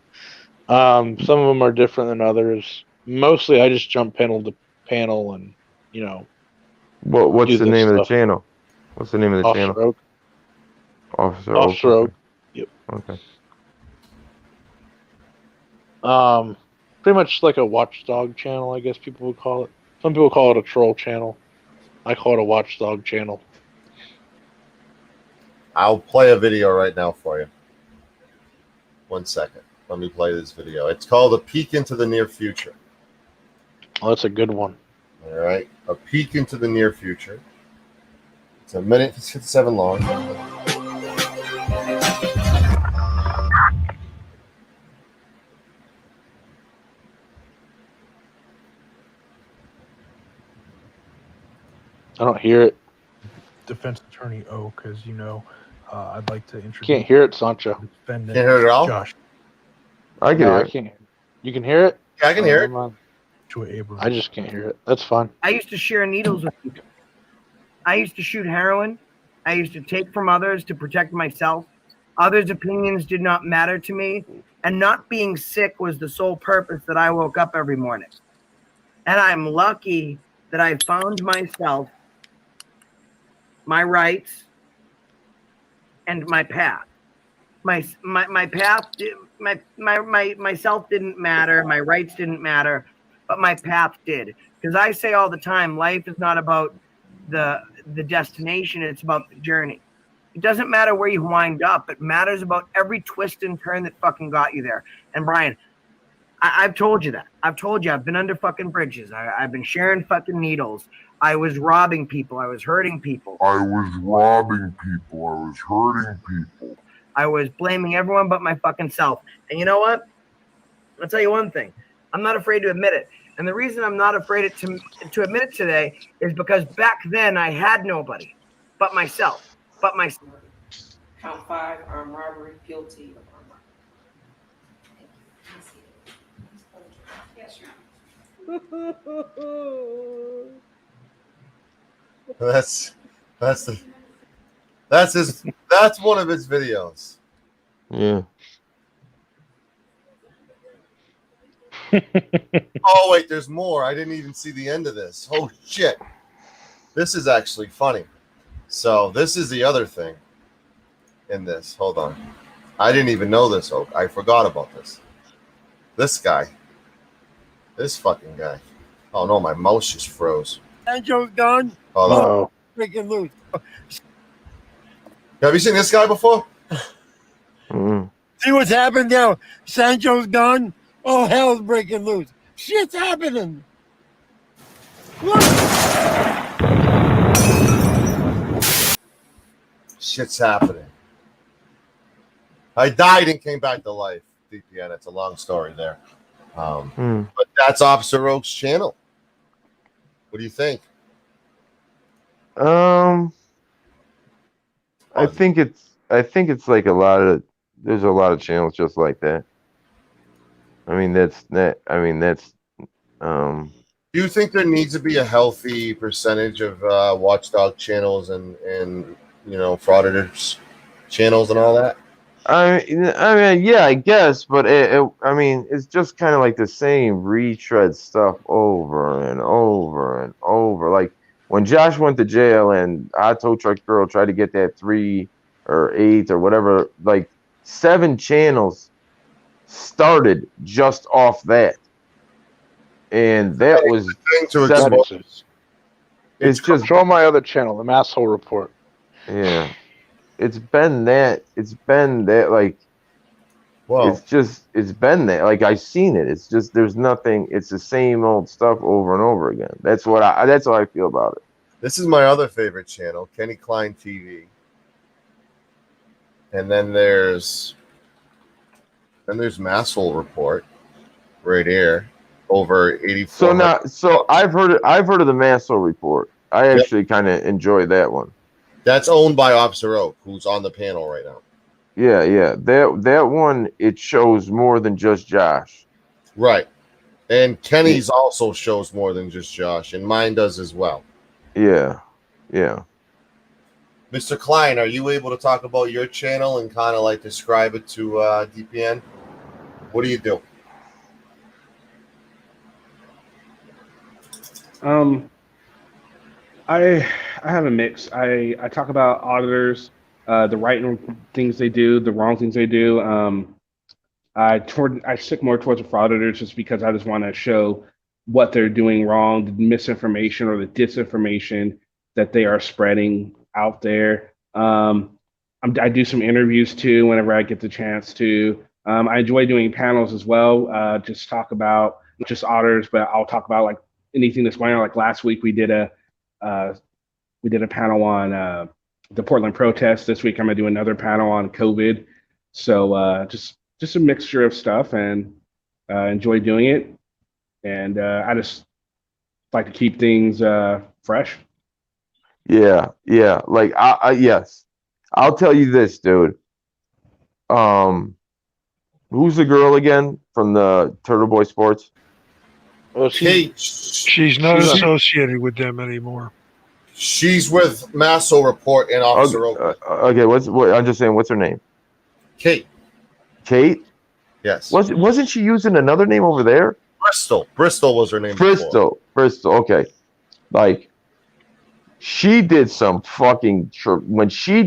Some of them are different than others. Mostly, I just jump panel to panel, and What's the name of the channel? What's the name of the channel? Oak. Officer Oak. Yep. Okay. Pretty much like a watchdog channel, I guess people would call it. Some people call it a troll channel. I call it a watchdog channel. I'll play a video right now for you. 1 second. Let me play this video. It's called A Peek into the Near Future. Oh, that's a good one. All right. A Peek into the Near Future. It's 1:57 long. I don't hear it. Defense Attorney Oak, as you know, I'd like to introduce. Can't hear it, Sancho. Defendant Can't hear it at all? Josh I can No, hear I it. can't. You can hear it? Yeah, I can hear it. Never mind. Joy Abrams. I just can't hear it. That's fine. I used to share needles with people. I used to shoot heroin. I used to take from others to protect myself. Others' opinions did not matter to me. And not being sick was the sole purpose that I woke up every morning. And I'm lucky that I found myself, my rights, and my path. My path, myself didn't matter. My rights didn't matter, but my path did. Because I say all the time, life is not about the destination. It's about the journey. It doesn't matter where you wind up. It matters about every twist and turn that fucking got you there. And Brian, I've told you that. I've told you I've been under fucking bridges. I've been sharing fucking needles. I was robbing people. I was hurting people. I was robbing people. I was hurting people. I was blaming everyone but my fucking self. And you know what? I'll tell you one thing. I'm not afraid to admit it. And the reason I'm not afraid to admit it today is because back then I had nobody but myself. Count 5, armed robbery, guilty of armed robbery. Yes, Your Honor. That's one of his videos. Yeah. Oh wait, there's more. I didn't even see the end of this. Oh shit. This is actually funny. So this is the other thing in this. Hold on. I didn't even know this, Oak. I forgot about this. This guy. This fucking guy. Oh no, my mouse just froze. Sancho's gone. Hold on. Oh, Freaking loose. Have you seen this guy before? Mm. See what's happened now? Sancho's gone. Oh, hell's breaking loose. Shit's happening. Look. Shit's happening. I died and came back to life. DPN. It's a long story there. But that's Officer Oak's channel. What do you think? I think it's like there's a lot of channels just like that. Do you think there needs to be a healthy percentage of watchdog channels and frauditors channels and all that? I mean, yeah, I guess, but it's just kind of like the same retread stuff over and over and over. Like when Josh went to jail and Auto Truck Girl tried to get that 3 or 8 or whatever, like 7 channels started just off that, and that was to expose. It's just show my other channel, the Masshole Report. Yeah, it's been that like. Whoa. It's been there. Like I've seen it. It's just there's nothing. It's the same old stuff over and over again. That's how I feel about it. This is my other favorite channel, Kenny Klein TV. And then there's Masshole Report right here, over 84. So I've heard of the Masshole Report. I actually kind of enjoyed that one. That's owned by Officer Oak, who's on the panel right now. Yeah. That one, it shows more than just Josh. Right. And Kenny's also shows more than just Josh, and mine does as well. Yeah. Mr. Klein, are you able to talk about your channel and kind of like describe it to DPN? What do you do? I have a mix. I talk about auditors, the right things they do, the wrong things they do. I stick more towards the frauditors just because I just want to show what they're doing wrong, the misinformation or the disinformation that they are spreading out there. I do some interviews too whenever I get the chance to. I enjoy doing panels as well. Just talk about not just auditors, but I'll talk about like anything that's going on. Like last week, we did a panel on the Portland protests. This week, I'm gonna do another panel on COVID. So just a mixture of stuff, and enjoy doing it. And I just like to keep things fresh. Yeah. Like, yes. I'll tell you this, dude. Who's the girl again from the Turtle Boy Sports? Well, she's not associated with them anymore. She's with Masshole Report and Officer Oak. Okay, I'm just saying, what's her name? Kate. Kate? Yes. Wasn't she using another name over there? Bristol. Bristol was her name. Bristol. Okay. Like, she did some fucking when she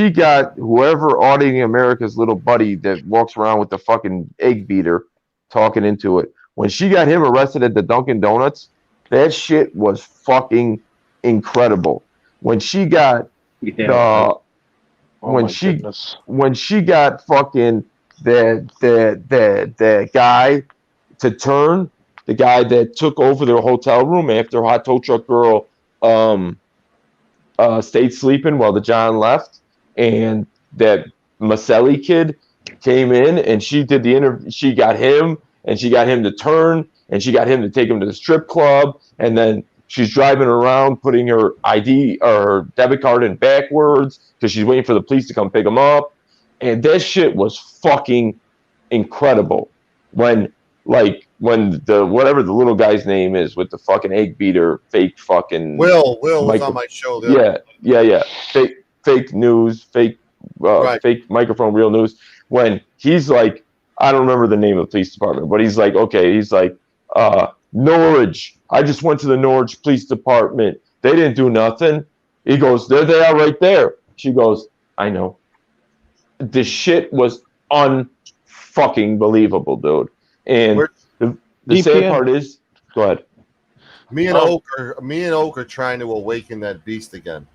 got whoever Auditing America's little buddy that walks around with the fucking egg beater talking into it. When she got him arrested at the Dunkin' Donuts, that shit was fucking incredible. When she got when she got fucking that guy to turn, the guy that took over their hotel room after Hot Tow Truck Girl stayed sleeping while the John left, and that Maselli kid came in and she did the interview. She got him to turn, and she got him to take him to the strip club, and then she's driving around putting her ID or her debit card in backwards because she's waiting for the police to come pick him up. And that shit was fucking incredible. When the whatever the little guy's name is with the fucking egg beater, fake fucking Will was on my show. Yeah. Fake news, fake microphone, real news. When he's like, I don't remember the name of the police department, but he's like, Norwich. I just went to the Norwich Police Department. They didn't do nothing. He goes, there they are right there. She goes, I know. The shit was unfucking believable, dude. And the sad part is, go ahead. Me and Oak are trying to awaken that beast again.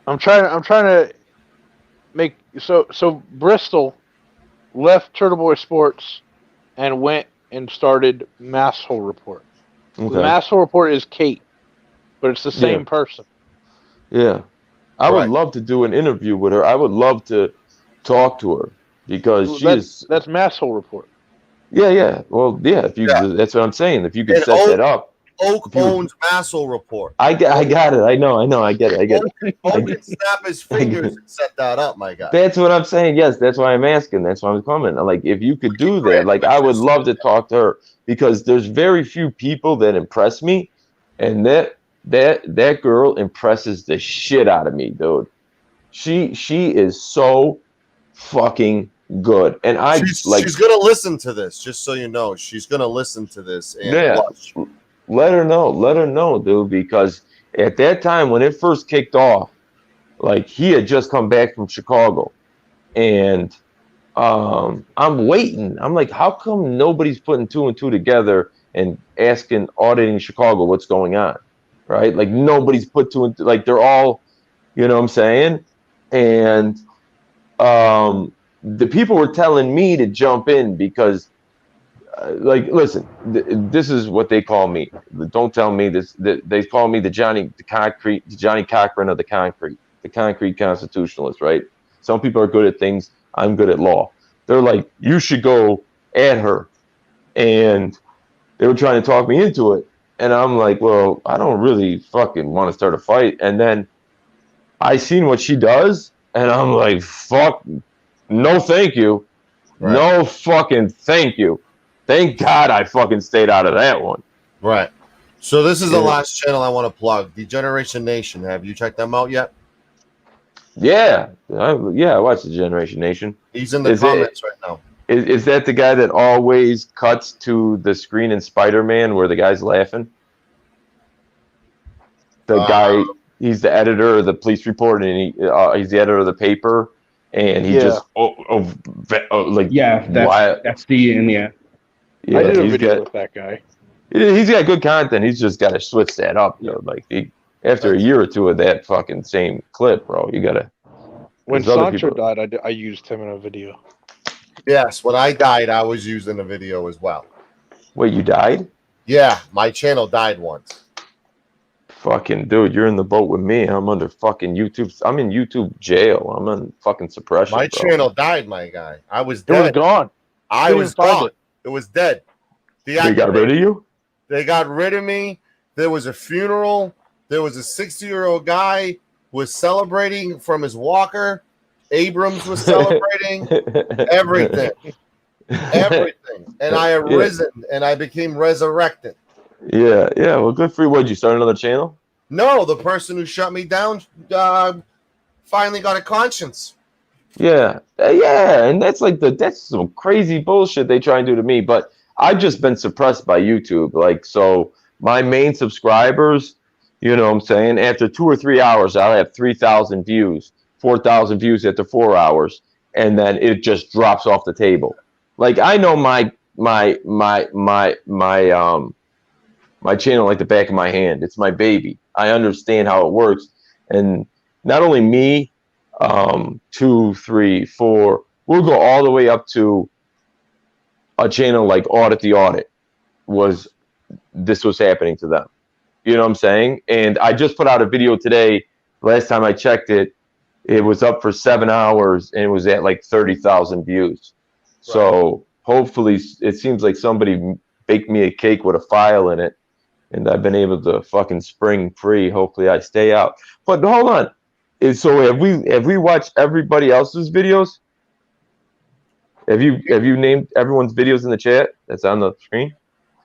I'm trying to make so Bristol left Turtle Boy Sports and went and started Masshole Report. Okay. The Masshole Report is Kate, but it's the same person. Yeah. I would love to do an interview with her. I would love to talk to her because that's Masshole Report. Yeah. Well, that's what I'm saying. If you could set that up. Oak owns Masshole Report. I got it. I know. I get it. Oak can snap his fingers and set that up, my guy. That's what I'm saying. Yes, that's why I'm asking. That's why I'm coming. Like, if you could do that, like, I would love to talk to her because there's very few people that impress me, and that girl impresses the shit out of me, dude. She is so fucking good, and she's gonna listen to this. Just so you know, she's gonna listen to this and watch. Let her know, dude, because at that time when it first kicked off, like, he had just come back from Chicago, and I'm waiting. I'm like, how come nobody's putting two and two together and asking Auditing Chicago what's going on, right? Like, nobody's put two and like, they're all, you know what I'm saying? And the people were telling me to jump in because, like, listen, this is what they call me. Don't tell me this. They call me the Johnny Cochran of the concrete constitutionalist, right? Some people are good at things. I'm good at law. They're like, you should go at her. And they were trying to talk me into it. And I'm like, well, I don't really fucking want to start a fight. And then I seen what she does, and I'm like, fuck, no thank you. Right. No fucking thank you. Thank God I fucking stayed out of that one. Right. So this is the last channel I want to plug. Degeneration Nation. Have you checked them out yet? Yeah. I watched the Generation Nation. He's in the comments right now. Is that the guy that always cuts to the screen in Spider-Man where the guy's laughing? The guy, he's the editor of the police report, and he's the editor of the paper, and he just that's the Yeah, I did a he's video got with that guy. he's got good content. He's just got to switch that up, though. Like after a year or two of that fucking same clip, bro, you gotta. When There's other Sancho people- died, I used him in a video. Yes, when I died, I was using the video as well. Wait, you died? Yeah, my channel died once. Fucking dude, you're in the boat with me. I'm under fucking YouTube. I'm in YouTube jail. I'm on fucking suppression. My bro. channel died, my guy. I was It dead. was gone. I Couldn't was even find gone. It was dead. They got rid of you? They got rid of me. There was a funeral. There was a 60-year-old guy who was celebrating from his walker. Abrams was celebrating. Everything. Everything. And I have risen and I became resurrected. Yeah. Well, good for you. What'd you start another channel? No, the person who shut me down finally got a conscience. Yeah, and that's some crazy bullshit they try and do to me. But I've just been suppressed by YouTube. Like, so my main subscribers, you know what I'm saying, after 2 or 3 hours, I'll have 3,000 views, 4,000 views after 4 hours, and then it just drops off the table. Like, I know my channel like the back of my hand. It's my baby. I understand how it works. And not only me, 2, 3, 4, we'll go all the way up to a channel like Audit the Audit was happening to them. You know what I'm saying? And I just put out a video today. Last time I checked it, it was up for 7 hours and it was at like 30,000 views. Right. So hopefully it seems like somebody baked me a cake with a file in it and I've been able to fucking spring free. Hopefully I stay out. But hold on. So have we watched everybody else's videos? Have you named everyone's videos in the chat that's on the screen?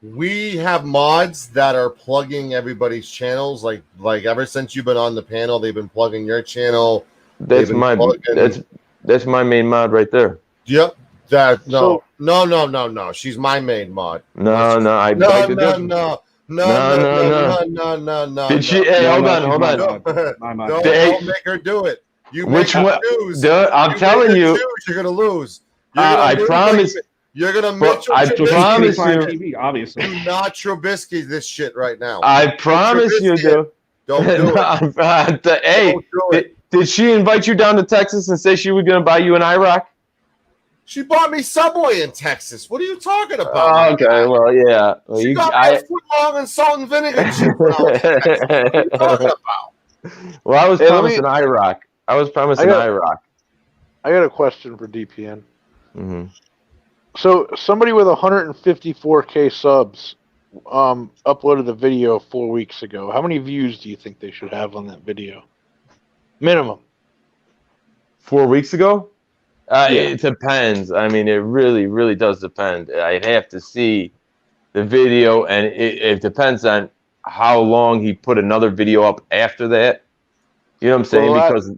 We have mods that are plugging everybody's channels. Like ever since you've been on the panel, they've been plugging your channel. That's my main mod right there. Yep. No. She's my main mod. No. Did she? Hey, hold on. Don't make her do it. Which one? I'm telling you, you're gonna lose. I promise. You're gonna I promise you. TV, obviously. Do not Trubisky this shit right now. I promise you, dude. Don't do it. Hey, did she invite you down to Texas and say she was gonna buy you an IROC? She bought me Subway in Texas. What are you talking about? Okay, well, yeah. Well, she got me a foot long and salt and vinegar chip. What are you talking about? Well, I was promised an IROC. I was promised an IROC. I got a question for DPN. Mm-hmm. So somebody with 154K subs uploaded a video 4 weeks ago. How many views do you think they should have on that video? Minimum. 4 weeks ago? It depends. I mean, it really, really does depend. I'd have to see the video, and it depends on how long he put another video up after that. You know what I'm saying? Because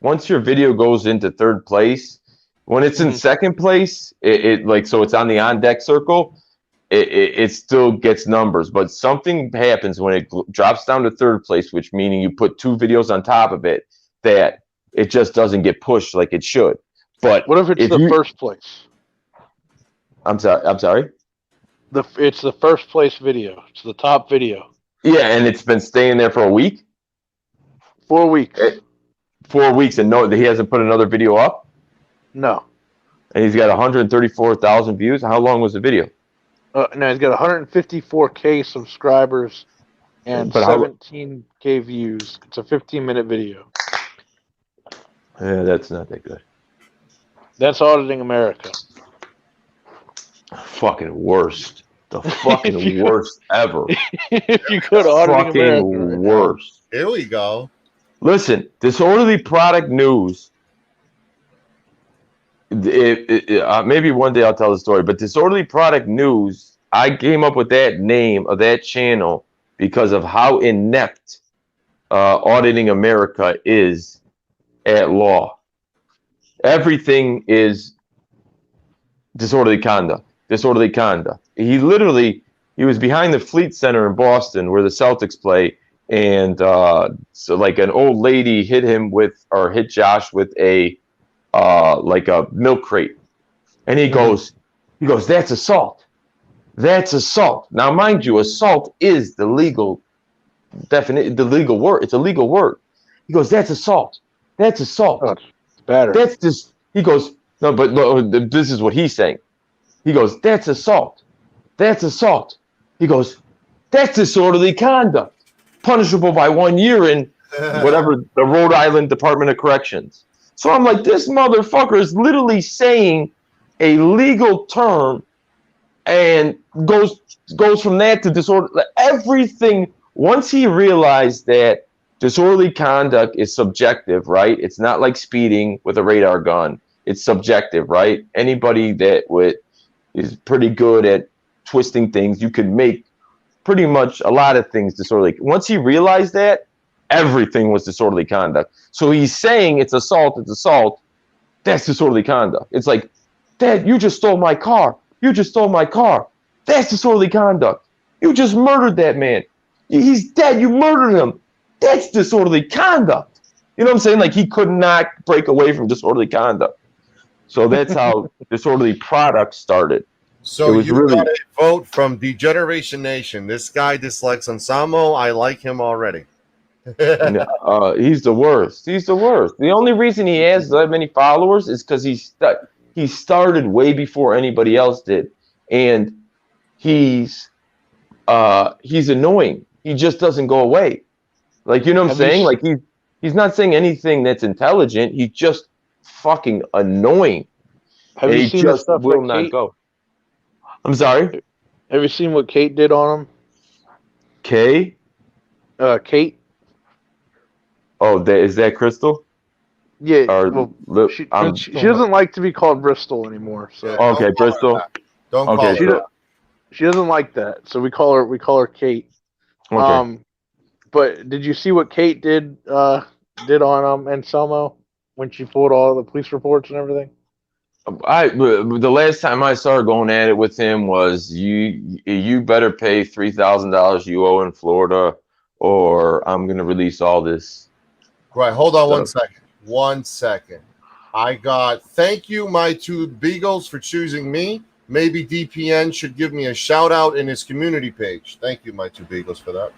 once your video goes into third place, when it's in second place, so it's on the on deck circle, it still gets numbers. But something happens when it drops down to third place, which meaning you put 2 videos on top of it, that it just doesn't get pushed like it should. But what if it's the first place? I'm sorry. It's the first place video. It's the top video. Yeah, and it's been staying there for a week. 4 weeks. 4 weeks, and he hasn't put another video up. No. And he's got 134,000 views. How long was the video? No, he's got 154K subscribers and 17K views. It's a 15-minute video. Yeah, that's not that good. That's Auditing America. Fucking worst. The fucking worst ever. If you go to Auditing America. Fucking worst. Here we go. Listen, Disorderly Product News. Maybe one day I'll tell the story, but Disorderly Product News, I came up with that name of that channel because of how inept Auditing America is at law. Everything is disorderly conduct. He was behind the Fleet Center in Boston where the Celtics play, and so like an old lady hit Josh with a milk crate, and he goes, that's assault. That's assault. Now, mind you, assault is the legal definite, the legal word. It's a legal word. He goes, that's assault. That's assault. Oh, it's battery. That's this. He goes, no, but no, this is what he's saying. He goes, that's assault. That's assault. He goes, that's disorderly conduct, punishable by 1 year in whatever the Rhode Island Department of Corrections. So I'm like, this motherfucker is literally saying a legal term and goes from that to disorder. Everything. Once he realized that disorderly conduct is subjective, right? It's not like speeding with a radar gun. It's subjective, right? Anybody that is pretty good at twisting things, you can make pretty much a lot of things disorderly. Once he realized that, everything was disorderly conduct. So he's saying it's assault, it's assault. That's disorderly conduct. It's like, Dad, you just stole my car. You just stole my car. That's disorderly conduct. You just murdered that man. He's dead. You murdered him. That's disorderly conduct. You know what I'm saying? Like, he could not break away from disorderly conduct. So that's how disorderly product started. So you got a vote from Degeneration Nation. This guy dislikes Anselmo. I like him already. He's the worst. He's the worst. The only reason he has that many followers is because he started way before anybody else did, and he's annoying. He just doesn't go away. Like, you know what I'm saying? Like, he's not saying anything that's intelligent. He's just fucking annoying. Have you seen the stuff will that not Kate, go. I'm sorry? Have you seen what Kate did on him? Kate? Kate? Oh, is that Crystal? Yeah. Or, she doesn't like to be called Bristol anymore. So okay, Bristol. Don't call her. She doesn't like that, so we call her Kate. Okay. But did you see what Kate did on Anselmo when she pulled all the police reports and everything? The last time I saw her going at it with him was you better pay $3,000 you owe in Florida, or I'm gonna release all this. Right, hold on 1 second. 1 second. Thank you, my two beagles, for choosing me. Maybe DPN should give me a shout out in his community page. Thank you, my two beagles, for that.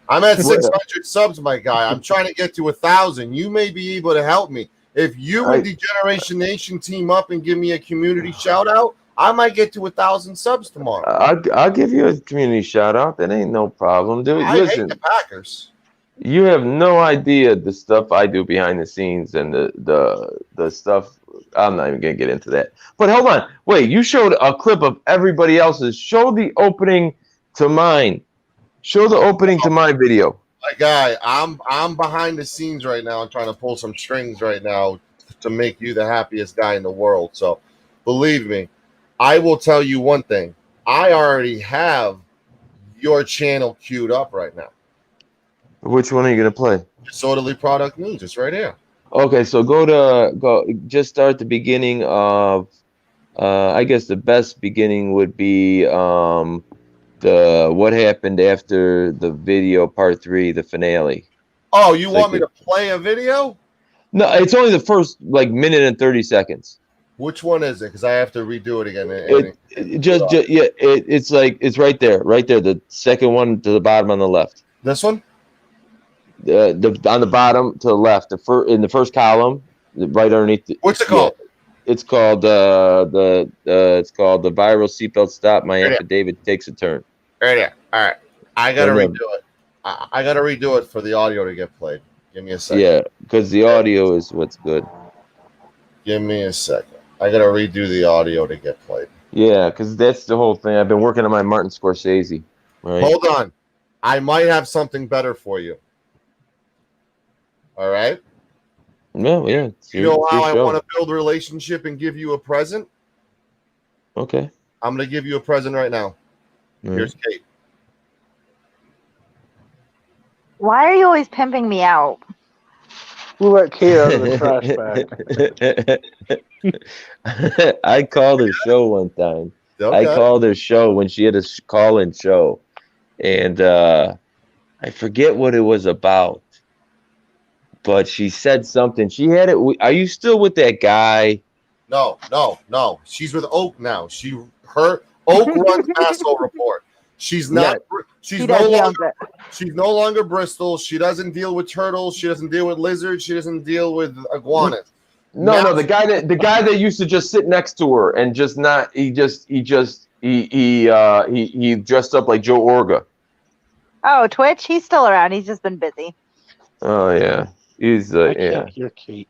I'm at 600 subs, my guy. I'm trying to get to 1,000. You may be able to help me. If you and Degeneration Nation team up and give me a community shout out, I might get to 1,000 subs tomorrow. I'll give you a community shout out. That ain't no problem, dude. I hate the Packers. You have no idea the stuff I do behind the scenes and the stuff. I'm not even gonna get into that. But hold on, wait. You showed a clip of everybody else's. Show the opening to mine. Show the opening to my video. My guy, I'm behind the scenes right now. I'm trying to pull some strings right now to make you the happiest guy in the world. So, believe me, I will tell you one thing. I already have your channel queued up right now. Which one are you gonna play? Disorderly Product News. It's right here. Okay, so just start the beginning of. I guess the best beginning would be what happened after the video part 3, the finale. Oh, you want me to play a video? No, it's only the first minute and 30 seconds. Which one is it? Because I have to redo it again. It's right there, the second one to the bottom on the left. This one? On the bottom to the left, in the first column, right underneath. What's it called? It's called the viral seatbelt stop. My affidavit takes a turn. Right there. All right, I gotta redo it. I gotta redo it for the audio to get played. Give me a second. Yeah, because the audio is what's good. Give me a second. I gotta redo the audio to get played. Yeah, because that's the whole thing. I've been working on my Martin Scorsese. Right? Hold on, I might have something better for you. All right. No, yeah. You know how I want to build a relationship and give you a present? Okay. I'm going to give you a present right now. Here's Kate. Why are you always pimping me out? Who let Kate out of the trash bag? I called her show one time. Okay. I called her show when she had a call-in show. And I forget what it was about. But she said something. She had it. Are you still with that guy? No. She's with Oak now. Oak runs Masshole Report. She's not. She's no longer Bristol. She doesn't deal with turtles. She doesn't deal with lizards. She doesn't deal with iguanas. No, the guy that used to just sit next to her and just not. He dressed up like Joe Orga. Oh, Twitch. He's still around. He's just been busy. Oh yeah, he's yeah. You're Kate.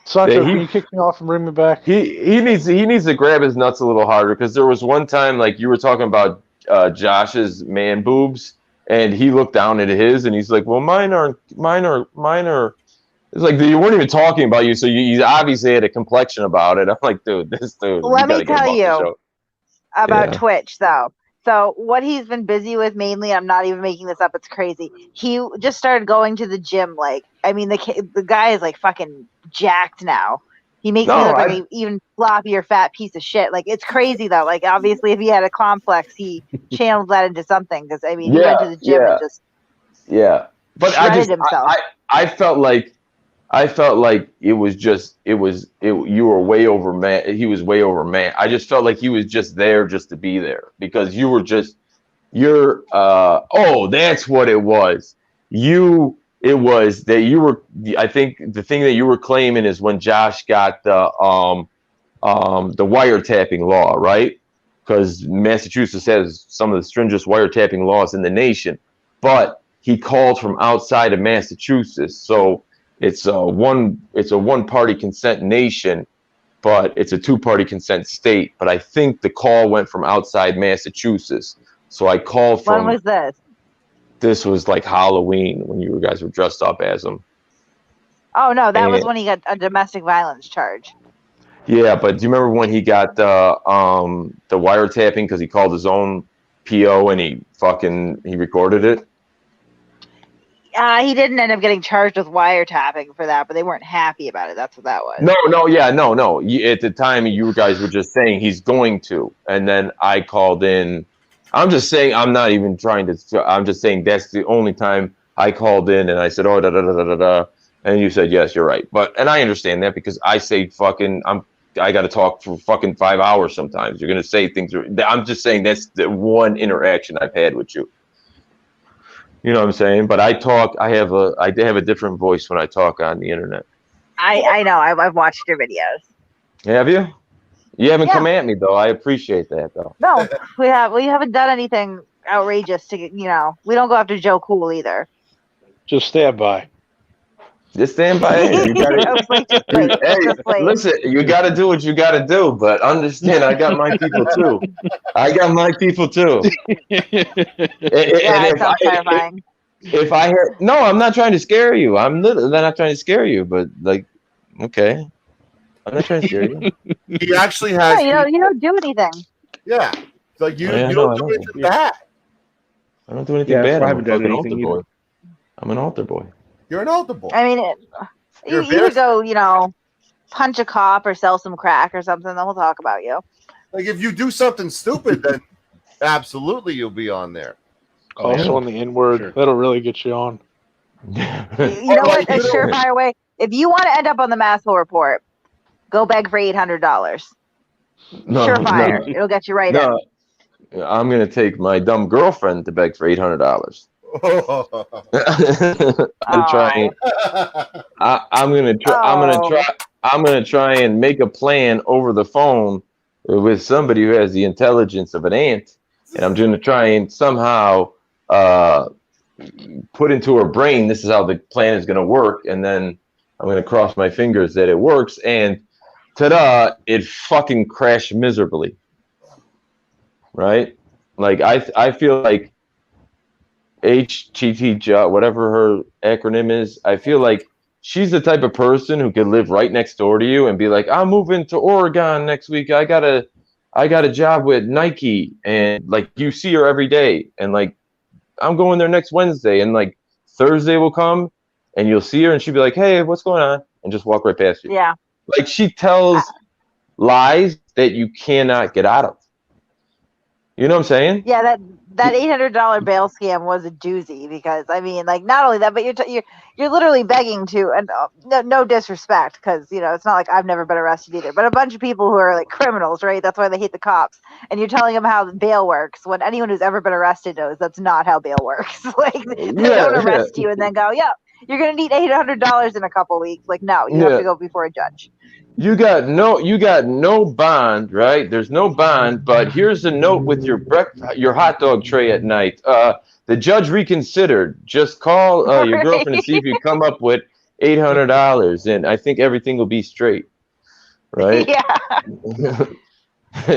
Sancho, can you kick me off and bring me back? He needs to grab his nuts a little harder, because there was one time, like, you were talking about Josh's man boobs, and he looked down at his and he's like, well, mine are. It's like, you weren't even talking about you, so you obviously had a complexion about it. I'm like, dude, this dude. Let me tell you about Twitch, though. So what he's been busy with mainly, I'm not even making this up, it's crazy. He just started going to the gym. Like, I mean, the guy is like fucking jacked now. He makes me look like an even floppier fat piece of shit. Like, it's crazy though. Like, obviously, if he had a complex, he channeled that into something. Because I mean, he went to the gym and just but himself. I felt like it was you were way over man. He was way over man. I just felt like he was just there just to be there, because you were just that's what it was. It was that you were. I think the thing that you were claiming is when Josh got the wiretapping law, right? Because Massachusetts has some of the stringent wiretapping laws in the nation, but he called from outside of Massachusetts, so it's a one-party consent nation, but it's a two-party consent state. But I think the call went from outside Massachusetts, so I called from. When was this? This was like Halloween when you guys were dressed up as him. Oh no, that was when he got a domestic violence charge. Yeah, but do you remember when he got the wiretapping because he called his own PO and he recorded it? He didn't end up getting charged with wiretapping for that, but they weren't happy about it. That's what that was. No. At the time, you guys were just saying he's going to, and then I called in. I'm just saying, I'm not even trying to. I'm just saying that's the only time I called in, and I said, "Oh, da da da da da," and you said, "Yes, you're right." And I understand that, because I say I got to talk for fucking 5 hours sometimes. You're gonna say things. I'm just saying that's the one interaction I've had with you. You know what I'm saying? But I have a different voice when I talk on the internet. I know. I've watched your videos. Have you? You haven't come at me though. I appreciate that though. No, we haven't done anything outrageous to we don't go after Joe Cool either. Just stand by. Just stand by. You gotta, listen, you got to do what you got to do, but understand, I got my people too. Terrifying. If I hear, no, I'm not trying to scare you. I'm not trying to scare you, but like, okay, I'm not trying to scare you. He actually has. No, you don't do anything. Yeah, like you don't do anything bad. I don't do anything bad. I haven't done anything either. I'm an altar boy. You're an altar boy. I mean, you could go, punch a cop or sell some crack or something, then we'll talk about you. Like, if you do something stupid, then absolutely you'll be on there. Also on the N-word, that'll really get you on. You know what? A surefire way. If you want to end up on the Masshole Report, go beg for $800. Surefire. It'll get you right in. I'm gonna take my dumb girlfriend to beg for $800. I'm gonna try and make a plan over the phone with somebody who has the intelligence of an ant, and I'm gonna try and somehow put into her brain this is how the plan is gonna work, and then I'm gonna cross my fingers that it works, and ta-da, it fucking crashed miserably. Right? Like I feel like HTT, whatever her acronym is, I feel like she's the type of person who could live right next door to you and be like, I'm moving to Oregon next week. I got a job with Nike, and like you see her every day, and like I'm going there next Wednesday, and like Thursday will come and you'll see her and she'll be like, hey, what's going on? And just walk right past you. Yeah. Like she tells lies that you cannot get out of. You know what I'm saying? Yeah, that $800 bail scam was a doozy because I mean, like, not only that, but you're literally begging to, and no disrespect, because it's not like I've never been arrested either, but a bunch of people who are like criminals, right? That's why they hate the cops, and you're telling them how bail works when anyone who's ever been arrested knows that's not how bail works. Like, they don't arrest you and then go, yeah, you're gonna need $800 in a couple weeks. Like, no, you have to go before a judge. You got no bond, right? There's no bond, but here's a note with your hot dog tray at night. The judge reconsidered. Just call your girlfriend and see if you come up with $800, and I think everything will be straight, right? Yeah.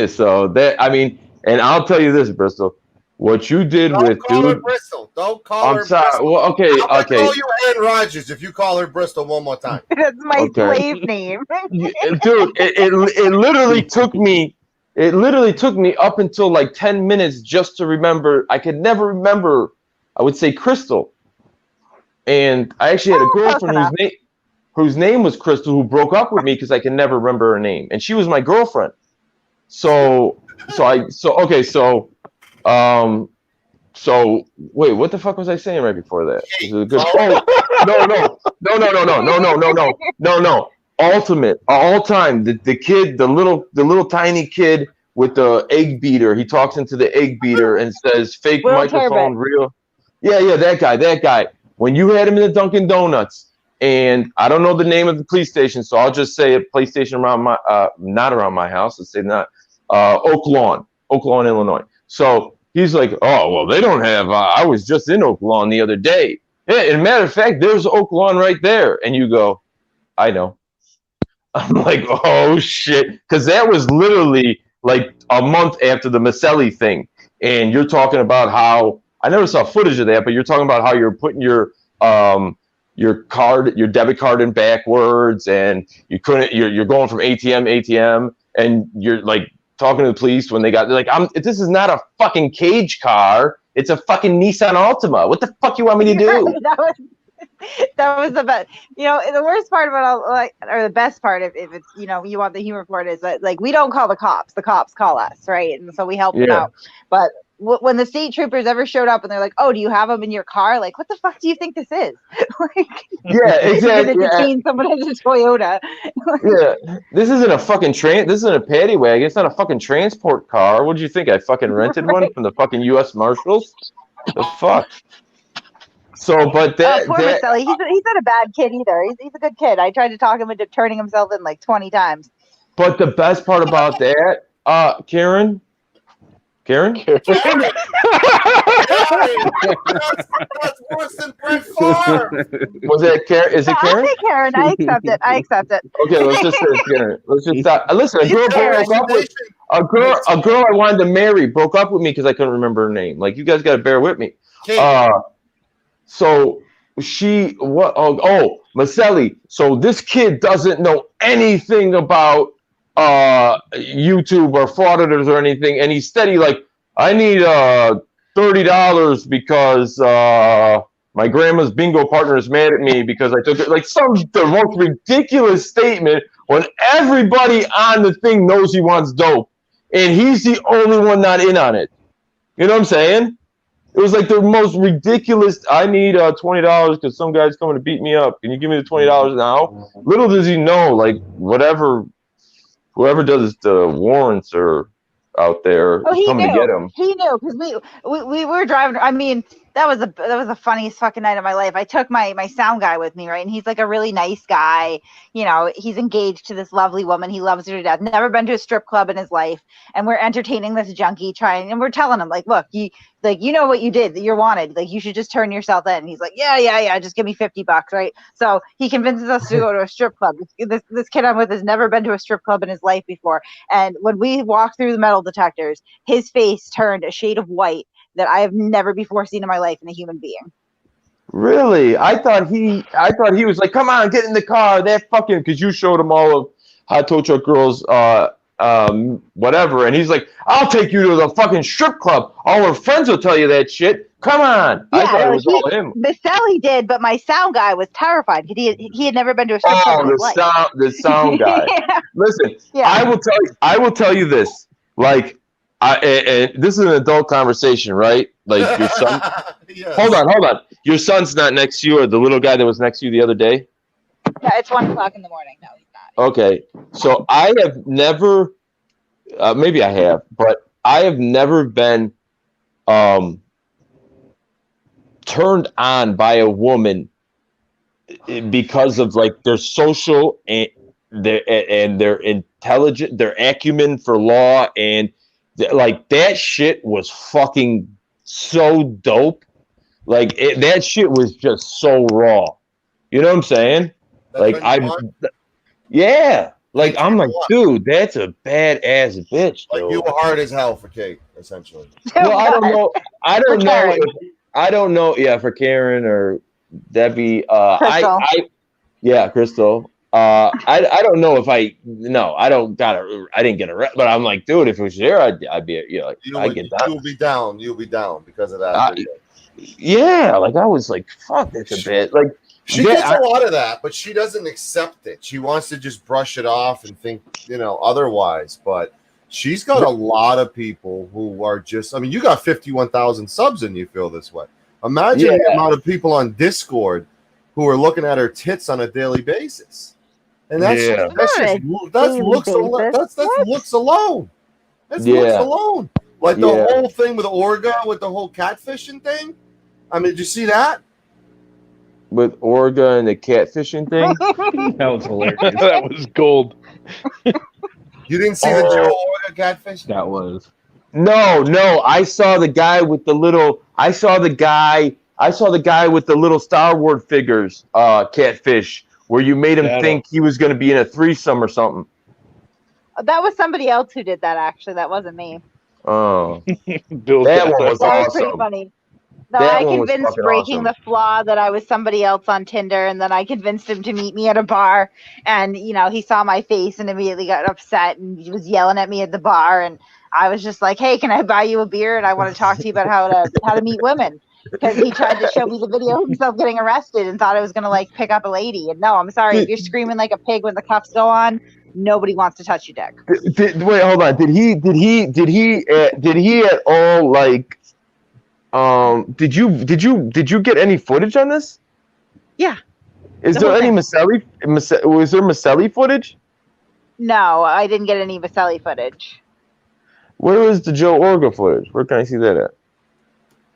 So that, I mean, and I'll tell you this, Bristol. What you did Don't with call her dude. Bristol. Don't call her sorry. Bristol. Well, okay. I'll call you Aaron Rodgers if you call her Bristol one more time. That's my slave name. Dude, it literally took me. It literally took me up until like 10 minutes just to remember. I could never remember. I would say Crystal, and I actually had a girlfriend whose name was Crystal, who broke up with me because I could never remember her name, and she was my girlfriend. So wait, what the fuck was I saying right before that? No. Ultimate, all time. The kid, the little tiny kid with the egg beater. He talks into the egg beater and says, "Fake Will microphone, Turbin. real." Yeah, that guy. When you had him in the Dunkin' Donuts, and I don't know the name of the police station, so I'll just say a police station around my, not around my house. Let's say not, Oak Lawn, Illinois. So he's like, "Oh, well, they don't have, I was just in Oak Lawn the other day." Yeah, and matter of fact, there's Oak Lawn right there. And you go, "I know." I'm like, oh, shit. Because that was literally like a month after the Maselli thing. And you're talking about how, I never saw footage of that, but you're talking about how you're putting your debit card in backwards, and you're going from ATM, and you're like talking to the police when they're like, this is not a fucking cage car. It's a fucking Nissan Altima. What the fuck you want me to do? That was the best. The worst part about or the best part, if it's you want the humor for it, is that like we don't call the cops call us, right? And so we help them out. But when the state troopers ever showed up and they're like, "Oh, do you have them in your car?" Like, what the fuck do you think this is? Yeah, exactly. You're gonna detain someone as a Toyota. Yeah, this isn't a fucking This isn't a paddy wagon. It's not a fucking transport car. What did you think? I fucking rented one from the fucking U.S. Marshals? The fuck. So, but poor Maselli. He's not a bad kid either. He's a good kid. I tried to talk him into turning himself in like 20 times. But the best part about that, Karen? That's worse than Brett Favre. Was that Karen? Is it Karen? I'll say Karen. I accept it. Okay, let's just say it's Karen. Let's just stop. Listen, a girl I wanted to marry broke up with me because I couldn't remember her name. Like, you guys got to bear with me. So Maselli. So this kid doesn't know anything about YouTube or frauditors or anything, and he's steady like, I need $30 because my grandma's bingo partner is mad at me because I took it. Like the most ridiculous statement when everybody on the thing knows he wants dope, and he's the only one not in on it. You know what I'm saying? It was like the most ridiculous. I need $20 because some guy's coming to beat me up. Can you give me the $20 now? Little does he know, like whoever does the warrants are out there coming to get him. He knew because we were driving. I mean, that was the funniest fucking night of my life. I took my sound guy with me, right? And he's like a really nice guy. He's engaged to this lovely woman. He loves her to death. Never been to a strip club in his life. And we're entertaining this junkie and we're telling him like, look, you know what you did, that you're wanted. Like, you should just turn yourself in. And he's like, yeah, just give me $50, right? So he convinces us to go to a strip club. This kid I'm with has never been to a strip club in his life before. And when we walked through the metal detectors, his face turned a shade of white that I have never before seen in my life in a human being. Really? I thought he was like, come on, get in the car. That fucking, because you showed him all of Hot Tow Truck Girls, whatever, and he's like, I'll take you to the fucking strip club. All her friends will tell you that shit. Come on. Yeah, I thought it was all him. Maselli did, but my sound guy was terrified because he had never been to a strip club in his life. The sound guy. Yeah. Listen, yeah. I will tell you this. Like, And this is an adult conversation, right? Like your son. Yes. Hold on. Your son's not next to you, or the little guy that was next to you the other day. Yeah, it's 1 o'clock in the morning. No, he's not. Okay, so I have never, maybe I have, but I have never been turned on by a woman because of like their social and their intelligent, their acumen for law, and like that shit was fucking so dope. Like that shit was just so raw. You know what I'm saying? Like yeah. Like I'm like, dude, that's a badass bitch. Like dude. you were hard as hell for Kate, essentially. Well, I don't know. Yeah, for Karen or Debbie. Crystal. Yeah, Crystal. I don't know if I didn't get arrested, but I'm like, dude, if it was there, I'd be, I'd get down. You'll be down because of that. Yeah, like I was like, fuck this a bit. Like she gets a lot of that, but she doesn't accept it. She wants to just brush it off and think, otherwise. But she's got a lot of people who are just, you got 51,000 subs and you feel this way. Imagine the amount of people on Discord who are looking at her tits on a daily basis. And that's looks alone. That's looks alone. That's looks alone. Like the whole thing with Orga, with the whole catfishing thing. Did you see that? With Orga and the catfishing thing? That was hilarious. That was gold. You didn't see the Joe Orga catfish? That was. No. I saw the guy with the little. I saw the guy with the little Star Wars figures, catfish, where you made him think he was going to be in a threesome or something. That was somebody else who did that. Actually, that wasn't me. Oh, that one was that awesome. was pretty funny. No, That I one was convinced fucking Breaking awesome. the Flaw that I was somebody else on Tinder, and then I convinced him to meet me at a bar. And he saw my face and immediately got upset and he was yelling at me at the bar. And I was just like, "Hey, can I buy you a beer? And I want to talk to you about how to meet women." Because he tried to show me the video of himself getting arrested and thought I was gonna pick up a lady. And no, I'm sorry, if you're screaming like a pig when the cuffs go on, nobody wants to touch your dick. Wait, hold on. Did he at all like? Did you get any footage on this? Yeah. Is there any Maselli? Was there Maselli footage? No, I didn't get any Vaselli footage. Where is the Joe Orga footage? Where can I see that at?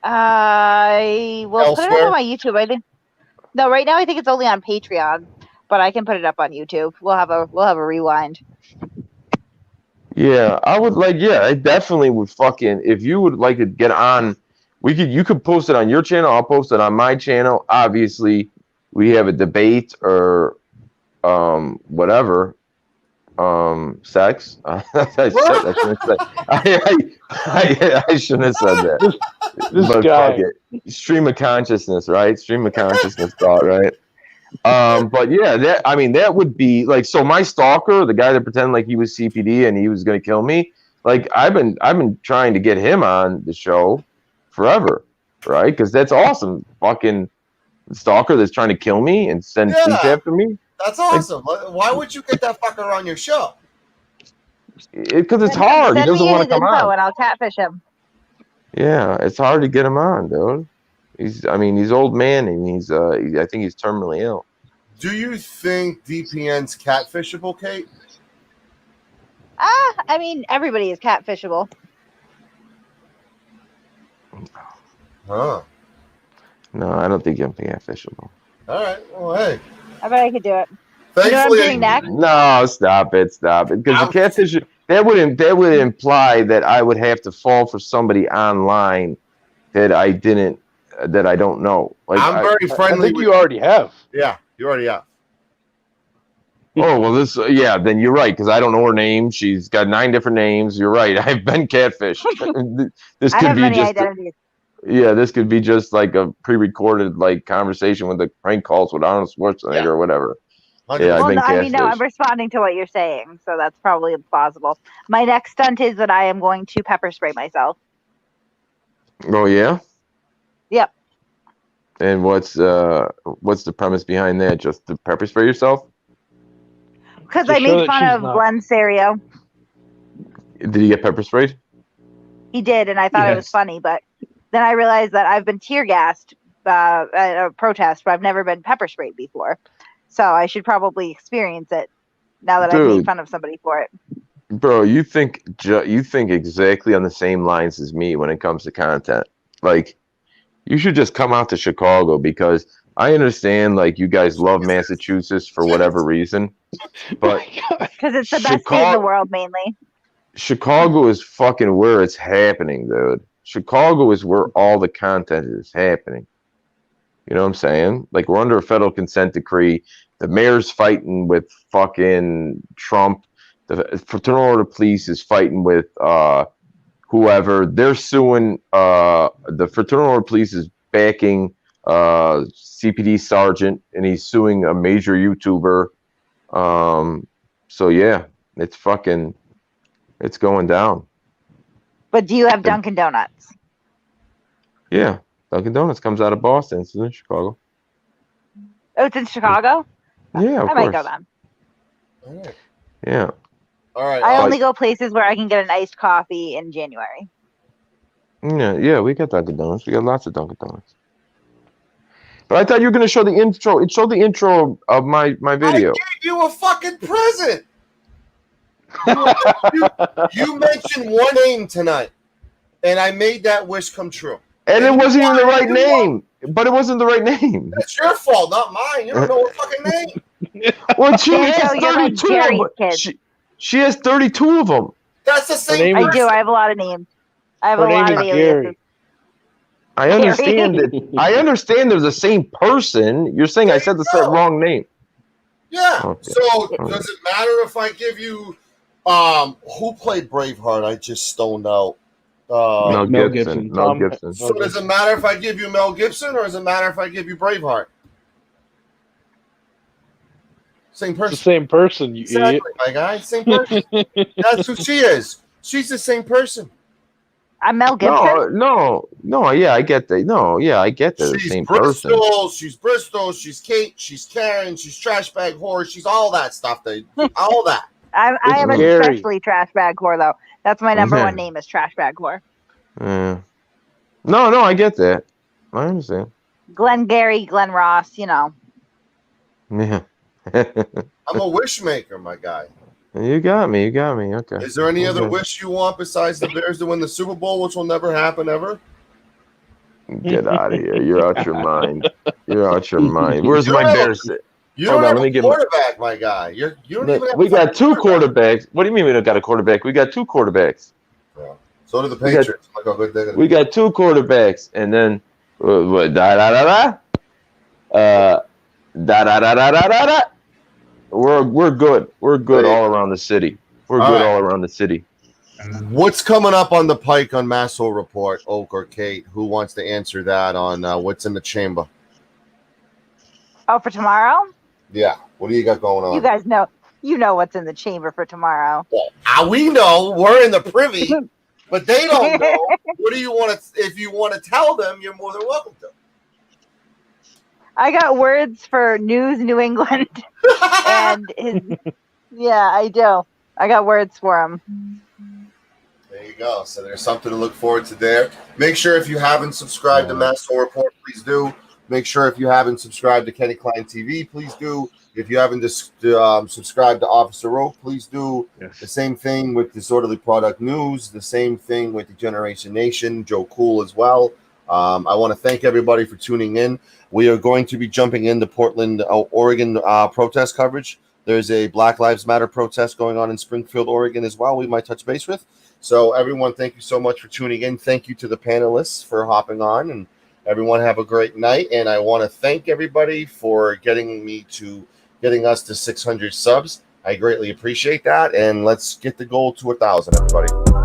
I will put it up on my YouTube. I think. No, right now I think it's only on Patreon, but I can put it up on YouTube. We'll have a rewind. Yeah, I would like. Yeah, I definitely would fucking. If you would like to get on, you could post it on your channel. I'll post it on my channel. Obviously, we have a debate or whatever. Sex. I shouldn't have said that. This but guy. Stream of consciousness, right? Stream of consciousness thought, right? But yeah, that would be like, so my stalker, the guy that pretended like he was CPD and he was gonna kill me, like I've been trying to get him on the show forever, right? Because that's awesome. Fucking stalker that's trying to kill me and send tweets after me. That's awesome. Why would you get that fucker on your show? Because it's hard. He doesn't want to come on. And I'll catfish him. Yeah, it's hard to get him on, dude. He's old man and I think he's terminally ill. Do you think DPN's catfishable, Kate? Everybody is catfishable. Huh. No, I don't think I'm catfishable. All right. Well, hey. I bet I could do it. Thankfully, you know what I'm doing next? No, stop it. Because the catfish, that would imply that I would have to fall for somebody online that I don't know. Like I'm very friendly. I think you already have. Yeah, you already have. Oh well, then you're right, because I don't know her name. She's got 9 different names. You're right. I've been catfished. This I could have be many just identities. this could be just like a pre-recorded like conversation with the prank calls with Arnold Schwarzenegger or whatever. Yeah, I've been catfished. No, I'm responding to what you're saying, so that's probably plausible. My next stunt is that I am going to pepper spray myself. Oh yeah. Yep. And what's the premise behind that? Just to pepper spray yourself? Because I made fun of Glenn Serio. Did he get pepper sprayed? He did, and I thought it was funny. But then I realized that I've been tear gassed at a protest, but I've never been pepper sprayed before. So I should probably experience it now that I've made fun of somebody for it. Bro, you think exactly on the same lines as me when it comes to content. Like, you should just come out to Chicago, because I understand, like, you guys love Massachusetts for whatever reason, but because it's the best state in the world, mainly. Chicago is fucking where it's happening, dude. Chicago is where all the content is happening. You know what I'm saying? Like, we're under a federal consent decree. The mayor's fighting with fucking Trump. The Fraternal Order of Police is fighting with whoever. They're suing. The Fraternal Order of Police is backing CPD Sergeant, and he's suing a major YouTuber. So yeah, it's going down. But do you have Dunkin' Donuts? Yeah, Dunkin' Donuts comes out of Boston. It's in Chicago. Oh, it's in Chicago? Yeah, of I might go then. All right. Yeah. All right. I only go places where I can get an iced coffee in January. Yeah, we got Dunkin' Donuts. We got lots of Dunkin' Donuts. But I thought you were going to show the intro. It showed the intro of my video. I gave you a fucking present. You mentioned one name tonight, and I made that wish come true. And it wasn't even the right name. But it wasn't the right name. That's your fault, not mine. You don't know her fucking name. Well, she has 32 of them. She has 32 of them. That's the same person. I do. I have a lot of names. I have a lot of aliases. I understand that. I understand they're the same person. You're saying I said the wrong name. Yeah. Okay. So does it matter if I give you who played Braveheart? I just stoned out. Mel Gibson. Mel Gibson. So does it matter if I give you Mel Gibson, or does it matter if I give you Braveheart? Same person. It's the same person, you exactly, idiot. my guy. Same person. That's who she is. She's the same person. I'm Mel Gibson. No. Yeah, I get that. No, yeah, I get that. She's The same Bristol. person. She's Bristol. She's Kate. She's Karen. She's trash bag whore. She's all that stuff. All that. I am especially trash bag whore, though. That's my number one name is trash bag whore. Yeah. No, I get that. I understand. Glenn Gary, Glenn Ross, you know. Yeah. I'm a wish maker, my guy. You got me. Okay. Is there any other wish you want besides the Bears to win the Super Bowl, which will never happen ever? Get out of here. You're out your mind. Where's my Bears? You don't have a quarterback, my guy. You don't even have we got two quarterbacks. What do you mean we don't got a quarterback? We got two quarterbacks. Yeah. So do the Patriots. Look how good they're gonna we got two quarterbacks, and then We're good. We're good all around the city. All around the city. What's coming up on the pike on Masshole Report, Oak or Kate? Who wants to answer that on what's in the chamber? Oh, for tomorrow? Yeah. What do you got going on? You guys know. You know what's in the chamber for tomorrow. Well, we know. We're in the privy, but they don't know. What do you want to? If you want to tell them, you're more than welcome to. I got words for News New England, and yeah, I do. I got words for him. There you go. So there's something to look forward to there. Make sure if you haven't subscribed to Masshole Report, please do. Make sure if you haven't subscribed to Kenny Klein TV, please do. If you haven't subscribed to Officer Oak, please do. Yes. The same thing with Disorderly Product News. The same thing with Degeneration Nation. Joe Cool as well. I want to thank everybody for tuning in. We are going to be jumping into Portland, Oregon protest coverage. There's a Black Lives Matter protest going on in Springfield, Oregon as well. We might touch base with. So everyone, thank you so much for tuning in. Thank you to the panelists for hopping on, and everyone have a great night. And I want to thank everybody for getting us to 600 subs. I greatly appreciate that. And let's get the goal to 1,000, everybody.